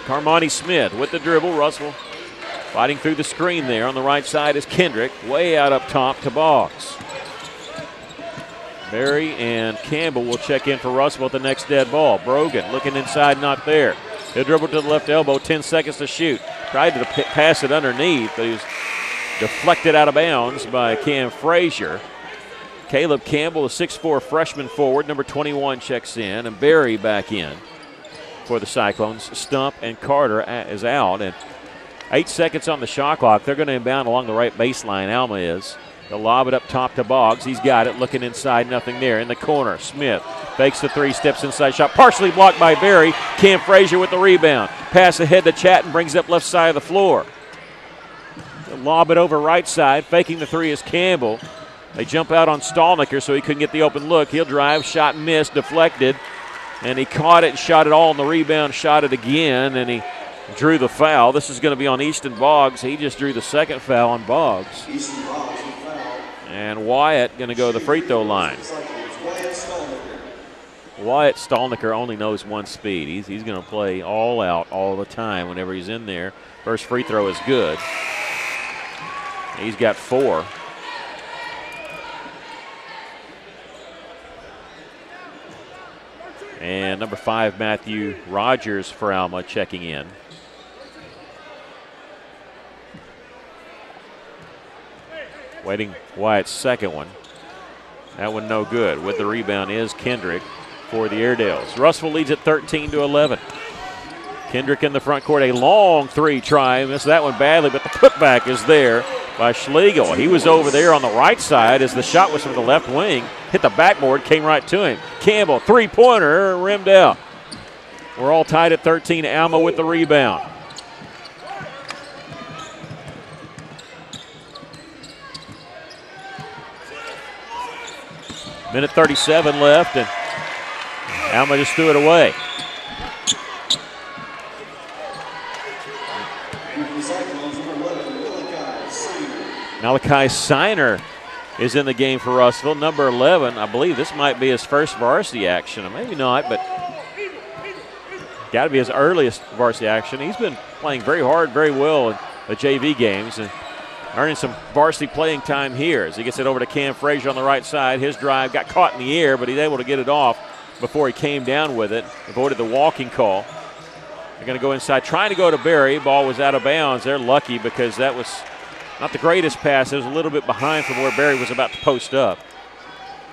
Carmani Smith with the dribble. Russell fighting through the screen there. On the right side is Kendrick. Way out up top to Boggs. Berry and Campbell will check in for Russell at the next dead ball. Brogan looking inside, not there. He'll dribble to the left elbow, 10 seconds to shoot. Tried to pass it underneath, but he was deflected out of bounds by Cam Frazier. Caleb Campbell, a 6'4 freshman forward, number 21 checks in, and Berry back in for the Cyclones. Stump and Carter is out, and 8 seconds on the shot clock. They're going to inbound along the right baseline, Alma is. They'll lob it up top to Boggs. He's got it, looking inside, nothing there. In the corner, Smith fakes the 3, steps inside shot, partially blocked by Berry. Cam Frazier with the rebound. Pass ahead to Chatton, brings up left side of the floor. They'll lob it over right side, faking the 3 is Campbell. They jump out on Stallnicker so he couldn't get the open look. He'll drive, shot missed, deflected, and he caught it and shot it all on the rebound, shot it again, and he drew the foul. This is going to be on Easton Boggs. He just drew the second foul on Boggs. Easton Boggs with foul. And Wyatt going to go to the free throw line. Wyatt Stallnicker only knows one speed. He's going to play all out all the time whenever he's in there. First free throw is good. He's got 4. And number 5, Matthew Rogers for Alma checking in. Waiting Wyatt's second one. That one no good. With the rebound is Kendrick for the Airedales. Russell leads at 13-11. Kendrick in the front court, a long 3 try. Missed that one badly, but the putback is there by Schlegel. He was over there on the right side as the shot was from the left wing. Hit the backboard, came right to him. Campbell, 3-pointer, rimmed out. We're all tied at 13. Alma with the rebound. Minute 37 left, and Alma just threw it away. Malachi Siner is in the game for Russellville. Number 11, I believe this might be his first varsity action. Or maybe not, but got to be his earliest varsity action. He's been playing very hard, very well in the JV games and earning some varsity playing time here as he gets it over to Cam Frazier on the right side. His drive got caught in the air, but he's able to get it off before he came down with it. Avoided the walking call. They're going to go inside, trying to go to Berry. Ball was out of bounds. They're lucky because that was not the greatest pass. It was a little bit behind from where Berry was about to post up.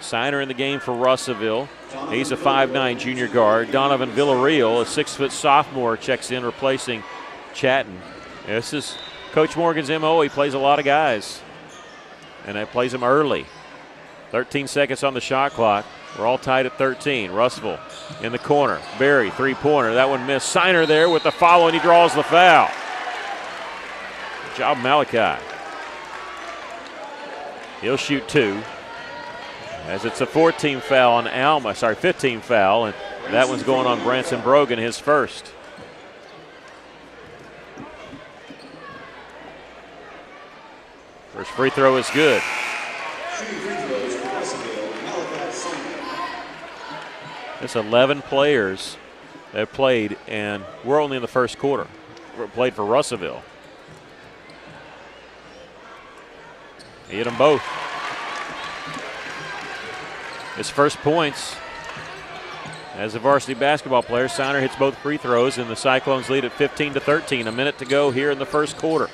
Signer in the game for Russellville. He's a 5'9" junior guard. Donovan Villarreal, a 6-foot sophomore, checks in, replacing Chatton. This is Coach Morgan's MO. He plays a lot of guys, and he plays them early. 13 seconds on the shot clock. We're all tied at 13. Russellville in the corner. Berry, three-pointer. That one missed. Signer there with the follow, and he draws the foul. Good job, Malachi. He'll shoot 2. As it's a 14 foul on Alma, 15 foul, and that one's going on Branson Brogan, his first. First free throw is good. It's 11 players that have played, and we're only in the first quarter. We're played for Russellville. He hit them both. His first points as a varsity basketball player. Signer hits both free throws, and the Cyclones lead at 15-13. A minute to go here in the first quarter.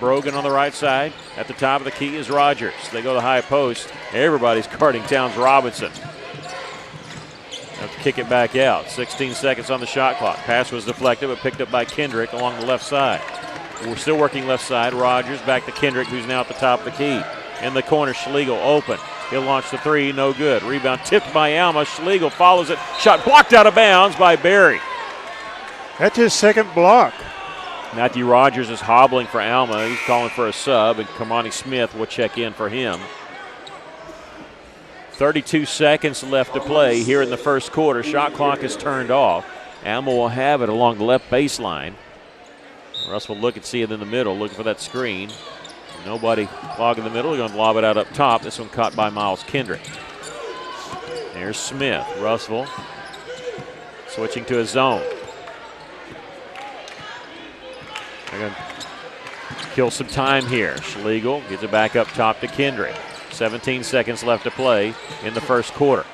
Brogan on the right side. At the top of the key is Rogers. They go to the high post. Everybody's guarding Towns Robinson. Have to kick it back out. 16 seconds on the shot clock. Pass was deflected, but picked up by Kendrick along the left side. We're still working left side. Rogers back to Kendrick, who's now at the top of the key. In the corner, Schlegel open. He'll launch the three, no good. Rebound tipped by Alma. Schlegel follows it. Shot blocked out of bounds by Berry. That's his second block. Matthew Rogers is hobbling for Alma. He's calling for a sub, and Kamani Smith will check in for him. 32 seconds left to play here in the first quarter. Shot clock is turned off. Alma will have it along the left baseline. Russ will look and see it in the middle, looking for that screen. Nobody clogging the middle. They're going to lob it out up top. This one caught by Miles Kendrick. There's Smith. Russellville switching to a zone. They're going to kill some time here. Schlegel gets it back up top to Kendrick. 17 seconds left to play in the first quarter.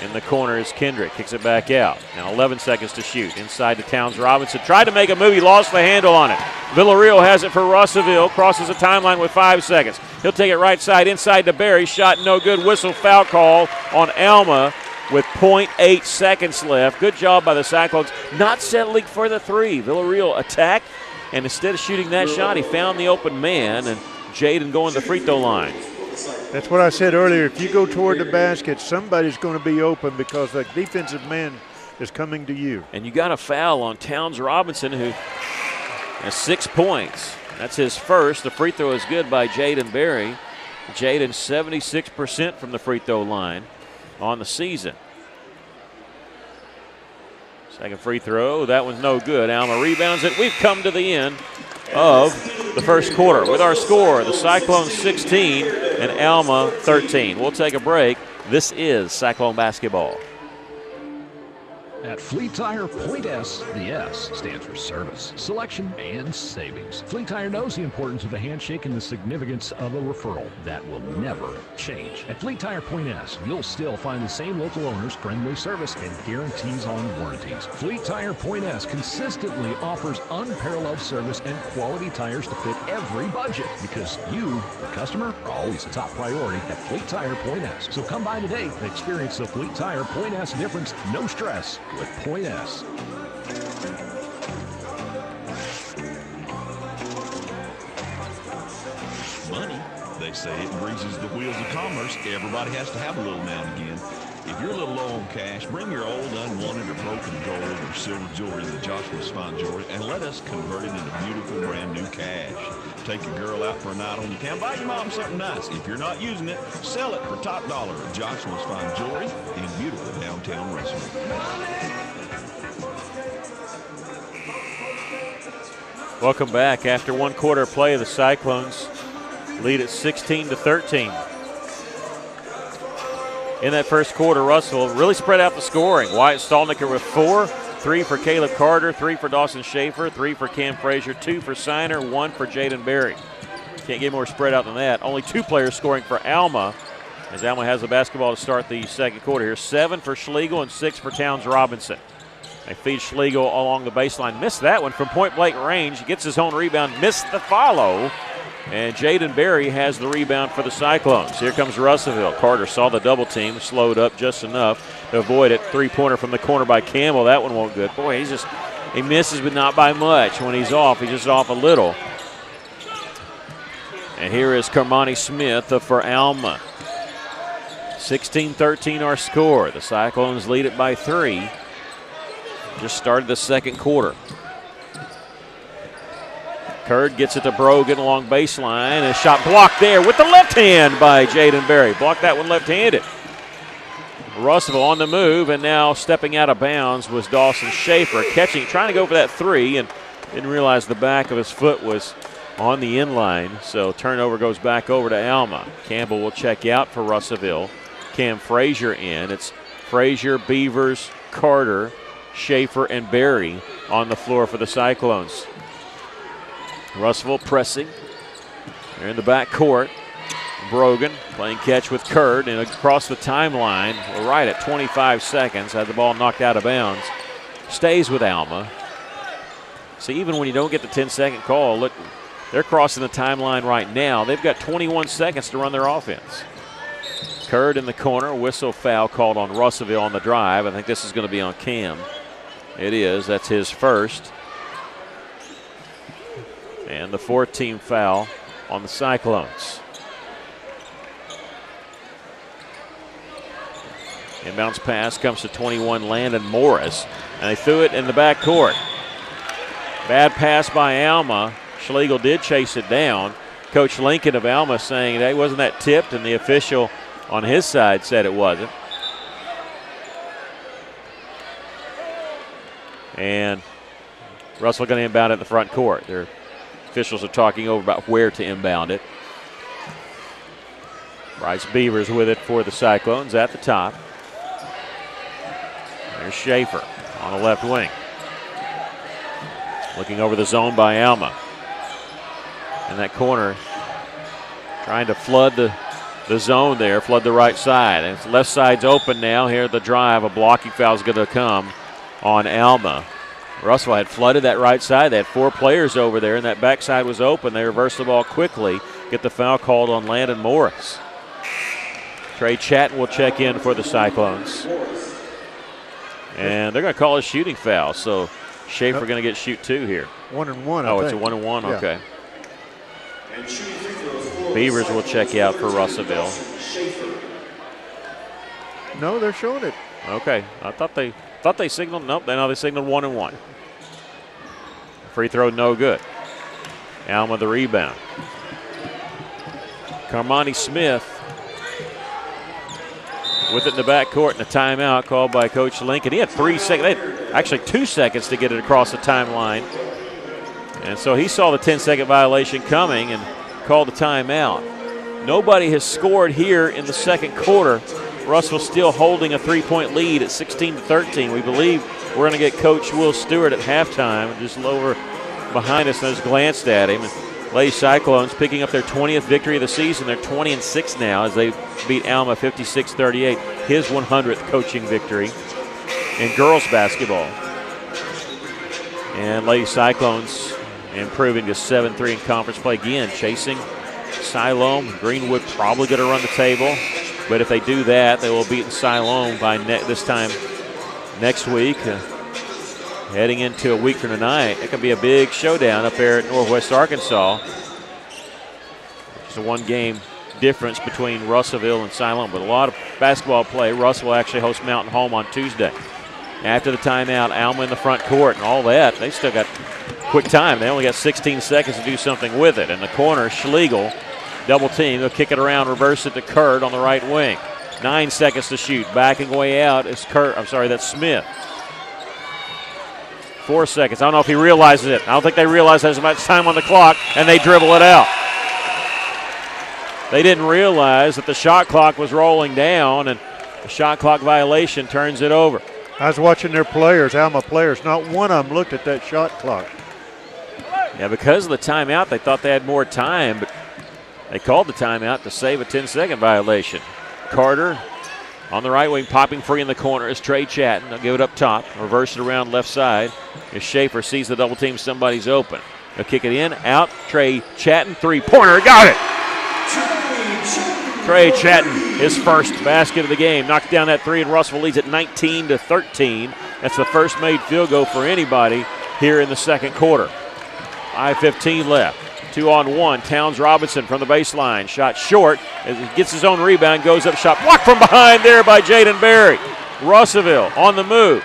In the corner is Kendrick. Kicks it back out. Now 11 seconds to shoot. Inside to Towns Robinson. Tried to make a move. He lost the handle on it. Villarreal has it for Russellville. Crosses the timeline with 5 seconds. He'll take it right side inside to Berry. Shot no good. Whistle foul call on Alma with 0.8 seconds left. Good job by the Cyclones. Not settling for the three. Villarreal attacked, and instead of shooting that shot, he found the open man, and Jaden going to the free throw line. That's what I said earlier. If you go toward the basket, somebody's going to be open because the defensive man is coming to you. And you got a foul on Towns Robinson, who has 6 points. That's his first. The free throw is good by Jaden Berry. Jaden 76% from the free throw line on the season. Second free throw. That one's no good. Alma rebounds it. We've come to the end of the first quarter with our score, the Cyclones 16 and Alma 13. We'll take a break. This is Cyclone basketball. At Fleet Tire, point S, the S stands for service, selection, and savings. Fleet Tire knows the importance of the handshake and the significance of a referral. That will never change. At Fleet Tire Point S, you'll still find the same local owners, friendly service, and guarantees on warranties. Fleet Tire Point S consistently offers unparalleled service and quality tires to fit every budget because you, the customer, are always the top priority at Fleet Tire Point S. So come by today and experience the Fleet Tire Point S difference. No stress with Point S. Money, they say it greases the wheels of commerce. Everybody has to have a little now and again. If you're a little low on cash, bring your old, unwanted, or broken gold or silver jewelry to Joshua's Fine Jewelry and let us convert it into beautiful, brand new cash. Take your girl out for a night on the town. Buy your mom something nice. If you're not using it, sell it for top dollar at Joshua's Fine Jewelry in beautiful downtown Russellville. Welcome back. After one quarter play, the Cyclones lead at 16-13. In that first quarter, Russell really spread out the scoring. Wyatt Stolnicker with 4, 3 for Caleb Carter, 3 for Dawson Schaefer, 3 for Cam Frazier, 2 for Siner, 1 for Jaden Berry. Can't get more spread out than that. Only 2 players scoring for Alma, as Alma has the basketball to start the second quarter here. 7 for Schlegel and 6 for Towns Robinson. They feed Schlegel along the baseline. Missed that one from point-blank range. Gets his own rebound, missed the follow. And Jaden Berry has the rebound for the Cyclones. Here comes Russellville. Carter saw the double team, slowed up just enough to avoid it. Three-pointer from the corner by Campbell. That one won't good. Boy, he misses, but not by much. When he's off, he's just off a little. And here is Carmani Smith for Alma. 16-13 our score. The Cyclones lead it by 3. Just started the second quarter. Kurd gets it to Brogan along baseline. A shot blocked there with the left hand by Jaden Berry. Blocked that one left-handed. Russellville on the move, and now stepping out of bounds was Dawson Schaefer, trying to go for that 3, and didn't realize the back of his foot was on the inline. So turnover goes back over to Alma. Campbell will check out for Russellville. Cam Frazier in. It's Frazier, Beavers, Carter, Schaefer, and Berry on the floor for the Cyclones. Russellville pressing. They're in the back court. Brogan playing catch with Kurd and across the timeline. We're right at 25 seconds. Had the ball knocked out of bounds. Stays with Alma. So even when you don't get the 10-second call, look, they're crossing the timeline right now. They've got 21 seconds to run their offense. Kurd in the corner. Whistle foul called on Russellville on the drive. I think this is going to be on Cam. It is. That's his first. And the 4th team foul on the Cyclones. Inbounds pass comes to 21, Landon Morris. And they threw it in the back court. Bad pass by Alma. Schlegel did chase it down. Coach Lincoln of Alma saying that wasn't that tipped, and the official on his side said it wasn't. And Russell going to inbound it in the front court. Their officials are talking over about where to inbound it. Bryce Beavers with it for the Cyclones at the top. There's Schaefer on the left wing. Looking over the zone by Alma. In that corner, trying to flood the zone there, flood the right side. And the left side's open now. Here the drive, a blocking foul is going to come on Alma. Russell had flooded that right side. They had 4 players over there, and that backside was open. They reversed the ball quickly, get the foul called on Landon Morris. Trey Chatton will check in for the Cyclones. And they're going to call a shooting foul, so Schaefer going to get shoot 2 here. 1-and-1, Oh, I it's think. a 1-and-1, Yeah. okay. Beavers will check out for Russellville. No, they're showing it. Okay, I thought they signaled. Nope, they signaled 1-and-1. Free throw, no good. Alma the rebound. Carmani Smith with it in the backcourt, and a timeout called by Coach Lincoln. He had 3 seconds, they had actually 2 seconds to get it across the timeline. And so he saw the 10-second violation coming and called the timeout. Nobody has scored here in the second quarter. Russell still holding a 3-point lead at 16-13. We believe we're going to get Coach Will Stewart at halftime. Just lower behind us, and I just glanced at him. And Lady Cyclones picking up their 20th victory of the season. They're 20-6 now as they beat Alma 56-38. His 100th coaching victory in girls basketball. And Lady Cyclones improving to 7-3 in conference play again, chasing Siloam. Greenwood probably going to run the table. But if they do that, they will beat Siloam by this time next week. Heading into a week from tonight, it could be a big showdown up there at Northwest Arkansas. It's a 1-game difference between Russellville and Siloam, but a lot of basketball play. Russell will actually host Mountain Home on Tuesday. After the timeout, Alma in the front court and all that, they still got quick time. They only got 16 seconds to do something with it. In the corner, Schlegel, double team. They'll kick it around, reverse it to Kurd on the right wing. 9 seconds to shoot. Backing way out is that's Smith. 4 seconds. I don't know if he realizes it. I don't think they realize there's much time on the clock, and they dribble it out. They didn't realize that the shot clock was rolling down, and the shot clock violation turns it over. I was watching their players, Alma players. Not one of them looked at that shot clock. Yeah, because of the timeout, they thought they had more time, but they called the timeout to save a 10-second violation. Carter on the right wing, popping free in the corner is Trey Chatton. They'll give it up top, reverse it around left side. As Schaefer sees the double team, somebody's open. They'll kick it in, out. Trey Chatton, three-pointer, got it! Trey Chatton, his first basket of the game, knocks down that three, and Russell leads at 19-13. That's the first made field goal for anybody here in the second quarter. 5:15 left. 2-on-1. Towns Robinson from the baseline. Shot short as he gets his own rebound, goes up, shot blocked from behind there by Jaden Berry. Russellville on the move.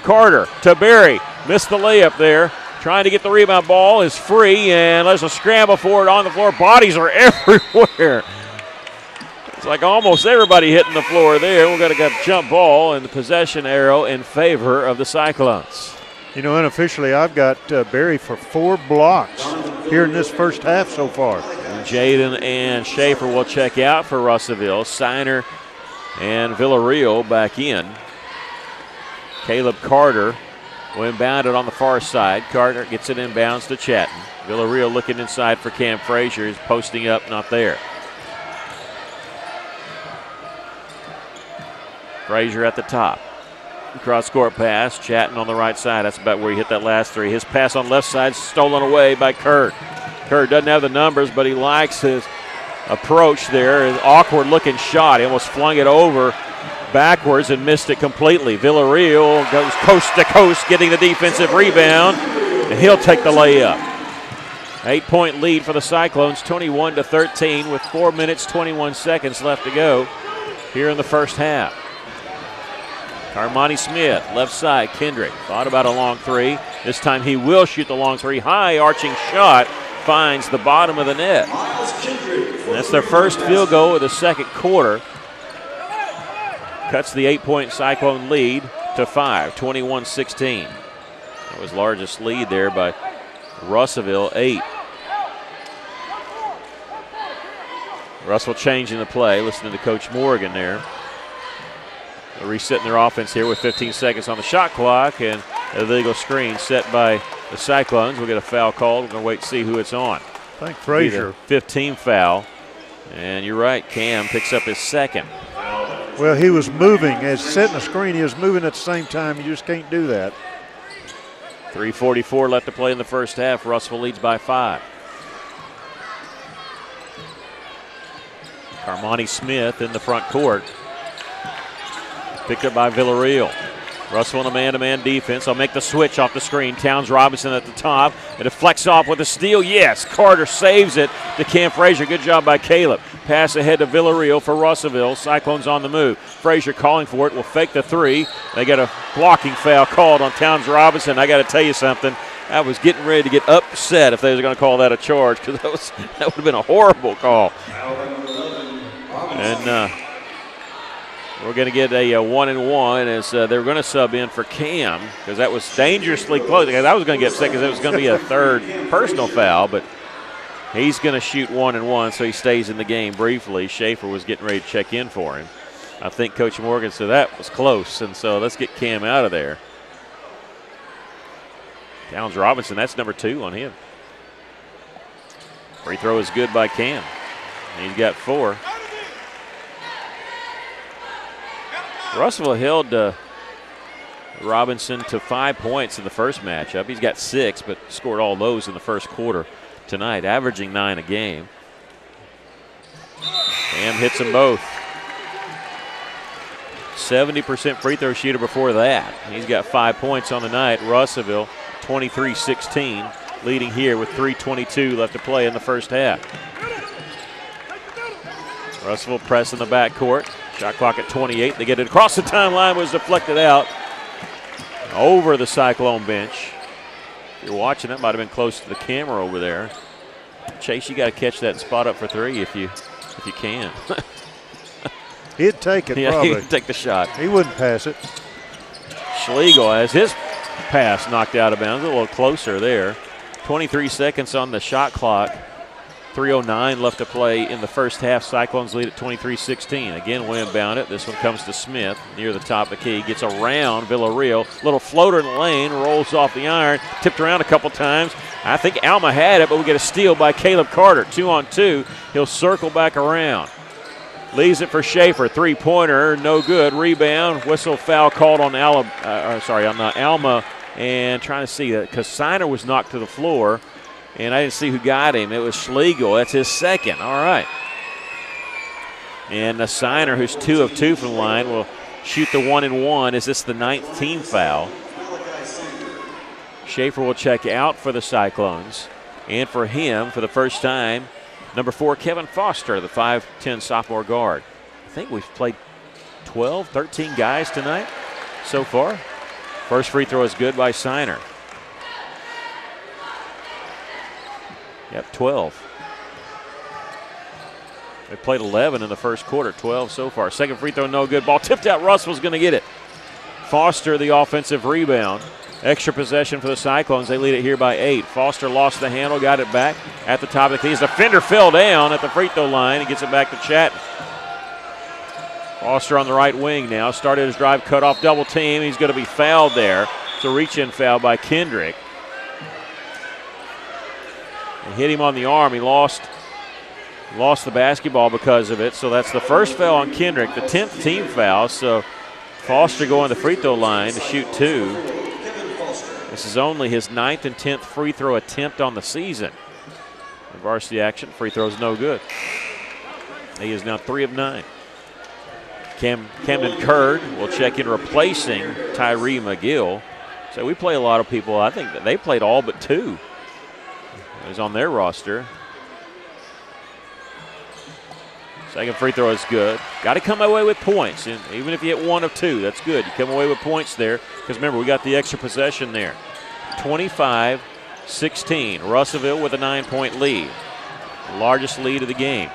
Carter to Berry. Missed the layup there. Trying to get the rebound. Ball is free, and there's a scramble for it on the floor. Bodies are everywhere. It's like almost everybody hitting the floor there. We're going to get a jump ball and the possession arrow in favor of the Cyclones. You know, unofficially, I've got Berry for 4 blocks here in this first half so far. Jaden and Schaefer will check out for Russellville. Steiner and Villarreal back in. Caleb Carter will inbound it on the far side. Carter gets it inbounds to Chatton. Villarreal looking inside for Cam Frazier. He's posting up, not there. Frazier at the top. Cross-court pass, Chatton on the right side. That's about where he hit that last three. His pass on left side stolen away by Kurt. Kurt doesn't have the numbers, but he likes his approach there. An awkward-looking shot. He almost flung it over backwards and missed it completely. Villarreal goes coast to coast, getting the defensive rebound, and he'll take the layup. 8-point lead for the Cyclones, 21-13, with 4 minutes, 21 seconds left to go here in the first half. Carmani Smith, left side, Kendrick. Thought about a long three. This time he will shoot the long three. High arching shot finds the bottom of the net. And that's their first field goal of the second quarter. Cuts the 8-point Cyclone lead to 5, 21-16. That was largest lead there by Russellville, 8. Russell changing the play, listening to Coach Morgan there. They're resetting their offense here with 15 seconds on the shot clock, and a legal screen set by the Cyclones. We'll get a foul called. We're going to wait to see who it's on. I think Frazier. 15 foul. And you're right, Cam picks up his second. Well, he was moving. As setting a screen, he was moving at the same time. You just can't do that. 3:44 left to play in the first half. Russell leads by 5. Carmani Smith in the front court. Picked up by Villarreal. Russell in a man-to-man defense. I'll make the switch off the screen. Towns Robinson at the top. It deflects off with a steal. Yes, Carter saves it to Cam Frazier. Good job by Caleb. Pass ahead to Villarreal for Russellville. Cyclones on the move. Frazier calling for it. Will fake the three. They got a blocking foul called on Towns Robinson. I got to tell you something. I was getting ready to get upset if they were going to call that a charge, because that would have been a horrible call. And we're going to get a 1-and-1 as they're going to sub in for Cam, because that was dangerously close. I was going to get upset because it was going to be a third personal foul, but he's going to shoot 1-and-1, so he stays in the game briefly. Schaefer was getting ready to check in for him. I think Coach Morgan said that was close, and so let's get Cam out of there. Towns Robinson, that's number 2 on him. Free throw is good by Cam. He's got 4. Russellville held Robinson to 5 points in the first matchup. He's got 6, but scored all those in the first quarter tonight, averaging 9 a game. Cam hits them both. 70% free throw shooter before that. He's got 5 points on the night. Russellville 23-16, leading here with 3:22 left to play in the first half. Russellville press in the backcourt. Shot clock at 28. They get it across the timeline, was deflected out over the Cyclone bench. If you're watching, that might have been close to the camera over there. Chase, you got to catch that spot up for 3 if you can. He'd take it, yeah, probably. He'd take the shot. He wouldn't pass it. Schlegel has his pass knocked out of bounds. A little closer there. 23 seconds on the shot clock. 3:09 left to play in the first half. Cyclones lead at 23-16. Again, will inbound it. This one comes to Smith near the top of the key. Gets around Villarreal. Little floater in the lane. Rolls off the iron. Tipped around a couple times. I think Alma had it, but we get a steal by Caleb Carter. 2-on-2. He'll circle back around. Leaves it for Schaefer. Three-pointer. No good. Rebound. Whistle foul called on Alma. And trying to see that because Siner was knocked to the floor. And I didn't see who got him. It was Schlegel. That's his second. All right. And Siner, who's 2 of 2 from the line, will shoot the 1-and-1. Is this the 9th team foul? Schaefer will check out for the Cyclones. And for him, for the first time, number 4, Kevin Foster, the 5'10 sophomore guard. I think we've played 12, 13 guys tonight so far. First free throw is good by Siner. Yep, 12. They played 11 in the first quarter, 12 so far. Second free throw, no good. Ball tipped out. Russell's going to get it. Foster, the offensive rebound. Extra possession for the Cyclones. They lead it here by 8. Foster lost the handle, got it back at the top of the key. His defender fell down at the free throw line. He gets it back to Chatton. Foster on the right wing now. Started his drive, cut off double team. He's going to be fouled there. It's a reach-in foul by Kendrick. He hit him on the arm. He lost the basketball because of it. So that's the first foul on Kendrick, the 10th team foul. So Foster going to the free throw line to shoot 2. This is only his 9th and 10th free throw attempt on the season. In varsity action, free throw's no good. He is now 3 of 9. Camden Curd will check in replacing Tyree McGill. So we play a lot of people. I think that they played all but 2. Is on their roster. Second free throw is good. Got to come away with points. And even if you hit 1 of 2, that's good. You come away with points there because remember, we got the extra possession there. 25-16. Russellville with a 9-point lead. The largest lead of the game.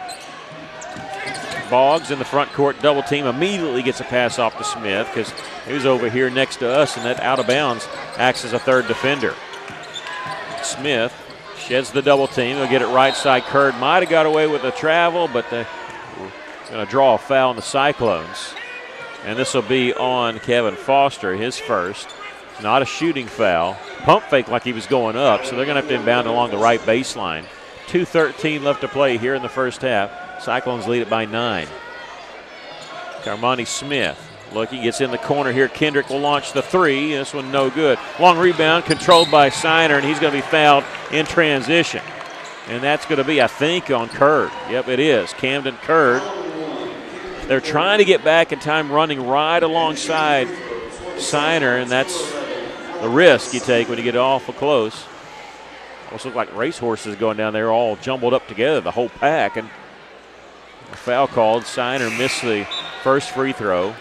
Boggs in the front court double team immediately gets a pass off to Smith because he was over here next to us and that out of bounds acts as a third defender. Smith sheds the double team. He'll get it right side. Curd might have got away with the travel, but they're going to draw a foul on the Cyclones. And this will be on Kevin Foster, his first. It's not a shooting foul. Pump fake like he was going up, so they're going to have to inbound along the right baseline. 2:13 left to play here in the first half. Cyclones lead it by 9. Carmani Smith looking, gets in the corner here. Kendrick will launch the 3. This one no good. Long rebound controlled by Siner, and he's going to be fouled in transition. And that's going to be, I think, on Curd. Yep, it is. Camden Curd. They're trying to get back in time, running right alongside Siner, and that's the risk you take when you get awful close. Almost look like racehorses going down there, all jumbled up together, the whole pack. And a foul called. Siner missed the first free throw.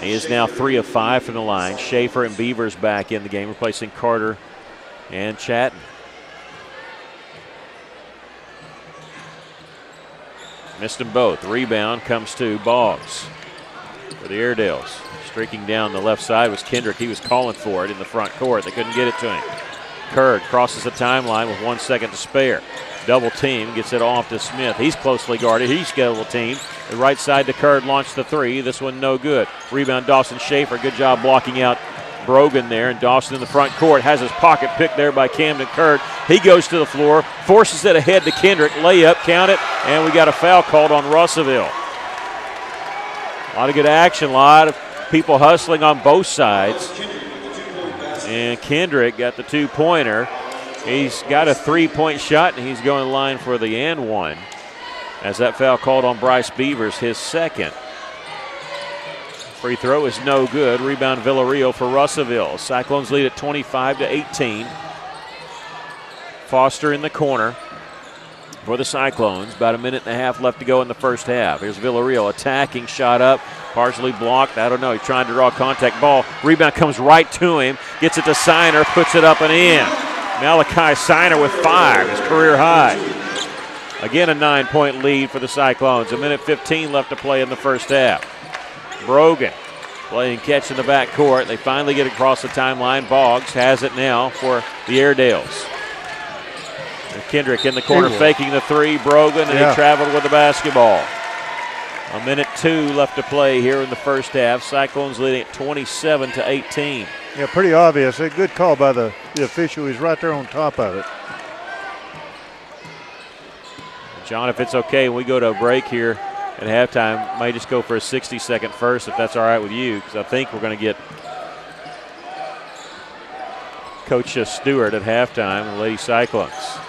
He is now 3 of 5 from the line. Schaefer and Beavers back in the game, replacing Carter and Chatton. Missed them both. Rebound comes to Boggs for the Airedales. Streaking down the left side was Kendrick. He was calling for it in the front court. They couldn't get it to him. Curd crosses the timeline with 1 second to spare. Double team, gets it off to Smith. He's closely guarded. He's double teamed. The right side to Curd, launched the 3. This one no good. Rebound Dawson Schaefer. Good job blocking out Brogan there. And Dawson in the front court has his pocket picked there by Camden Curd. He goes to the floor, forces it ahead to Kendrick. Layup, count it, and we got a foul called on Russellville. A lot of good action, a lot of people hustling on both sides. And Kendrick got the 2-pointer. He's got a 3-point shot, and he's going to line for the and 1. As that foul called on Bryce Beavers, his second. Free throw is no good. Rebound Villarreal for Russellville. Cyclones lead at 25-18. Foster in the corner for the Cyclones. About a minute and a half left to go in the first half. Here's Villarreal attacking, shot up, partially blocked. I don't know. He's trying to draw a contact ball. Rebound comes right to him. Gets it to Siner, puts it up and in. Malachi Siner with 5, his career high. Again, a 9-point lead for the Cyclones. A minute 15 left to play in the first half. Brogan playing catch in the back court. They finally get across the timeline. Boggs has it now for the Airedales. Kendrick in the corner faking the three. Brogan, and he traveled with the basketball. 1:02 left to play here in the first half. Cyclones leading at 27-18. Yeah, pretty obvious. A good call by the official. He's right there on top of it. John, if it's okay, we go to a break here at halftime. May just go for a 60-second first, if that's all right with you, because I think we're going to get Coach Stewart at halftime, the Lady Cyclones.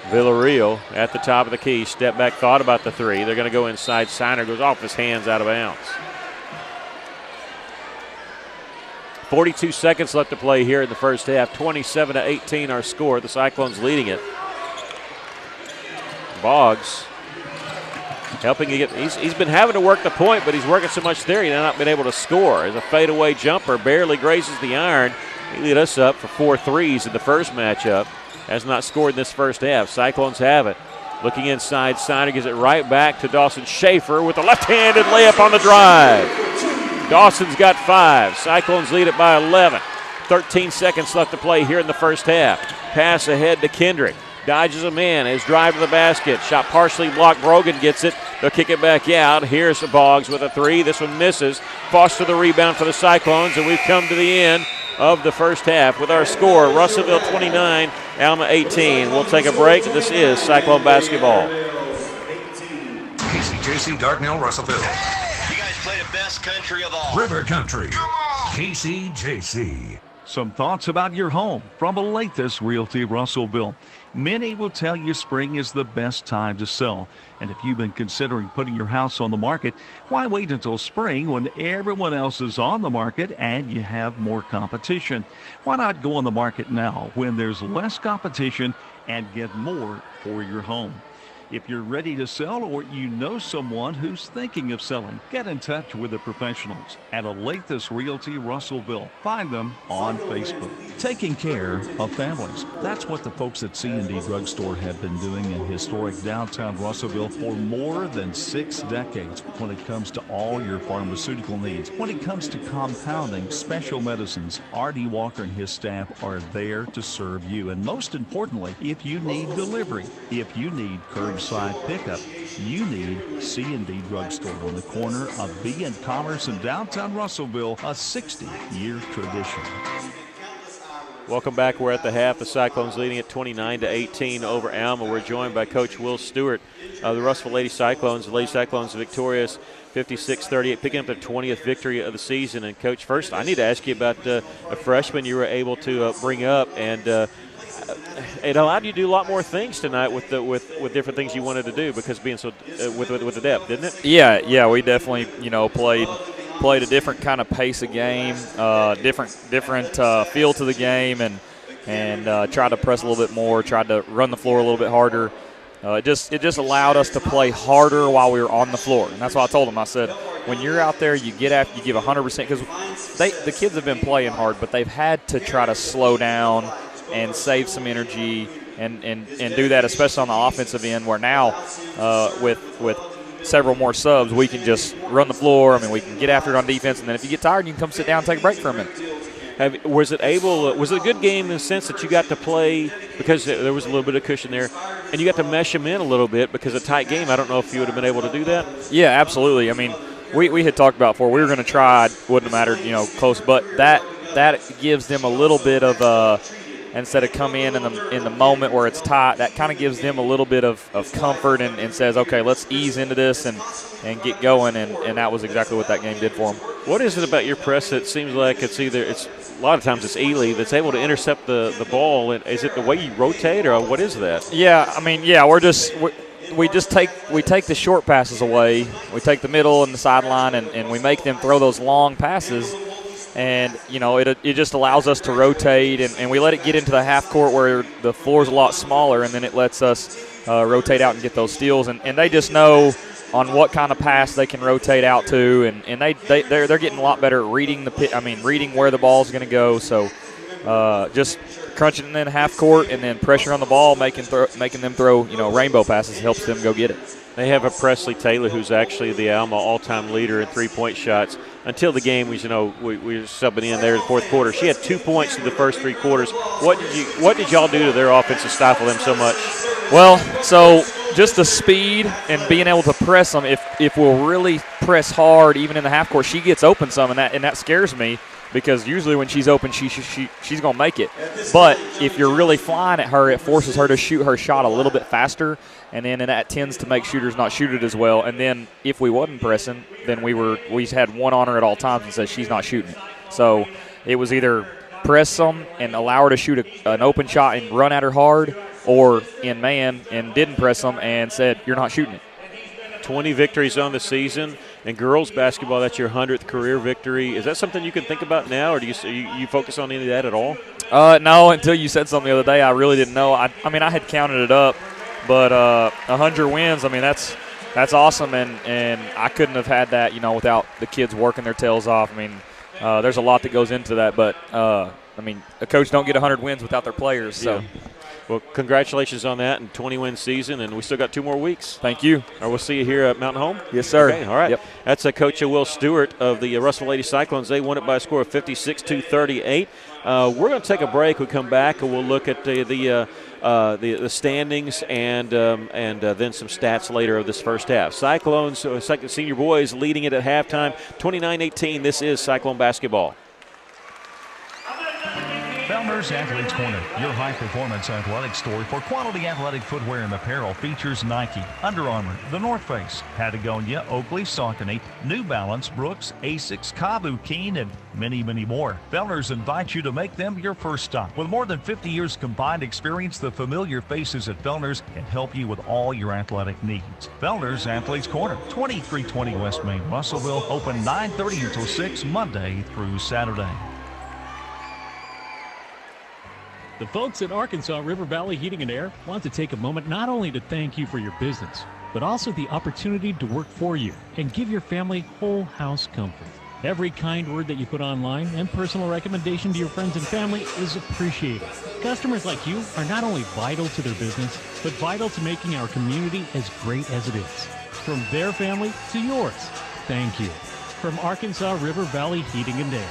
Villarreal at the top of the key. Step back, thought about the three. They're going to go inside. Signer goes off his hands, out of bounds. 42 seconds left to play here in the first half. 27-18 our score. The Cyclones leading it. Boggs helping to get, he's been having to work the point, but he's working so much there he's not been able to score. As a fadeaway jumper barely grazes the iron. He lead us up for 4 threes in the first matchup. Has not scored in this first half. Cyclones have it. Looking inside, Signer gives it right back to Dawson Schaefer with a left-handed layup on the drive. Dawson's got 5. Cyclones lead it by 11. 13 seconds left to play here in the first half. Pass ahead to Kendrick. Dodges a man. His drive to the basket. Shot partially blocked. Brogan gets it. They'll kick it back out. Here's Boggs with a 3. This one misses. Foster the rebound for the Cyclones, and we've come to the end of the first half with our score, Russellville 29, Alma 18. We'll take a break. This is Cyclone basketball. KCJC, Dardanelle, Russellville. You guys play the best country of all. River Country. KCJC. Some thoughts about your home from Olathe Realty Russellville. Many will tell you spring is the best time to sell. And if you've been considering putting your house on the market, why wait until spring when everyone else is on the market and you have more competition? Why not go on the market now when there's less competition and get more for your home? If you're ready to sell or you know someone who's thinking of selling, get in touch with the professionals at Olathe Realty Russellville. Find them on Facebook. Taking care of families. That's what the folks at C&D Drugstore have been doing in historic downtown Russellville for more than 6 decades when it comes to all your pharmaceutical needs. When it comes to compounding, special medicines, R.D. Walker and his staff are there to serve you. And most importantly, if you need delivery, if you need curbside pickup, you need C&D Drugstore on the corner of B and Commerce in downtown Russellville, a 60-year tradition. Welcome back. We're at the half. The Cyclones leading at 29-18 over Alma. We're joined by Coach Will Stewart of the Russellville Lady Cyclones. The Lady Cyclones victorious 56-38, picking up their 20th victory of the season. And, Coach, first I need to ask you about a freshman you were able to bring up, and it allowed you to do a lot more things tonight with different things you wanted to do because being so with the depth, didn't it? Yeah, we definitely played a different kind of pace of game, different feel to the game, and tried to press a little bit more, tried to run the floor a little bit harder. It just allowed us to play harder while we were on the floor, and that's what I told them. I said, when you're out there, you get after, you give 100% because the kids have been playing hard, but they've had to try to slow down and save some energy and do that, especially on the offensive end, where now with several more subs, we can just run the floor. I mean, we can get after it on defense, and then if you get tired, you can come sit down and take a break for a minute. Was it a good game in the sense that you got to play because there was a little bit of cushion there, and you got to mesh them in a little bit because a tight game? I don't know if you would have been able to do that. Yeah, absolutely. I mean, we had talked about before we were going to try. Wouldn't have mattered, close, but that gives them a little bit of instead of come in the moment where it's tight, that kind of gives them a little bit of comfort and says, okay, let's ease into this and get going, and that was exactly what that game did for them. What is it about your press that seems like it's a lot of times it's Ely that's able to intercept the ball? Is it the way you rotate, or what is that? Yeah, I mean, we take the short passes away. We take the middle and the sideline, and we make them throw those long passes. And, it just allows us to rotate, and we let it get into the half court where the floor is a lot smaller, and then it lets us rotate out and get those steals. And they just know on what kind of pass they can rotate out to, and they're getting a lot better at reading reading where the ball is going to go. So just crunching in half court and then pressure on the ball, making them throw rainbow passes helps them go get it. They have a Presley Taylor who's actually the Alma all-time leader in three-point shots. Until the game, we were subbing in there in the fourth quarter. She had 2 points in the first 3 quarters. What did y'all do to their offense to stifle them so much? Well, so just the speed and being able to press them. If we'll really press hard, even in the half court, she gets open some, and that scares me. Because usually when she's open, she's going to make it. But if you're really flying at her, it forces her to shoot her shot a little bit faster, and then that tends to make shooters not shoot it as well. And then if we wasn't pressing, then we had one on her at all times and said she's not shooting it. So it was either press them and allow her to shoot an open shot and run at her hard, or in man and didn't press them and said you're not shooting it. 20 victories on the season. In girls basketball, that's your 100th career victory. Is that something you can think about now, or do you focus on any of that at all? No, until you said something the other day, I really didn't know. I had counted it up, but 100 wins, that's awesome, and I couldn't have had that, without the kids working their tails off. There's a lot that goes into that, but a coach don't get 100 wins without their players. So. Yeah. Well, congratulations on that and 20-win season, and we still got 2 more weeks. Thank you. Or we'll see you here at Mountain Home? Yes, sir. Okay, all right. Yep. That's Coach Will Stewart of the Russell Lady Cyclones. They won it by a score of 56-38. We're going to take a break. We come back, and we'll look at the standings and then some stats later of this first half. Cyclones, second senior boys, leading it at halftime, 29-18. This is Cyclone basketball. Fellner's Athletes Corner, your high-performance athletic store for quality athletic footwear and apparel, features Nike, Under Armour, The North Face, Patagonia, Oakley, Saucony, New Balance, Brooks, Asics, Kabu, Keen, and many, many more. Fellner's invites you to make them your first stop. With more than 50 years combined experience, the familiar faces at Fellner's can help you with all your athletic needs. Fellner's Athletes Corner, 2320 West Main, Russellville, open 9:30 until 6 Monday through Saturday. The folks at Arkansas River Valley Heating and Air want to take a moment not only to thank you for your business, but also the opportunity to work for you and give your family whole house comfort. Every kind word that you put online and personal recommendation to your friends and family is appreciated. Customers like you are not only vital to their business, but vital to making our community as great as it is. From their family to yours, thank you. From Arkansas River Valley Heating and Air.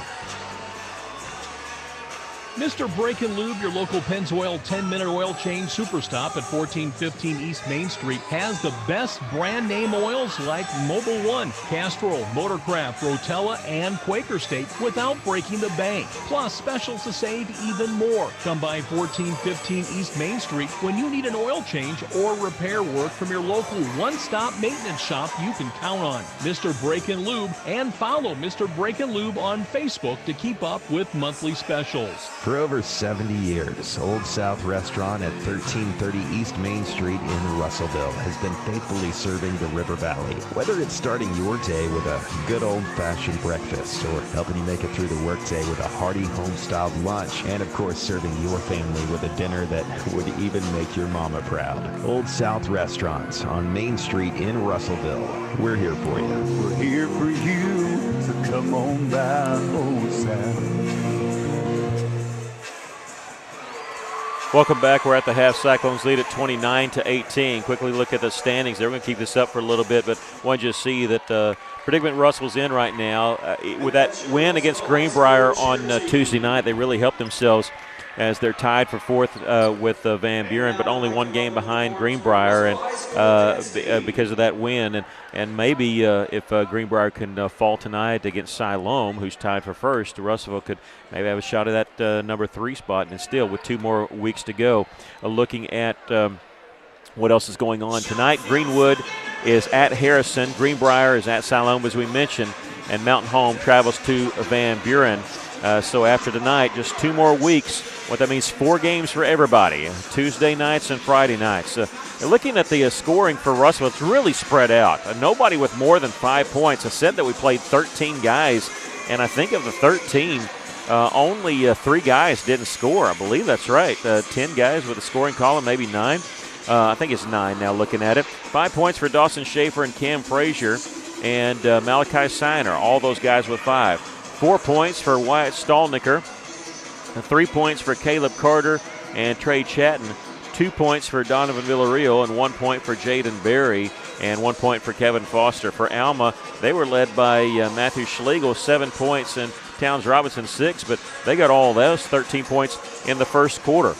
Mr. Brake and Lube, your local Pennzoil 10-minute oil change super stop at 1415 East Main Street, has the best brand name oils like Mobil 1, Castrol, Motorcraft, Rotella, and Quaker State without breaking the bank. Plus specials to save even more. Come by 1415 East Main Street when you need an oil change or repair work from your local one-stop maintenance shop you can count on. Mr. Brake and Lube, and follow Mr. Brake and Lube on Facebook to keep up with monthly specials. For over 70 years, Old South Restaurant at 1330 East Main Street in Russellville has been faithfully serving the River Valley. Whether it's starting your day with a good old-fashioned breakfast or helping you make it through the workday with a hearty home-styled lunch, and of course serving your family with a dinner that would even make your mama proud. Old South Restaurants on Main Street in Russellville. We're here for you. We're here for you, so come on by Old South. Welcome back. We're at the half. Cyclones lead at 29-18. Quickly look at the standings. They're going to keep this up for a little bit, but want you to see that predicament Russell's in right now. With that win against Greenbrier on Tuesday night, they really helped themselves as they're tied for fourth with Van Buren, but only one game behind Greenbrier, and because of that win. And maybe if Greenbrier can fall tonight against Siloam, who's tied for first, Russellville could maybe have a shot at that number 3 spot. And still, with 2 more weeks to go, looking at what else is going on tonight. Greenwood is at Harrison. Greenbrier is at Siloam, as we mentioned, and Mountain Home travels to Van Buren. So after tonight, just 2 more weeks. What that means, 4 games for everybody, Tuesday nights and Friday nights. Looking at the scoring for Russell, it's really spread out. Nobody with more than 5 points. I said that we played 13 guys, and I think of the 13, only 3 guys didn't score. I believe that's right. 10 guys with a scoring column, maybe 9. I think it's 9 now looking at it. 5 points for Dawson Schaefer and Cam Frazier and Malachi Siner, all those guys with 5. 4 points for Wyatt Stallnicker 3 points for Caleb Carter and Trey Chatton, 2 points for Donovan Villarreal, and 1 point for Jaden Berry, and 1 point for Kevin Foster. For Alma, they were led by Matthew Schlegel, 7 points, and Towns Robinson, 6, but they got all those, 13 points in the first quarter.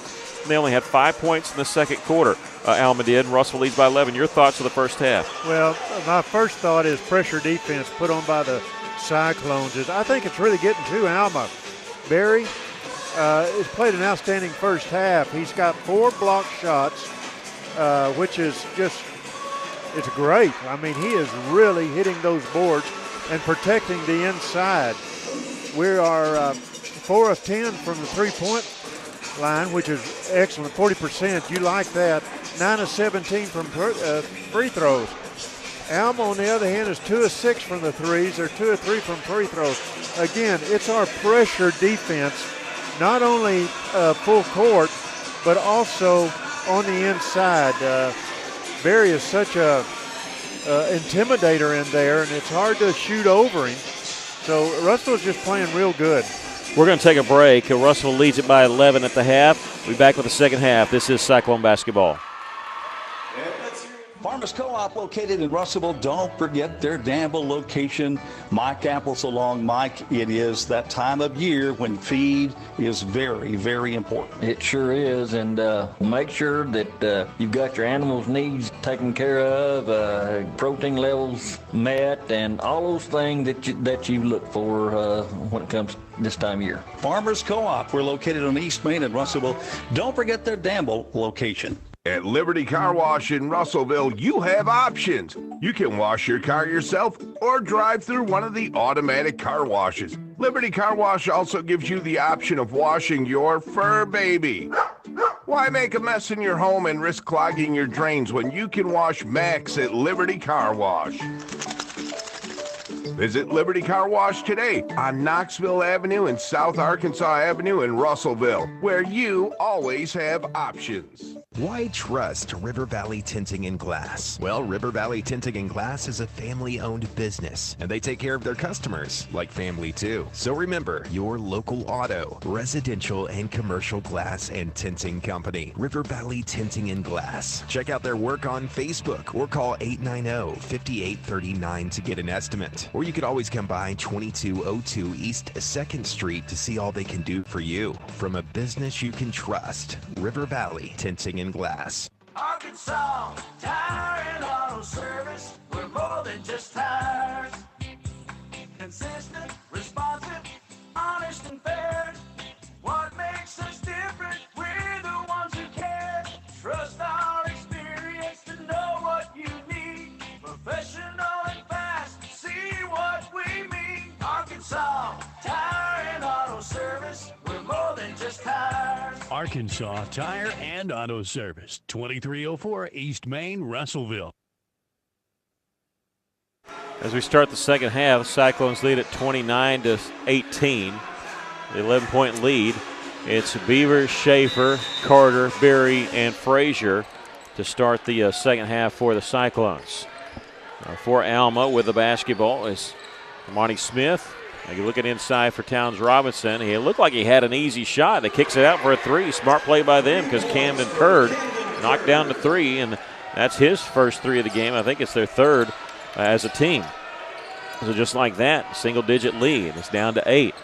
They only had 5 points in the second quarter. Alma did, and Russell leads by 11. Your thoughts of the first half? Well, my first thought is pressure defense put on by the Cyclones. I think it's really getting to Alma. Berry has played an outstanding first half. He's got 4 block shots, which is just, it's great. I mean, he is really hitting those boards and protecting the inside. We are 4 of 10 from the three-point line, which is excellent, 40%. You like that. 9 of 17 from free throws. Alma, on the other hand, is 2 of 6 from the threes. They're 2 of 3 from free throws. Again, it's our pressure defense, not only full court, but also on the inside. Barry is such a intimidator in there, and it's hard to shoot over him. So Russell's just playing real good. We're going to take a break. Russell leads it by 11 at the half. We'll be back with the second half. This is Cyclone basketball. Farmers Co-op located in Russellville. Don't forget their Danville location. Mike Apples along. Mike, it is that time of year when feed is very, very important. It sure is, and make sure that you've got your animals' needs taken care of, protein levels met, and all those things that you look for when it comes this time of year. Farmers Co-op. We're located on East Main in Russellville. Don't forget their Danville location. At Liberty Car Wash in Russellville, you have options. You can wash your car yourself or drive through one of the automatic car washes. Liberty Car Wash also gives you the option of washing your fur baby. Why make a mess in your home and risk clogging your drains when you can wash Max at Liberty Car Wash? Visit Liberty Car Wash today on Knoxville Avenue and South Arkansas Avenue in Russellville, where you always have options. Why trust River Valley Tinting and Glass? Well, River Valley Tinting and Glass is a family-owned business, and they take care of their customers like family too. So remember, your local auto, residential, and commercial glass and tinting company, River Valley Tinting and Glass. Check out their work on Facebook or call 890-5839 to get an estimate. Or you could always come by 2202 East 2nd Street to see all they can do for you. From a business you can trust, River Valley Tinting and Glass. Arkansas Tire and Auto Service. We're more than just tires. Consistent, responsive, honest and fair. What makes us different? We're the ones who care. Trust our experience to know what you need. Professional and fast. See what we mean. Arkansas Tire and Auto Service. We're more than just tires. Arkansas Tire and Auto Service, 2304 East Main, Russellville. As we start the second half, Cyclones lead at 29-18. The 11-point lead. It's Beaver, Schaefer, Carter, Berry, and Frazier to start the second half for the Cyclones. For Alma with the basketball is Monty Smith. You look at inside for Towns Robinson. He looked like he had an easy shot. They kicks it out for a three. Smart play by them because Camden Curd knocked down the three, and that's his first three of the game. I think it's their third as a team. So just like that, single-digit lead. It's down to 8.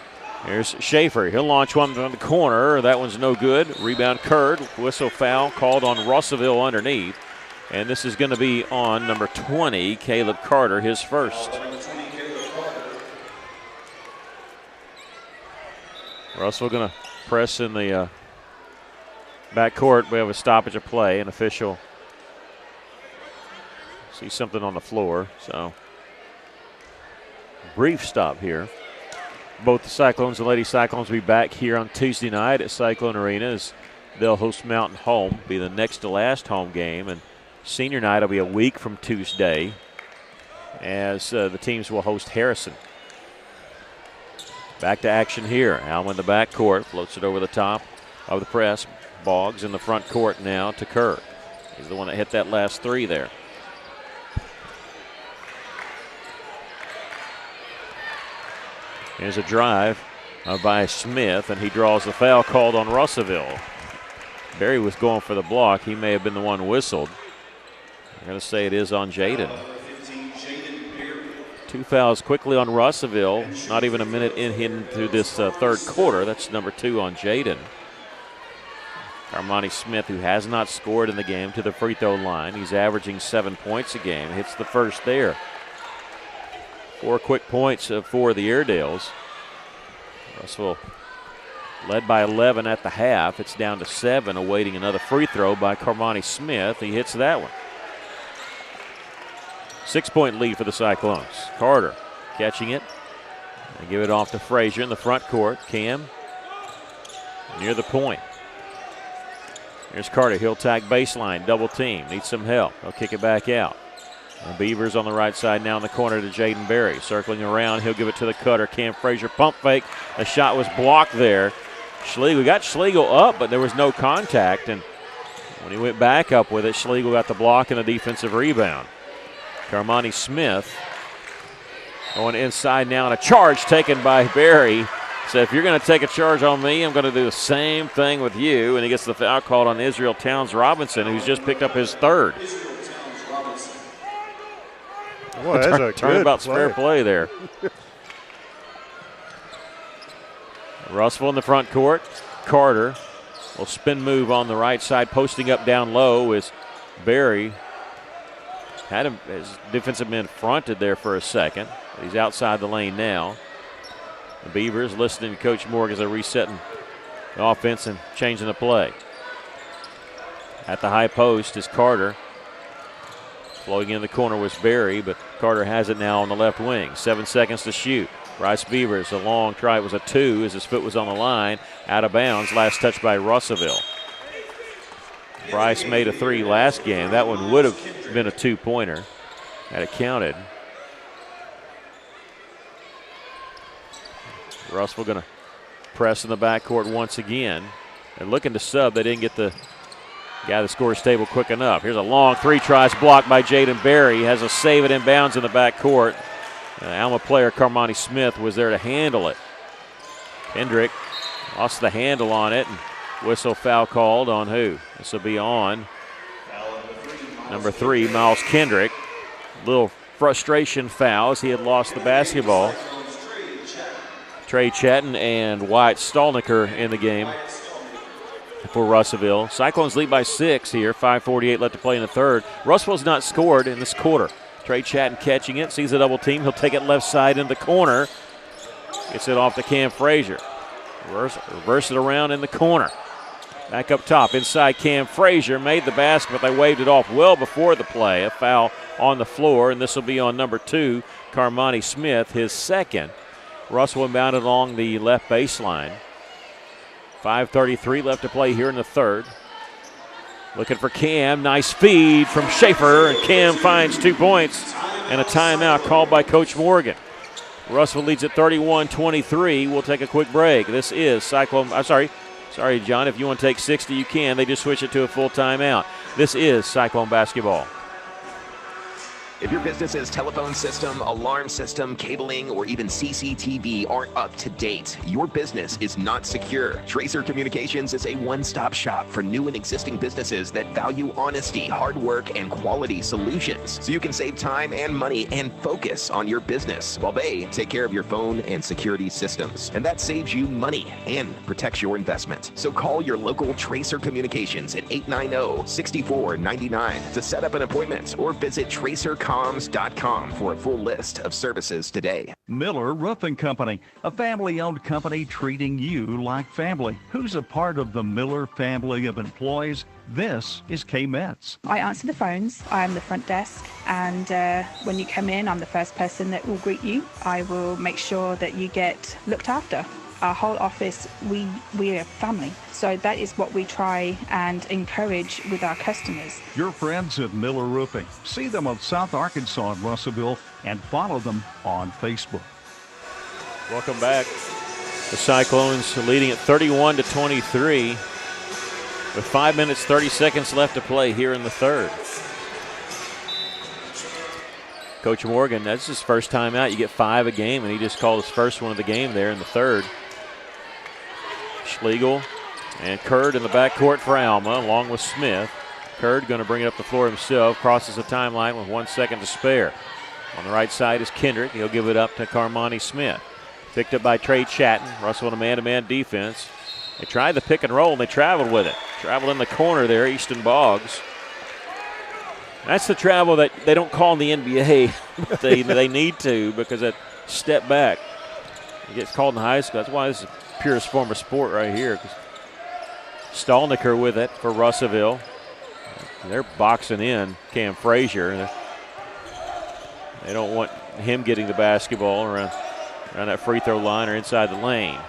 Here's Schaefer. He'll launch one from the corner. That one's no good. Rebound Curd. Whistle foul called on Russellville underneath. And this is going to be on number 20, Caleb Carter, his first. Russell going to press in the backcourt. We have a stoppage of play. An official sees something on the floor. So brief stop here. Both the Cyclones and Lady Cyclones will be back here on Tuesday night at Cyclone Arena as they'll host Mountain Home. Be the next to last home game. And senior night will be a week from Tuesday as the teams will host Harrison. Back to action here. Alma in the backcourt. Floats it over the top of the press. Boggs in the front court now to Kerr. He's the one that hit that last three there. Here's a drive. by Smith, and he draws the foul called on Russellville. Berry was going for the block. He may have been the one whistled. I'm going to say it is on Jaden. 2 fouls quickly on Russellville. Not even a minute into this third quarter. That's number 2 on Jaden. Carmani Smith, who has not scored in the game, to the free throw line. He's averaging 7 points a game. Hits the first there. 4 quick points for the Airedales. Russellville led by 11 at the half. It's down to 7, awaiting another free throw by Carmani Smith. He hits that one. 6-point lead for the Cyclones. Carter catching it. They give it off to Frazier in the front court. Cam near the point. Here's Carter. He'll tag baseline. Double team. Needs some help. He'll kick it back out. And Beavers on the right side now in the corner to Jaden Berry. Circling around. He'll give it to the cutter. Cam Frazier pump fake. The shot was blocked there. Schlegel got Schlegel up, but there was no contact. And when he went back up with it, Schlegel got the block and a defensive rebound. Carmani Smith going inside now, and a charge taken by Berry. So if you're going to take a charge on me, I'm going to do the same thing with you. And he gets the foul called on Israel Towns Robinson, who's just picked up his third. Boy, that's a turnabout's good fair play there. Russell in the front court. Carter will spin move on the right side, posting up down low is Berry. Had him, his defensive men fronted there for a second. He's outside the lane now. The Beavers listening to Coach Morgan as they're resetting the offense and changing the play. At the high post is Carter. Flowing in the corner was Berry, but Carter has it now on the left wing. 7 seconds to shoot. Rice Beavers, a long try. It was a 2 as his foot was on the line. Out of bounds. Last touch by Russellville. Bryce made a 3 last game. That one would have been a 2-pointer had it counted. Russellville going to press in the backcourt once again. They're looking to sub. They didn't get the guy that scores table quick enough. Here's a long 3 tries blocked by Jaden Berry. He has a save it inbounds in the backcourt. Alma player Carmani Smith was there to handle it. Kendrick lost the handle on it. And whistle foul called on who? This will be on number 3, Miles Kendrick. Little frustration foul as he had lost the basketball. Trey Chatton and Wyatt Stallnicker in the game for Russellville. Cyclones lead by 6 here. 5:48 left to play in the third. Russellville's not scored in this quarter. Trey Chatton catching it, sees a double team. He'll take it left side in the corner. Gets it off to Cam Frazier. Reverse it around in the corner. Back up top, inside Cam Frazier. Made the basket, but they waved it off well before the play. A foul on the floor, and this will be on number 2, Carmani Smith, his second. Russell inbounded along the left baseline. 5:33 left to play here in the third. Looking for Cam. Nice feed from Schaefer, and Cam finds 2 points and a timeout called by Coach Morgan. Russell leads at 31-23. We'll take a quick break. This is Cyclone. I'm sorry, John. If you want to take 60, you can. They just switch it to a full timeout. This is Cyclone basketball. If your business's telephone system, alarm system, cabling, or even CCTV aren't up to date, your business is not secure. Tracer Communications is a one-stop shop for new and existing businesses that value honesty, hard work, and quality solutions. So you can save time and money and focus on your business while they take care of your phone and security systems. And that saves you money and protects your investment. So call your local Tracer Communications at 890-6499 to set up an appointment or visit tracercoms.com for a full list of services today. Miller Roofing Company, a family-owned company treating you like family. Who's a part of the Miller family of employees? This is Kay Metz. I answer the phones. I am the front desk, and when you come in, I'm the first person that will greet you. I will make sure that you get looked after. Our whole office, we're a family. So that is what we try and encourage with our customers. Your friends at Miller Roofing. See them on South Arkansas and Russellville, and follow them on Facebook. Welcome back. The Cyclones leading at 31-23 with 5 minutes, 30 seconds left to play here in the third. Coach Morgan, that's his first time out. You get 5 a game, and he just called his first one of the game there in the third. Schlegel and Kurd in the backcourt for Alma, along with Smith. Kurd going to bring it up the floor himself, crosses the timeline with 1 second to spare. On the right side is Kendrick. He'll give it up to Carmani Smith. Picked up by Trey Chatton. Russell in a man-to-man defense. They tried the pick and roll, and they traveled with it. Traveled in the corner there, Easton Boggs. That's the travel that they don't call in the NBA, but they need to, because that step back, it gets called in high school. That's why this is the purest form of sport right here. Stallnicker with it for Russellville. They're boxing in Cam Frazier. They don't want him getting the basketball around that free throw line or inside the lane.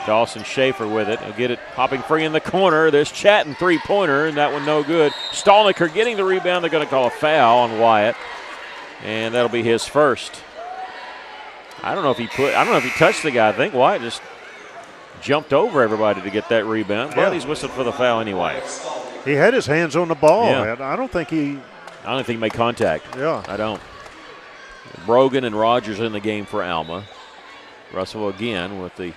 Dawson Schaefer with it. He'll get it hopping free in the corner. There's Chatton three-pointer, and that one no good. Stallnicker getting the rebound. They're going to call a foul on Wyatt, and that'll be his first. I don't know if he touched the guy. I think Wyatt just jumped over everybody to get that rebound, but he's whistled for the foul anyway. He had his hands on the ball. Yeah. I don't think he made contact. Yeah. I don't. Brogan and Rogers in the game for Alma. Russell again with the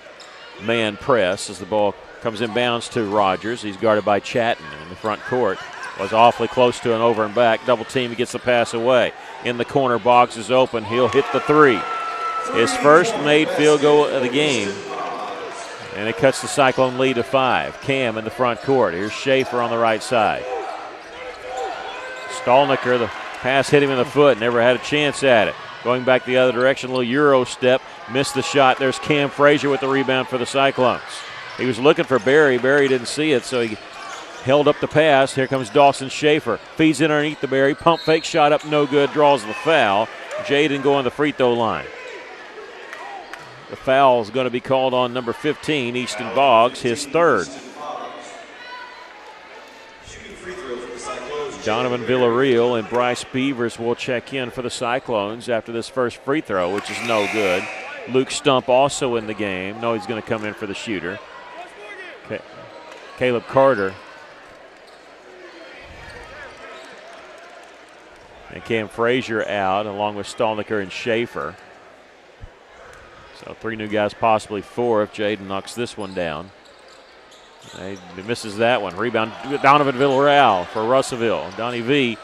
man press as the ball comes inbounds to Rogers. He's guarded by Chatton in the front court. Was awfully close to an over and back. Double team, he gets the pass away. In the corner, Boggs is open. He'll hit the three. His first made field goal of the game. And it cuts the Cyclone lead to 5. Cam in the front court. Here's Schaefer on the right side. Stallnicker, the pass hit him in the foot. Never had a chance at it. Going back the other direction, a little Euro step. Missed the shot. There's Cam Frazier with the rebound for the Cyclones. He was looking for Barry. Barry didn't see it, so he held up the pass. Here comes Dawson Schaefer. Feeds in underneath the Barry. Pump fake shot up, no good. Draws the foul. Jaden going to the free throw line. The foul is going to be called on number 15, Easton Boggs, his third. Donovan Villarreal and Bryce Beavers will check in for the Cyclones after this first free throw, which is no good. Luke Stump also in the game. No, he's going to come in for the shooter. Caleb Carter. And Cam Frazier out, along with Stallnicker and Schaefer. So 3 new guys, possibly 4 if Jaden knocks this one down. He misses that one. Rebound, Donovan Villarreal for Russellville. Donnie V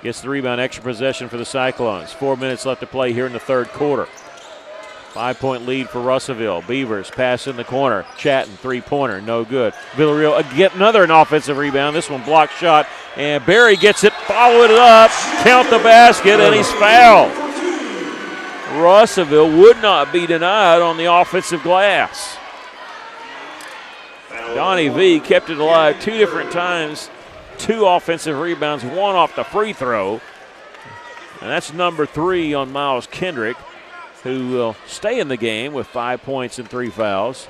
gets the rebound, extra possession for the Cyclones. 4 minutes left to play here in the third quarter. 5-point lead for Russellville. Beavers pass in the corner. Chatton, three-pointer, no good. Villarreal get an offensive rebound. This one blocked shot, and Barry gets it, followed it up, count the basket, and he's fouled. Russellville would not be denied on the offensive glass. Donnie V kept it alive 2 different times. 2 offensive rebounds, 1 off the free throw. And that's number 3 on Miles Kendrick, who will stay in the game with 5 points and 3 fouls.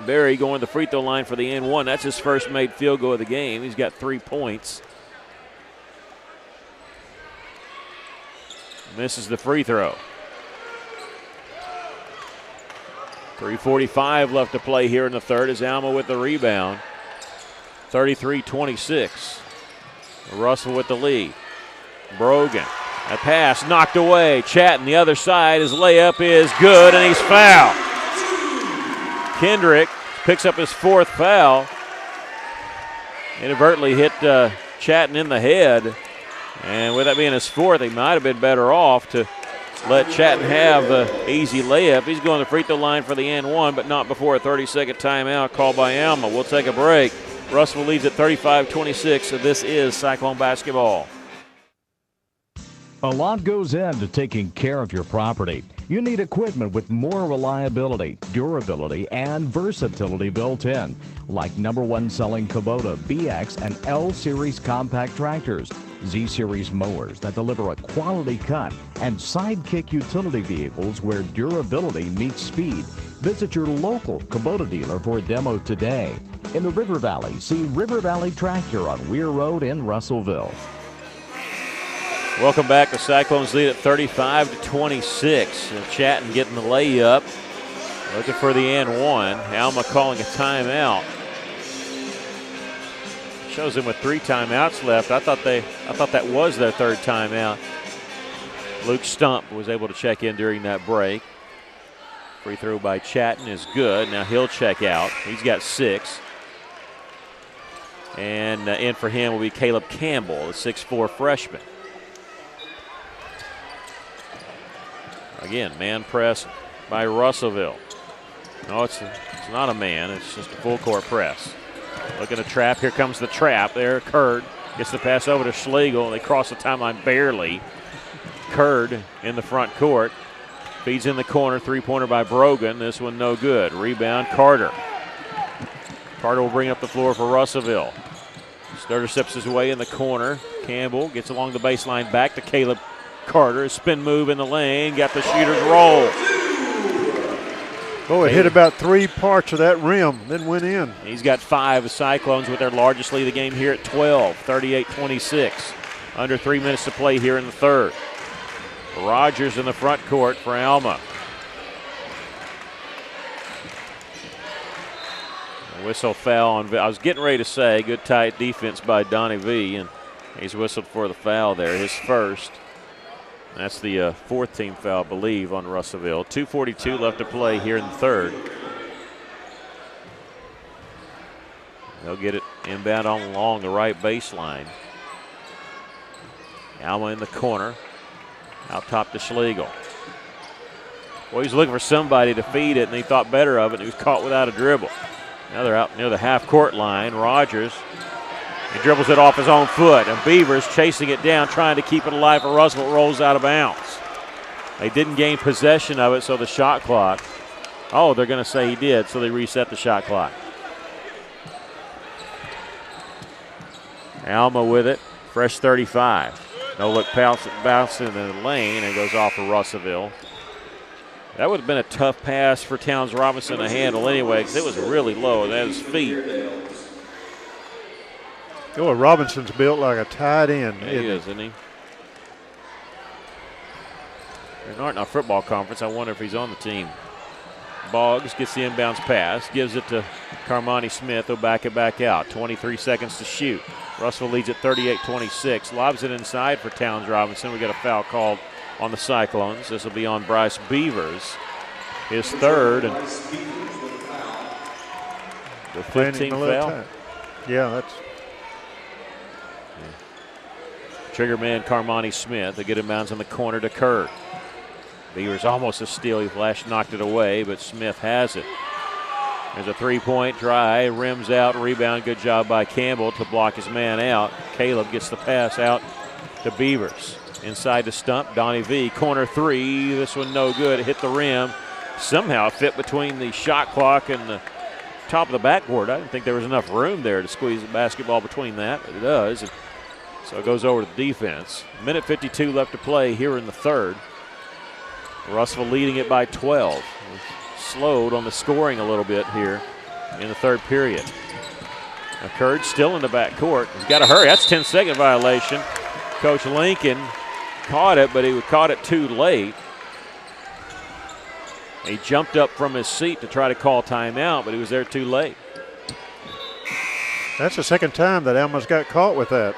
Barry going to the free throw line for the N1. That's his first made field goal of the game. He's got 3 points. Misses the free throw. 3:45 left to play here in the third as Alma with the rebound. 33-26. Russell with the lead. Brogan. A pass knocked away. Chatton the other side. His layup is good, and he's fouled. Kendrick picks up his 4th foul. Inadvertently hit Chatton in the head. And with that being his 4th, he might have been better off to let Chatton have the easy layup. He's going to the free throw line for the N1, but not before a 30-second timeout called by Alma. We'll take a break. Russell leads at 35-26, so this is Cyclone basketball. A lot goes into taking care of your property. You need equipment with more reliability, durability, and versatility built in, like #1 selling Kubota BX and L Series compact tractors, Z Series mowers that deliver a quality cut, and Sidekick utility vehicles where durability meets speed. Visit your local Kubota dealer for a demo today. In the River Valley, see River Valley Tractor on Weir Road in Russellville. Welcome back. The Cyclones lead at 35-26. Chatton getting the layup. Looking for the N1. Alma calling a timeout. Shows them with 3 timeouts left. I thought that was their 3rd timeout. Luke Stump was able to check in during that break. Free throw by Chatton is good. Now he'll check out. He's got 6. And in for him will be Caleb Campbell, the 6'4 freshman. Again, man press by Russellville. No, it's not a man. It's just a full court press. Looking to trap. Here comes the trap. There, Curd gets the pass over to Schlegel. They cross the timeline barely. Curd in the front court. Feeds in the corner. Three-pointer by Brogan. This one no good. Rebound, Carter. Carter will bring up the floor for Russellville. Starter steps his way in the corner. Campbell gets along the baseline back to Caleb Carter. Spin move in the lane. Got the shooter's roll. Oh, it hit about 3 parts of that rim, then went in. He's got 5. The Cyclones with their largest lead of the game here at 12, 38-26. Under 3 minutes to play here in the third. Rogers in the front court for Alma. A whistle foul on, I was getting ready to say, good tight defense by Donnie V, and he's whistled for the foul there, his first. That's the fourth team foul, I believe, on Russellville. 2:42 left to play here in the third. They'll get it inbound along the right baseline. Alma in the corner. Out top to Schlegel. Well, he's looking for somebody to feed it, and he thought better of it, and he was caught without a dribble. Now they're out near the half-court line. Rogers, he dribbles it off his own foot, and Beavers chasing it down, trying to keep it alive for Russell. It rolls out of bounds. They didn't gain possession of it, so the shot clock. Oh, they're going to say he did, so they reset the shot clock. Alma with it, fresh 35. No look, bouncing in the lane, and goes off of Russellville. That would have been a tough pass for Towns Robinson to handle anyway, because it was really low at his feet. Oh, Robinson's built like a tight end. He is, isn't he? There's not in our football conference. I wonder if he's on the team. Boggs gets the inbounds pass, gives it to Carmani Smith. He'll back it back out. 23 seconds to shoot. Russell leads at 38-26. Lobs it inside for Towns Robinson. We got a foul called on the Cyclones. This will be on Bryce Beavers. His third. And the 15th foul. Yeah, that's. Trigger man Carmani Smith. They get inbounds in the corner to Curd. Beavers almost a steal. He flashed, knocked it away, but Smith has it. There's a three-point try, rims out, rebound. Good job by Campbell to block his man out. Caleb gets the pass out to Beavers. Inside the stump, Donnie V, corner three. This one no good. It hit the rim. Somehow it fit between the shot clock and the top of the backboard. I didn't think there was enough room there to squeeze the basketball between that, but it does. So it goes over to the defense. Minute 52 left to play here in the third. Russell leading it by 12. Slowed on the scoring a little bit here in the third period. Curd still in the backcourt. He's got to hurry. That's a 10-second violation. Coach Lincoln caught it, but he caught it too late. He jumped up from his seat to try to call timeout, but he was there too late. That's the second time that Alma's got caught with that.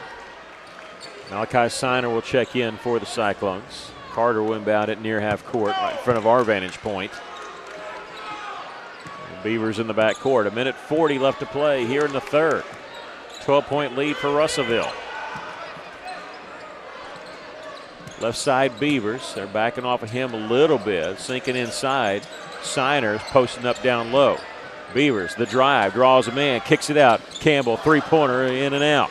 Malachi Siner will check in for the Cyclones. Carter will inbound it near half court, right in front of our vantage point. The Beavers in the back court. A minute 40 left to play here in the third. 12-point lead for Russellville. Left side Beavers. They're backing off of him a little bit, sinking inside. Siner's posting up down low. Beavers, the drive, draws a man, kicks it out. Campbell, three-pointer, in and out.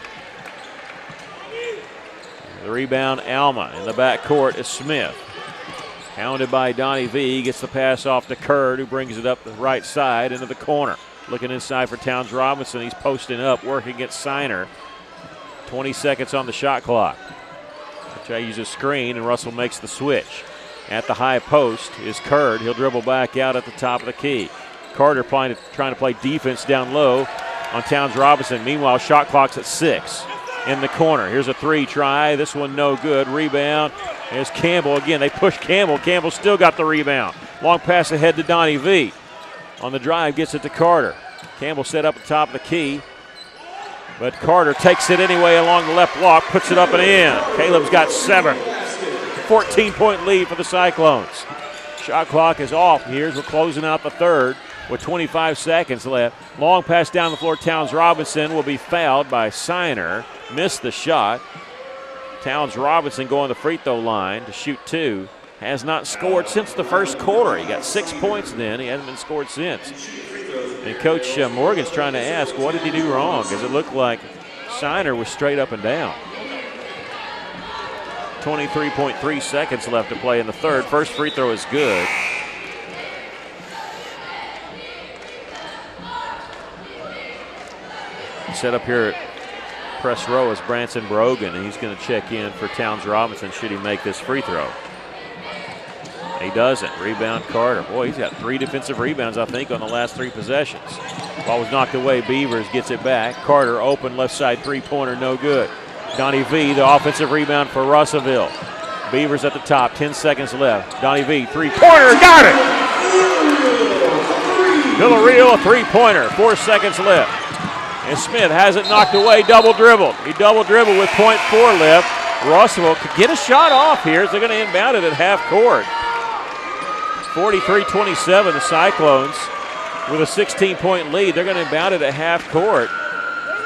The rebound, Alma. In the back court is Smith. Hounded by Donnie V. Gets the pass off to Curd, who brings it up the right side into the corner. Looking inside for Towns Robinson. He's posting up, working against Siner. 20 seconds on the shot clock. Try to use a screen, and Russell makes the switch. At the high post is Curd. He'll dribble back out at the top of the key. Carter trying to play defense down low on Towns Robinson. Meanwhile, shot clock's at 6. In the corner. Here's a three try. This one no good. Rebound. There's Campbell again. They push Campbell. Campbell still got the rebound. Long pass ahead to Donnie V. On the drive, gets it to Carter. Campbell set up at the top of the key. But Carter takes it anyway along the left block, puts it up and in. Caleb's got 7. 14-point lead for the Cyclones. Shot clock is off. Here's we're closing out the third with 25 seconds left. Long pass down the floor. Towns Robinson will be fouled by Siner. Missed the shot. Towns Robinson going to the free throw line to shoot 2. Has not scored since the first quarter. He got 6 points then. He hasn't been scored since. And Coach Morgan's trying to ask, what did he do wrong? Because it looked like Siner was straight up and down. 23.3 seconds left to play in the third. First free throw is good. Set up here at press row is Branson Brogan, and he's going to check in for Towns Robinson should he make this free throw. He doesn't. Rebound Carter. Boy, he's got 3 defensive rebounds, I think, on the last 3 possessions. Ball was knocked away. Beavers gets it back. Carter open left side three-pointer, no good. Donnie V, the offensive rebound for Russellville. Beavers at the top, 10 seconds left. Donnie V, three-pointer, got it! Villarreal, a three-pointer, 4 seconds left. And Smith has it knocked away, double dribbled. He double dribbled with .4 left. Russellville could get a shot off here as they're going to inbound it at half court. 43-27, the Cyclones with a 16-point lead. They're going to inbound it at half court.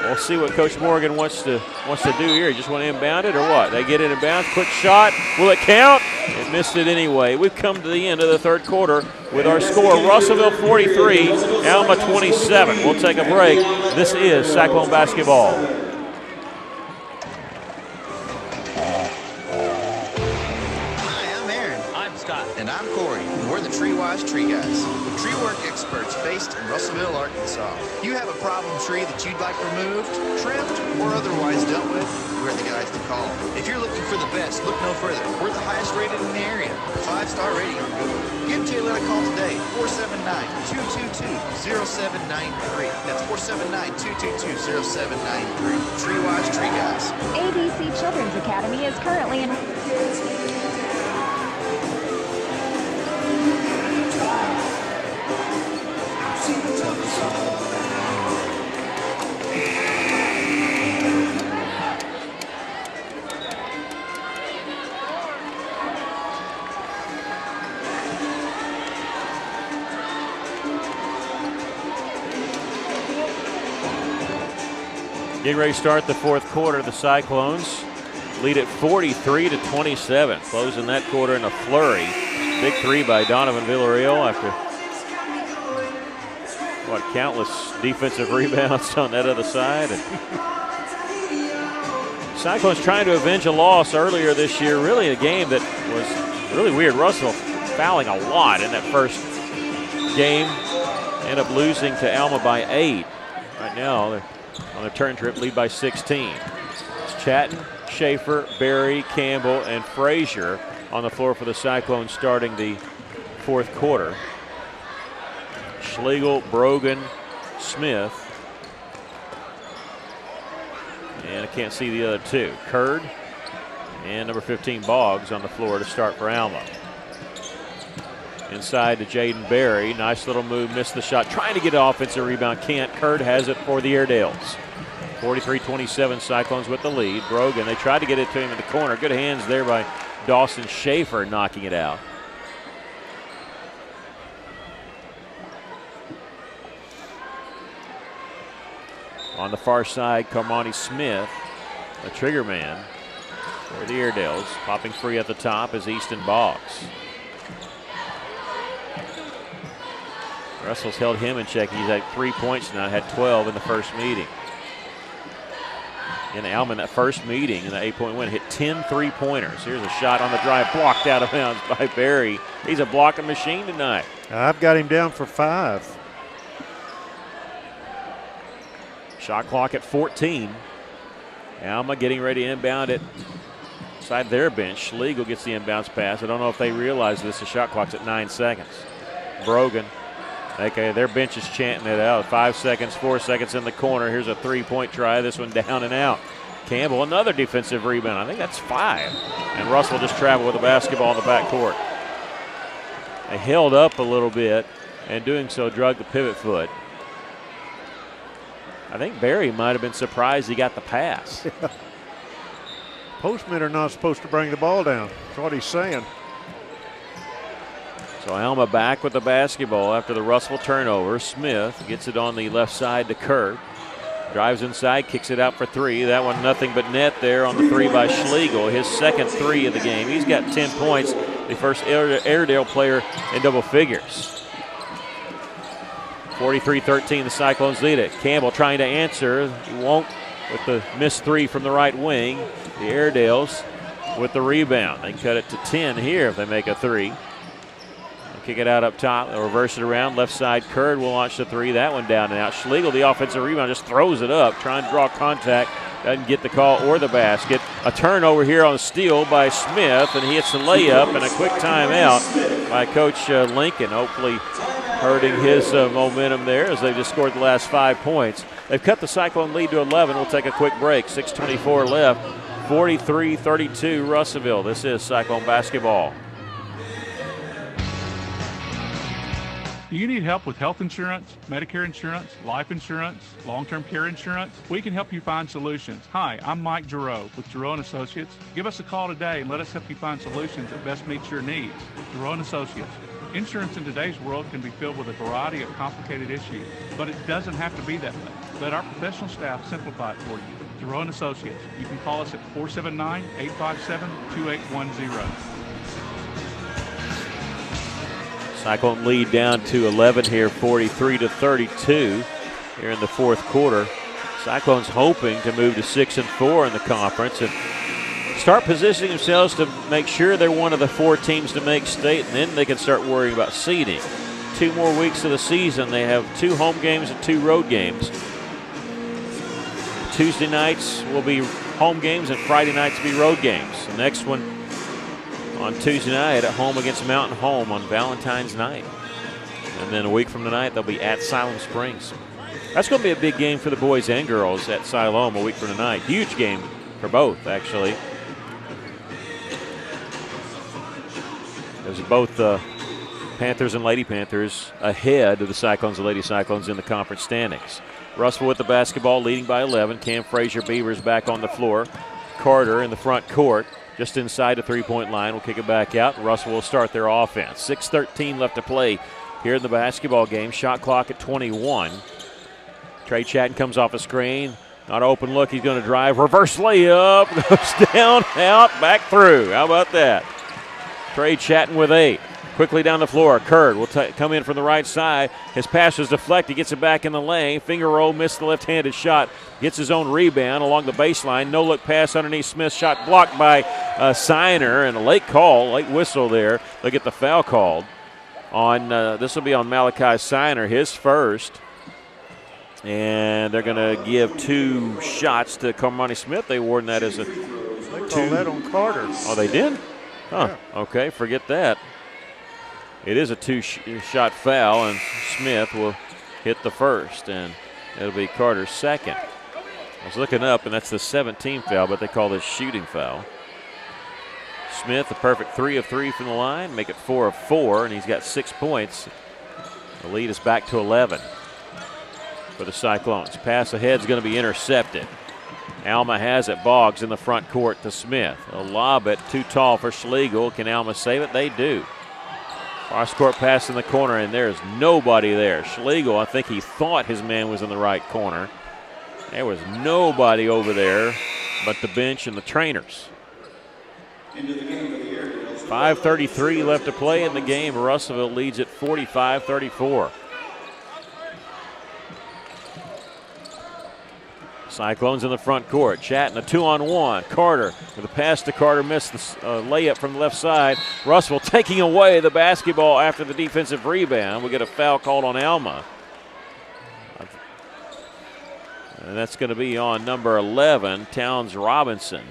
We'll see what Coach Morgan wants to do here. You just want to inbound it or what? They get it inbound. Quick shot. Will it count? It missed it anyway. We've come to the end of the third quarter with our score: Russellville 43, Alma 27. We'll take a break. This is Cyclone basketball. And I'm Corey, and we're the TreeWise Tree Guys, tree work experts based in Russellville, Arkansas. If you have a problem tree that you'd like removed, trimmed, or otherwise dealt with, we're the guys to call. If you're looking for the best, look no further. We're the highest rated in the area, 5-star rating on Google. Give Taylor a call today, 479-222-0793. That's 479-222-0793. TreeWise Tree Guys. ABC Children's Academy is currently in... Getting ready to start the fourth quarter. The Cyclones lead at 43-27. Closing that quarter in a flurry. Big three by Donovan Villarreal after countless defensive rebounds on that other side. And Cyclones trying to avenge a loss earlier this year. Really a game that was really weird. Russell fouling a lot in that first game. End up losing to Alma by 8. Right now they're on a turn trip, lead by 16. It's Chatton, Schaefer, Berry, Campbell, and Frazier on the floor for the Cyclones starting the fourth quarter. Schlegel, Brogan, Smith. And I can't see the other two. Curd and number 15 Boggs on the floor to start for Alma. Inside to Jaden Berry. Nice little move, missed the shot. Trying to get an offensive rebound, can't. Curd has it for the Airedales. 43-27, Cyclones with the lead. Brogan, they tried to get it to him in the corner. Good hands there by Dawson Schaefer knocking it out. On the far side, Carmani Smith, a trigger man for the Airedales. Popping free at the top is Easton Boggs. Russell's held him in check. He's had 3 points now, had 12 in the first meeting. And Alma in that first meeting in the 8-point win hit 10 3-pointers. Here's a shot on the drive, blocked out of bounds by Berry. He's a blocking machine tonight. I've got him down for 5. Shot clock at 14. Alma getting ready to inbound it inside their bench. Schlegel gets the inbounds pass. I don't know if they realize this. The shot clock's at 9 seconds. Brogan. Okay, their bench is chanting it out. 5 seconds, 4 seconds in the corner. Here's a 3-point try. This one down and out. Campbell, another defensive rebound. I think that's 5. And Russell just traveled with the basketball in the backcourt. They held up a little bit, and doing so drug the pivot foot. I think Berry might have been surprised he got the pass. Postmen are not supposed to bring the ball down. That's what he's saying. So Alma back with the basketball after the Russell turnover. Smith gets it on the left side to Kurt. Drives inside, kicks it out for three. That one nothing but net there on the three by Schlegel. His second three of the game. He's got 10 points, the first Airedale player in double figures. 43-13, the Cyclones lead it. Campbell trying to answer. He won't with the missed three from the right wing. The Airedales with the rebound. They cut it to 10 here if they make a three. Kick it out up top. They'll reverse it around. Left side, Kurd will launch the three. That one down and out. Schlegel, the offensive rebound, just throws it up, trying to draw contact. Doesn't get the call or the basket. A turnover here on a steal by Smith, and he hits the layup, and a quick timeout by Coach Lincoln, hopefully hurting his momentum there as they've just scored the last 5 points. They've cut the Cyclone lead to 11. We'll take a quick break. 6:24 left. 43-32 Russellville. This is Cyclone basketball. Do you need help with health insurance, Medicare insurance, life insurance, long-term care insurance? We can help you find solutions. Hi, I'm Mike Giroux with Giroux & Associates. Give us a call today and let us help you find solutions that best meet your needs. Giroux & Associates. Insurance in today's world can be filled with a variety of complicated issues, but it doesn't have to be that way. Let our professional staff simplify it for you. Giroux & Associates. You can call us at 479-857-2810. Cyclone lead down to 11 here, 43-32 here in the fourth quarter. Cyclones hoping to move to 6-4 in the conference and start positioning themselves to make sure they're one of the 4 teams to make state, and then they can start worrying about seeding. 2 more weeks of the season. They have 2 home games and 2 road games. Tuesday nights will be home games and Friday nights will be road games. The next one on Tuesday night at home against Mountain Home on Valentine's night. And then a week from tonight, they'll be at Siloam Springs. That's going to be a big game for the boys and girls at Siloam a week from tonight. Huge game for both, actually. There's both Panthers and Lady Panthers ahead of the Cyclones and Lady Cyclones in the conference standings. Russell with the basketball, leading by 11. Cam Frazier Beavers back on the floor. Carter in the front court. Just inside the three-point line. We'll kick it back out. Russell will start their offense. 6:13 left to play here in the basketball game. Shot clock at 21. Trey Chatton comes off a screen. Not an open look. He's going to drive. Reverse layup. Goes down, out, back through. How about that? Trey Chatton with 8. Quickly down the floor. Kurd will come in from the right side. His pass is deflected. He gets it back in the lane. Finger roll, missed the left-handed shot. Gets his own rebound along the baseline. No-look pass underneath Smith. Shot blocked by Signer. And a late call, late whistle there. They'll get the foul called. On this will be on Malachi Signer, his first. And they're going to give 2 shots to Carmani Smith. They awarded that as a 2. They called that on Carter. Oh, they did? Huh. Yeah. Okay, forget that. It is a 2-shot foul, and Smith will hit the first, and it'll be Carter's second. I was looking up, and that's the 17th foul, but they call this shooting foul. Smith, a perfect 3 of 3 from the line, make it 4 of 4, and he's got 6 points. The lead is back to 11 for the Cyclones. Pass ahead is going to be intercepted. Alma has it. Boggs in the front court to Smith. A lob it, too tall for Schlegel. Can Alma save it? They do. Cross-court pass in the corner, and there's nobody there. Schlegel, I think he thought his man was in the right corner. There was nobody over there but the bench and the trainers. 5:33 left to play in the game. Russellville leads at 45-34. Cyclones in the front court. Chatting a 2-on-1. Carter with a pass to Carter. Missed the layup from the left side. Russell taking away the basketball after the defensive rebound. We get a foul called on Alma. And that's going to be on number 11, Towns Robinson.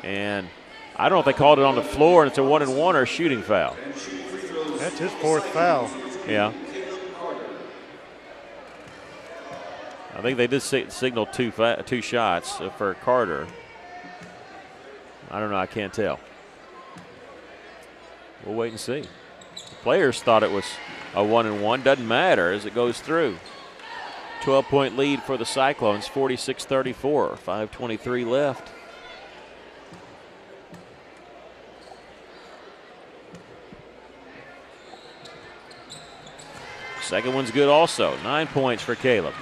And I don't know if they called it on the floor and it's a 1-and-1 or a shooting foul. That's his 4th foul. Yeah. I think they did signal two shots for Carter. I don't know. I can't tell. We'll wait and see. The players thought it was a 1-and-1. Doesn't matter as it goes through. 12-point lead for the Cyclones, 46-34. 5:23 left. Second one's good also. 9 points for Caleb.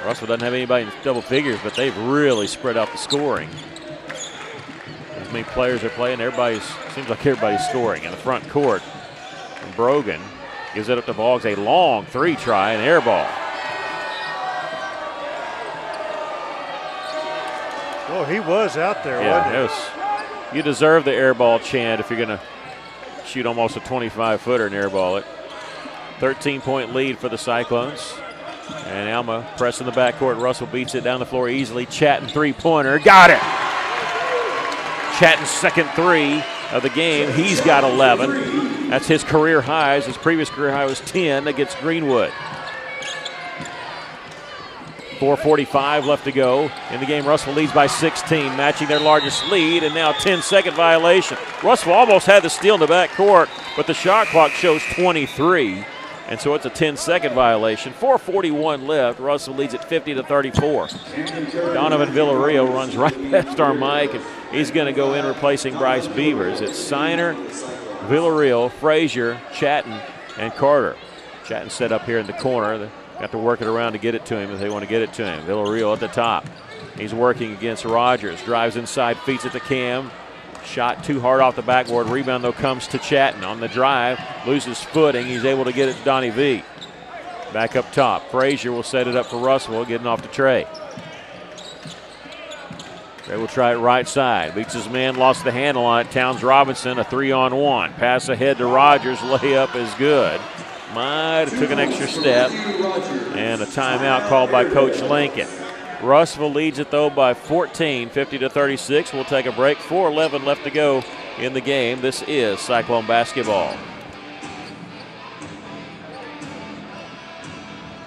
Russell doesn't have anybody in double figures, but they've really spread out the scoring. As many players are playing, seems like everybody's scoring in the front court. And Brogan gives it up to Boggs, a long three try, an air ball. Oh, he was out there, wasn't he? You deserve the air ball chant if you're going to shoot almost a 25-footer and airball it. 13-point lead for the Cyclones. And Alma pressing the backcourt. Russell beats it down the floor easily. Chatton three-pointer. Got it! Chatton's second three of the game. He's got 11. That's his career highs. His previous career high was 10 against Greenwood. 4:45 left to go in the game. Russell leads by 16, matching their largest lead, and now 10-second violation. Russell almost had the steal in the backcourt, but the shot clock shows 23, and so it's a 10-second violation. 4:41 left. Russell leads at 50-34. Donovan Villarreal runs right past our mic, and he's going to go in replacing Bryce Beavers. It's Siner, Villarreal, Frazier, Chatton, and Carter. Chatton set up here in the corner. They got to work it around to get it to him if they want to get it to him. Villarreal at the top. He's working against Rogers. Drives inside, feeds it to Cam. Shot too hard off the backboard. Rebound, though, comes to Chatton on the drive. Loses footing. He's able to get it to Donnie V. Back up top. Frazier will set it up for Russell, getting off to Trey. Trey will try it right side. Beats his man, lost the handle on it. Towns Robinson, a 3-on-1. Pass ahead to Rogers. Layup is good. Might have took an extra step. And a timeout called by Coach Lincoln. Russell leads it, though, by 14, 50-36. We'll take a break. 4:11 left to go in the game. This is Cyclone basketball.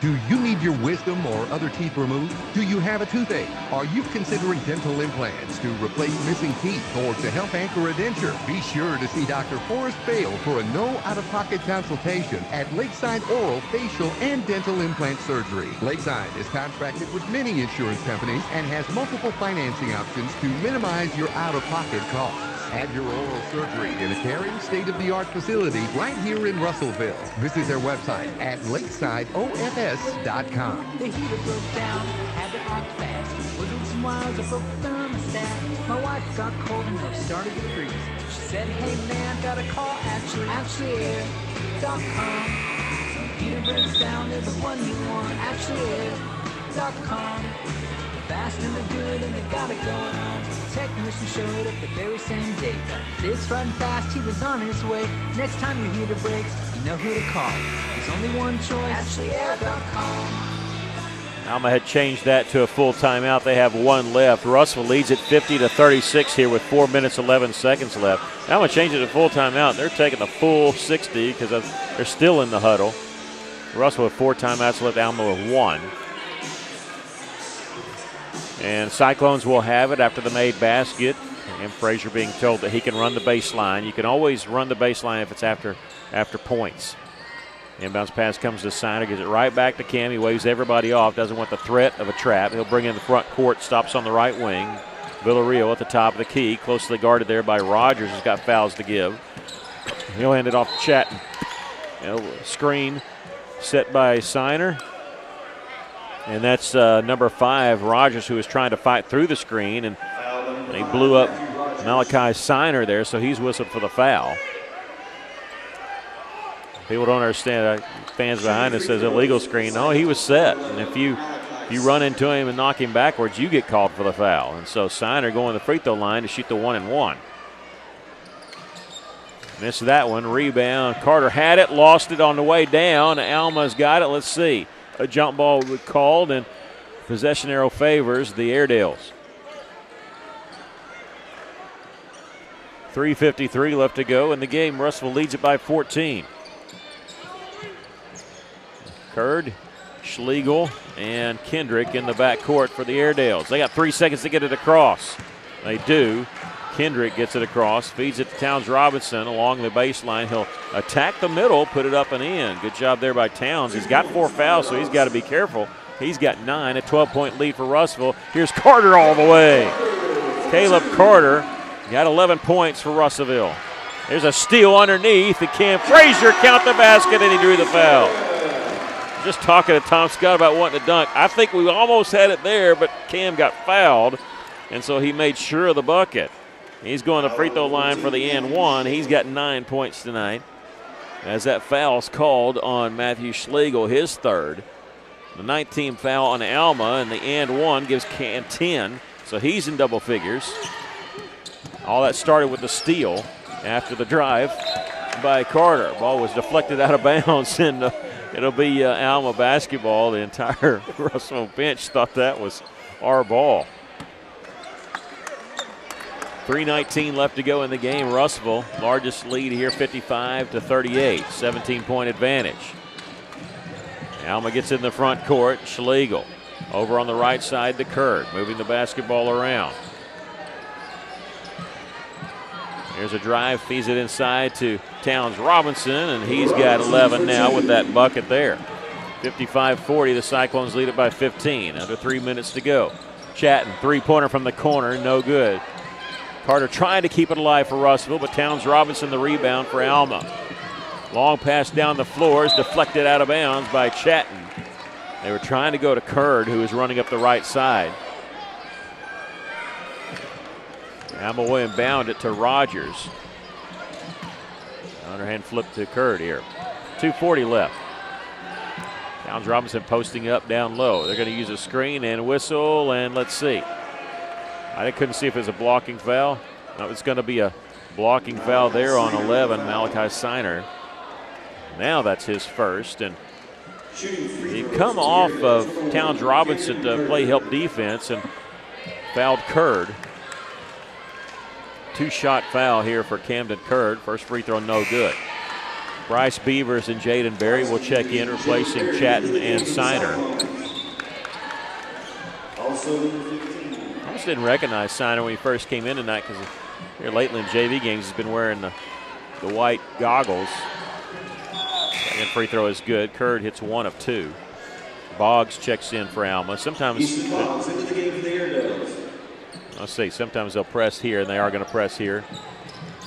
Do you need your wisdom or other teeth removed? Do you have a toothache? Are you considering dental implants to replace missing teeth or to help anchor a denture? Be sure to see Dr. Forrest Bale for a no out-of-pocket consultation at Lakeside Oral, Facial, and Dental Implant Surgery. Lakeside is contracted with many insurance companies and has multiple financing options to minimize your out-of-pocket costs. Have your oral surgery in a caring, state-of-the-art facility right here in Russellville. Visit their website at lakesideofs.com. The heater broke down, had to act fast. Wiggled some wires, I broke the thermostat. My wife got cold and it started to freeze. She said, hey man, got a call, ActuallyAir.com. Heater breaks down, they're the one you want, ActuallyAir.com. Fast and they're good and they got it going on. Technician showed up the very same day. Fixed right and fast, he was on his way. Next time your heater breaks, you know who to call. There's only one choice, ActuallyAir.com. Alma had changed that to a full timeout. They have one left. Russell leads at 50-36 here with 4 minutes, 11 seconds left. Alma changed it to full timeout. They're taking the full 60 because they're still in the huddle. Russell with 4 timeouts left, Alma with 1. And Cyclones will have it after the made basket. And Frazier being told that he can run the baseline. You can always run the baseline if it's after points. Inbounds pass comes to Siner, gives it right back to Cam. He waves everybody off, doesn't want the threat of a trap. He'll bring in the front court, stops on the right wing. Villarreal at the top of the key, closely guarded there by Rogers, who's got fouls to give. He'll hand it off to Chatton. Screen set by Siner. And that's number 5, Rogers, who was trying to fight through the screen, and he blew up Malachi Siner there, so he's whistled for the foul. People don't understand. Fans behind us says illegal screen. No, he was set, and if you run into him and knock him backwards, you get called for the foul. And so Siner going to the free throw line to shoot the 1-and-1. Missed that one. Rebound. Carter had it, lost it on the way down. Alma's got it. Let's see. A jump ball called, and possession arrow favors the Airedales. 3:53 left to go in the game. Russell leads it by 14. Kurd, Schlegel, and Kendrick in the backcourt for the Airedales. They got 3 seconds to get it across. They do. Kendrick gets it across, feeds it to Towns Robinson along the baseline. He'll attack the middle, put it up and in. Good job there by Towns. He's got 4 fouls, so he's got to be careful. He's got 9, a 12-point lead for Russellville. Here's Carter all the way. Caleb Carter got 11 points for Russellville. There's a steal underneath, and Cam Frazier count the basket, and he drew the foul. Just talking to Tom Scott about wanting to dunk. I think we almost had it there, but Cam got fouled, and so he made sure of the bucket. He's going to free throw line for the and one. He's got 9 points tonight, as that foul's called on Matthew Schlegel, his third. The 19th foul on Alma, and the and one gives Cam 10, so he's in double figures. All that started with the steal after the drive by Carter. Ball was deflected out of bounds, and it'll be Alma basketball. The entire Russell bench thought that was our ball. 3:19 left to go in the game. Russellville, largest lead here, 55-38, 17-point advantage. Alma gets in the front court. Schlegel over on the right side to Kurt, moving the basketball around. Here's a drive, feeds it inside to Towns Robinson, and he's got 11 now with that bucket there. 55-40, the Cyclones lead it by 15. Under 3 minutes to go. Chatton, three-pointer from the corner, no good. Carter trying to keep it alive for Russellville, but Towns Robinson the rebound for Alma. Long pass down the floor is deflected out of bounds by Chatton. They were trying to go to Curd, who is running up the right side. Alma will inbound it to Rogers. Underhand flip to Curd here. 2:40 left. Towns Robinson posting up down low. They're going to use a screen and whistle, and let's see. I couldn't see if it was a blocking foul. No, it's going to be a blocking foul there on 11, Malachi Siner. Now that's his first, and he'd come off of Towns Robinson to play help defense and fouled Curd. Two-shot foul here for Camden Curd. First free throw, no good. Bryce Beavers and Jaden Berry will check in, replacing Chatton and Siner. I almost didn't recognize Siner when he first came in tonight, because here lately in JV games he's been wearing the white goggles. Second free throw is good. Curd hits 1 of 2. Boggs checks in for Alma. Sometimes let's see, sometimes they'll press here, and they are going to press here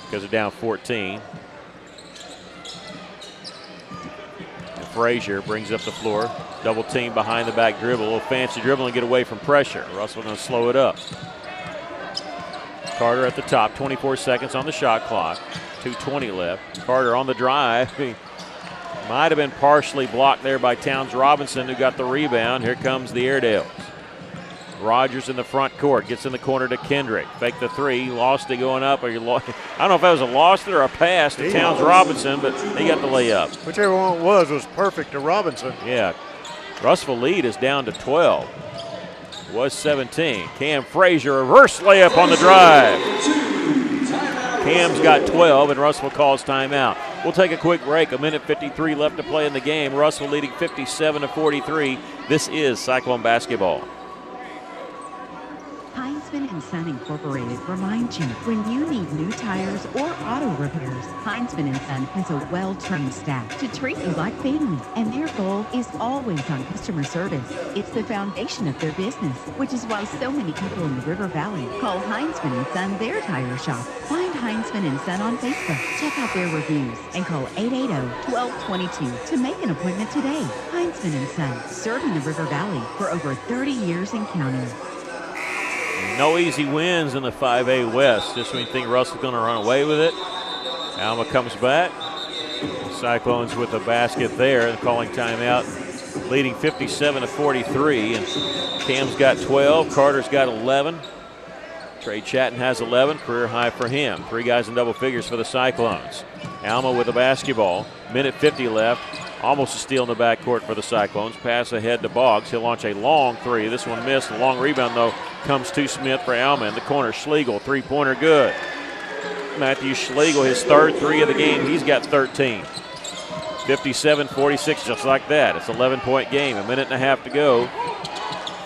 because they're down 14. And Frazier brings up the floor. Double team behind the back dribble. A little fancy dribble and get away from pressure. Russell going to slow it up. Carter at the top, 24 seconds on the shot clock. 2:20 left. Carter on the drive. He might have been partially blocked there by Towns Robinson, who got the rebound. Here comes the Airedales. Rogers in the front court, gets in the corner to Kendrick. Fake the three, lost it going up. I don't know if that was a lost it or a pass to Towns Robinson, but he got the layup. Whichever one it was perfect to Robinson. Yeah. Russellville lead is down to 12. It was 17. Cam Frazier, reverse layup on the drive. Cam's got 12, and Russellville calls timeout. We'll take a quick break. 1:53 left to play in the game. Russellville leading 57-43. This is Cyclone basketball. Heinzman & Son Incorporated reminds you, when you need new tires or auto repairs, Heinzman & Son has a well-trained staff to treat you like family, and their goal is always on customer service. It's the foundation of their business, which is why so many people in the River Valley call Heinzman & Son their tire shop. Find Heinzman & Son on Facebook, check out their reviews, and call 880-1222 to make an appointment today. Heinzman & Son, serving the River Valley for over 30 years and counting. No easy wins in the 5A West. Just when you think Russell's going to run away with it. Alma comes back. Cyclones with a basket there and calling timeout, leading 57-43. And Cam's got 12. Carter's got 11. Trey Chatton has 11, career high for him. 3 guys in double figures for the Cyclones. Alma with the basketball. 1:50 left. Almost a steal in the backcourt for the Cyclones. Pass ahead to Boggs. He'll launch a long three. This one missed. A long rebound, though, comes to Smith for Alma. In the corner, Schlegel, three-pointer good. Matthew Schlegel, his third 3 of the game. He's got 13. 57-46, just like that. It's an 11-point game. 1.5 to go.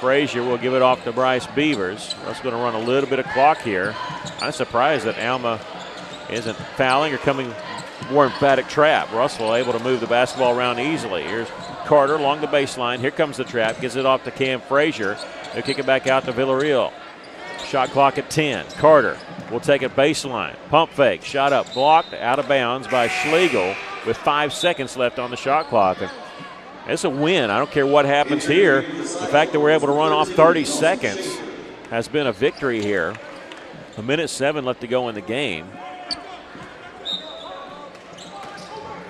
Frazier will give it off to Bryce Beavers. That's going to run a little bit of clock here. I'm surprised that Alma isn't fouling or coming more emphatic trap. Russell able to move the basketball around easily. Here's Carter along the baseline. Here comes the trap. Gives it off to Cam Frazier. They'll kick it back out to Villarreal. Shot clock at 10. Carter will take it baseline. Pump fake. Shot up. Blocked. Out of bounds by Schlegel with 5 seconds left on the shot clock. And it's a win. I don't care what happens here. The fact that we're able to run off 30 seconds has been a victory here. 1:07 left to go in the game.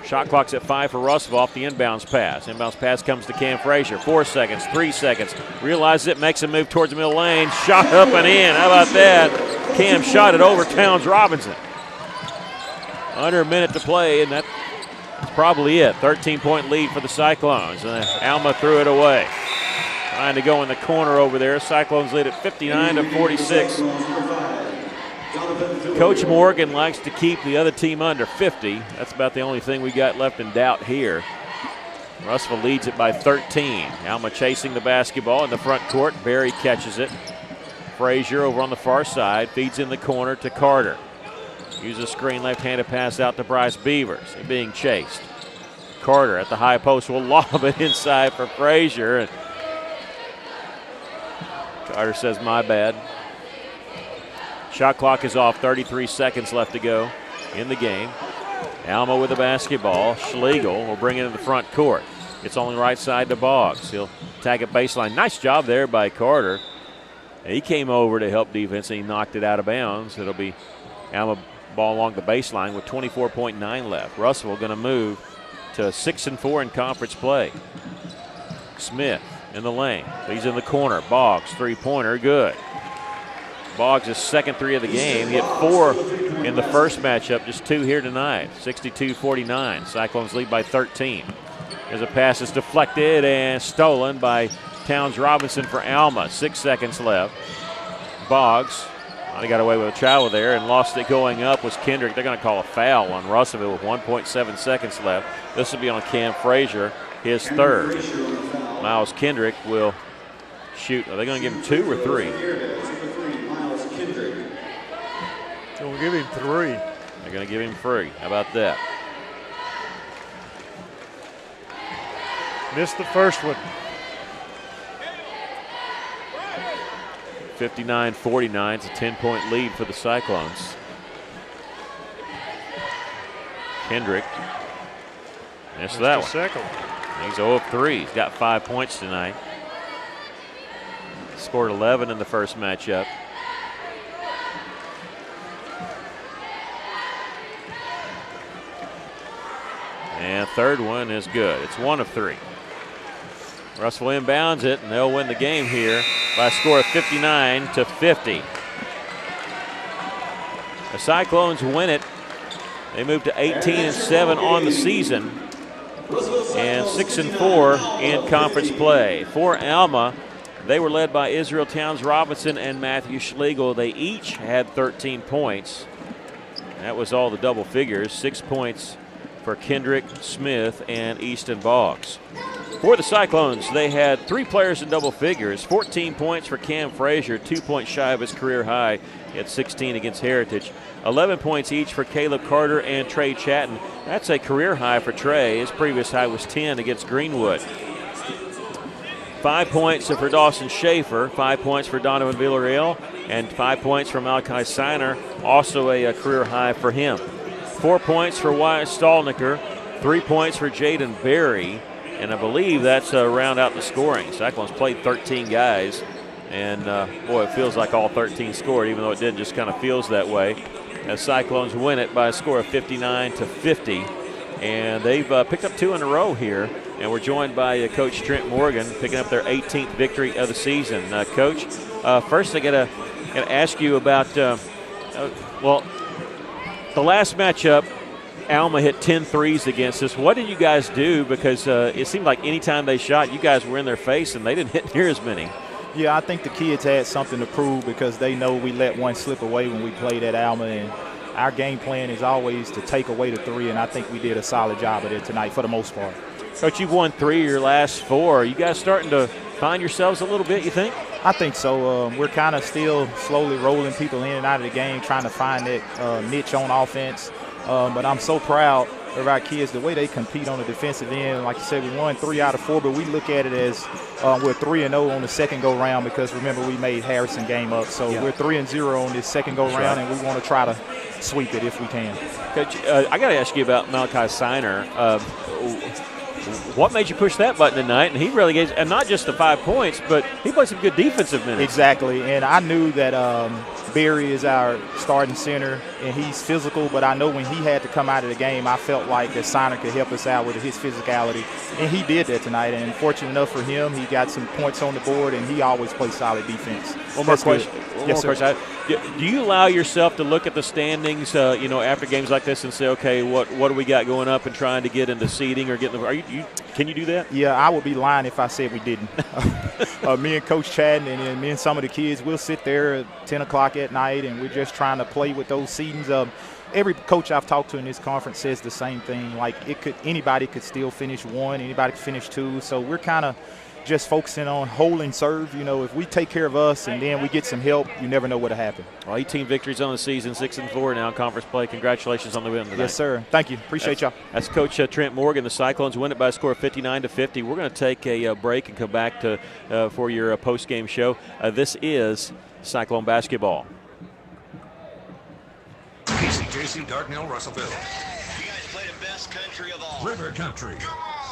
Shot clock's at 5 for Russell off the inbounds pass. Inbounds pass comes to Cam Frazier. 4 seconds, 3 seconds. Realizes it, makes a move towards the middle lane. Shot up and in. How about that? Cam shot it over Towns Robinson. Under a minute to play, and that's probably it. 13-point lead for the Cyclones. Alma threw it away. Trying to go in the corner over there. Cyclones lead at 59-46. Coach Morgan likes to keep the other team under 50. That's about the only thing we got left in doubt here. Russell leads it by 13. Alma chasing the basketball in the front court. Berry catches it. Frazier over on the far side. Feeds in the corner to Carter. Uses a screen left-handed pass out to Bryce Beavers. They're being chased. Carter at the high post will lob it inside for Frazier. And Carter says, my bad. Shot clock is off, 33 seconds left to go in the game. Alma with the basketball. Schlegel will bring it in the front court. It's only right side to Boggs. He'll tag it baseline. Nice job there by Carter. He came over to help defense and he knocked it out of bounds. It'll be Alma ball along the baseline with 24.9 left. Russell going to move to 6-4 in conference play. Smith in the lane. He's in the corner. Boggs, three-pointer, good. Boggs' second three of the game. He hit 4 in the first matchup, just 2 here tonight. 62-49. Cyclones lead by 13. As a pass is deflected and stolen by Towns Robinson for Alma. 6 seconds left. Boggs, he got away with a travel there and lost it going up was Kendrick. They're going to call a foul on Russellville with 1.7 seconds left. This will be on Cam Frazier, his third. Miles Kendrick will shoot. Are they going to give him 2 or 3? We'll give him 3. They're going to give him 3. How about that? Missed the first one. 59-49. It's a 10-point lead for the Cyclones. Kendrick missed that one. Second. He's 0 of 3. He's got 5 points tonight. Scored 11 in the first matchup. And third one is good. It's 1 of 3. Russell inbounds it, and they'll win the game here by a score of 59-50. The Cyclones win it. They move to 18-7 on the season and 6-4 in conference play. For Alma, they were led by Israel Towns Robinson and Matthew Schlegel. They each had 13 points. That was all the double figures. 6 points for Kendrick, Smith, and Easton Boggs. For the Cyclones, they had 3 players in double figures. 14 points for Cam Frazier, 2 points shy of his career high. He had 16 against Heritage. 11 points each for Caleb Carter and Trey Chatton. That's a career high for Trey. His previous high was 10 against Greenwood. 5 points for Dawson Schaefer, 5 points for Donovan Villarreal, and 5 points for Malachi Seiner, also a career high for him. 4 points for Wyatt Stallnicker, 3 points for Jaden Berry, and I believe that's round out the scoring. Cyclones played 13 guys, and boy, it feels like all 13 scored, even though it did, just kind of feels that way. As Cyclones win it by a score of 59-50, and they've picked up 2 in a row here, and we're joined by Coach Trent Morgan, picking up their 18th victory of the season. Coach, first I got to ask you about, well, the last matchup, Alma hit 10 threes against us. What did you guys do? Because it seemed like any time they shot, you guys were in their face, and they didn't hit near as many. Yeah, I think the kids had something to prove because they know we let one slip away when we played at Alma, and our game plan is always to take away the 3, and I think we did a solid job of it tonight for the most part. Coach, you've won 3 of your last 4. Are you guys starting to find yourselves a little bit, you think? I think so. We're kind of still slowly rolling people in and out of the game, trying to find that niche on offense. But I'm so proud of our kids, the way they compete on the defensive end. Like you said, we won 3 out of 4, but we look at it as we're 3-0 on the second go-round because, remember, we made Harrison game up. So we're 3-0 on this second go-round, and we want to try to sweep it if we can. Coach, I got to ask you about Malachi Siner. What made you push that button tonight? And he really gave, and not just the 5 points, but he played some good defensive minutes. Exactly, and I knew that Barry is our starting center, and he's physical, but I know when he had to come out of the game, I felt like that Siner could help us out with his physicality, and he did that tonight. And fortunate enough for him, he got some points on the board, and he always plays solid defense. One more question. Do you allow yourself to look at the standings, after games like this and say, okay, what do we got going up and trying to get into seeding or get in the – can you do that? Yeah, I would be lying if I said we didn't. Me and Coach Chad and me and some of the kids, we'll sit there at 10 o'clock at night, and we're just trying to play with those seedings. Every coach I've talked to in this conference says the same thing. Like, anybody could still finish 1, anybody could finish 2. So we're kind of just focusing on hold and serve. If we take care of us and then we get some help, you never know what'll happen. Well, 18 victories on the season, 6-4 now in conference play. Congratulations on the win tonight. Yes, sir. Thank you. Appreciate y'all. That's Coach Trent Morgan. The Cyclones win it by a score of 59-50. We're going to take a break and come back to for your post-game show. This is Cyclone basketball. KCJC, Dartnell, Russellville. You guys play the best country of all. River Country.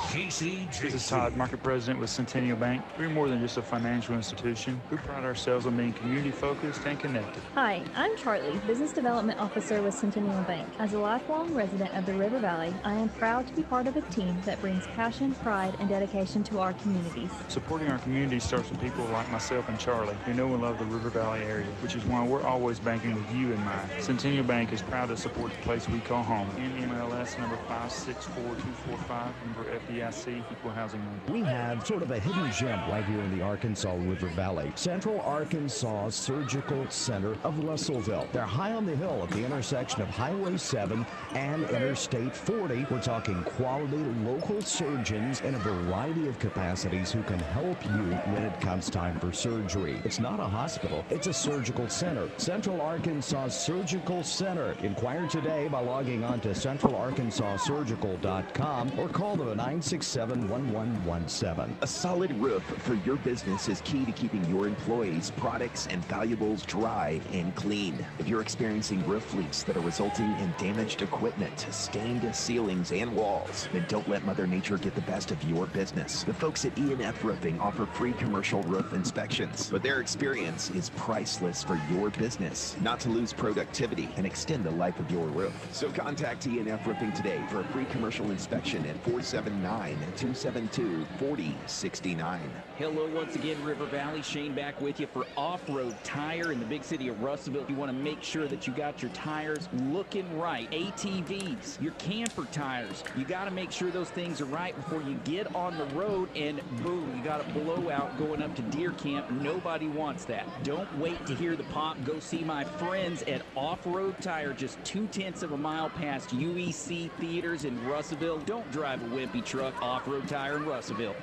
KCJC. This is Todd, Market President with Centennial Bank. We're more than just a financial institution. We pride ourselves on being community-focused and connected. Hi, I'm Charlie, Business Development Officer with Centennial Bank. As a lifelong resident of the River Valley, I am proud to be part of a team that brings passion, pride, and dedication to our communities. Supporting our community starts with people like myself and Charlie, who know and love the River Valley area, which is why we're always banking with you in mind. Centennial Bank is proud to support the place we call home. NMLS number 564245, member FDIC, equal housing number. We have sort of a hidden gem right here in the Arkansas River Valley. Central Arkansas Surgical Center of Russellville. They're high on the hill at the intersection of Highway 7 and Interstate 40. We're talking quality local surgeons in a variety of capacities who can help you when it comes time for surgery. It's not a hospital, it's a surgical center. Central Arkansas Surgical Center. Inquire today by logging on to centralarkansassurgical.com or call them at 967-1117. A solid roof for your business is key to keeping your employees, products, and valuables dry and clean. If you're experiencing roof leaks that are resulting in damaged equipment, stained ceilings, and walls, then don't let Mother Nature get the best of your business. The folks at E&F Roofing offer free commercial roof inspections, but their experience is priceless for your business, not to lose productivity and extend the life of your roof. So contact E&F Roofing today for a free commercial inspection at 479-272-4069. Hello once again, River Valley. Shane back with you for Off-Road Tire in the big city of Russellville. You want to make sure that you got your tires looking right. ATVs, your camper tires, you got to make sure those things are right before you get on the road and boom, you got a blowout going up to deer camp. Nobody wants that. Don't wait to hear the pop. Go see my friends at Off-Road Tire, just 0.2 of a mile past UEC Theaters in Russellville. Don't drive a wimpy truck. Off-Road Tire in Russellville.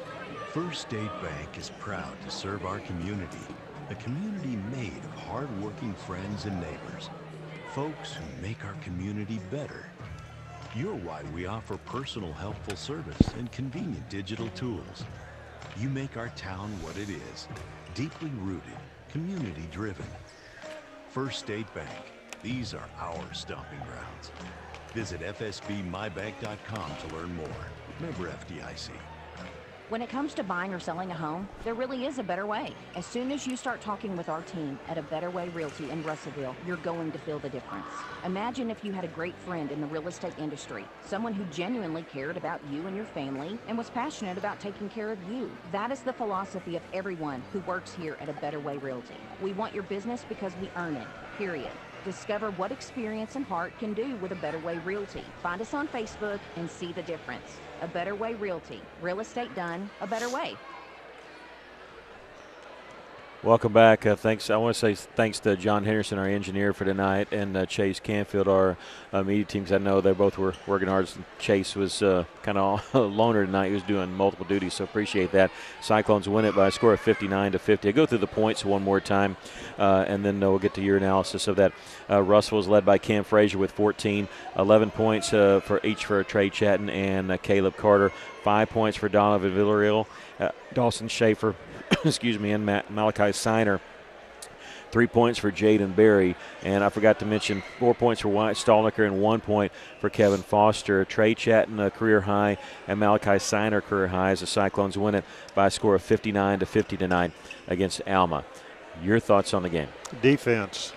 First State Bank is proud to serve our community, a community made of hard-working friends and neighbors, folks who make our community better. You're why we offer personal, helpful service and convenient digital tools. You make our town what it is, deeply rooted, community-driven. First State Bank, these are our stomping grounds. Visit fsbmybank.com to learn more. Member FDIC. When it comes to buying or selling a home, there really is a better way. As soon as you start talking with our team at A Better Way Realty in Russellville, you're going to feel the difference. Imagine if you had a great friend in the real estate industry, someone who genuinely cared about you and your family and was passionate about taking care of you. That is the philosophy of everyone who works here at A Better Way Realty. We want your business because we earn it, period. Discover what experience and heart can do with A Better Way Realty. Find us on Facebook and see the difference. A Better Way Realty. Real estate done a better way. Welcome back. Thanks. I want to say thanks to John Henderson, our engineer for tonight, and Chase Canfield, our media teams. I know they both were working hard. Chase was kind of a loner tonight. He was doing multiple duties, so appreciate that. Cyclones win it by a score of 59-50. I go through the points one more time, and then we'll get to your analysis of that. Russell was led by Cam Frazier with 14, 11 points for each for Trey Chatton and Caleb Carter, 5 points for Donovan Villarreal, Dawson Schaefer, excuse me, and Malachi Siner. 3 points for Jaden Berry, and I forgot to mention 4 points for Wyatt Stallnicker and 1 point for Kevin Foster. Trey Chatton, a career high, and Malachi Siner, career high, as the Cyclones win it by a score of 59-50 tonight against Alma. Your thoughts on the game? Defense.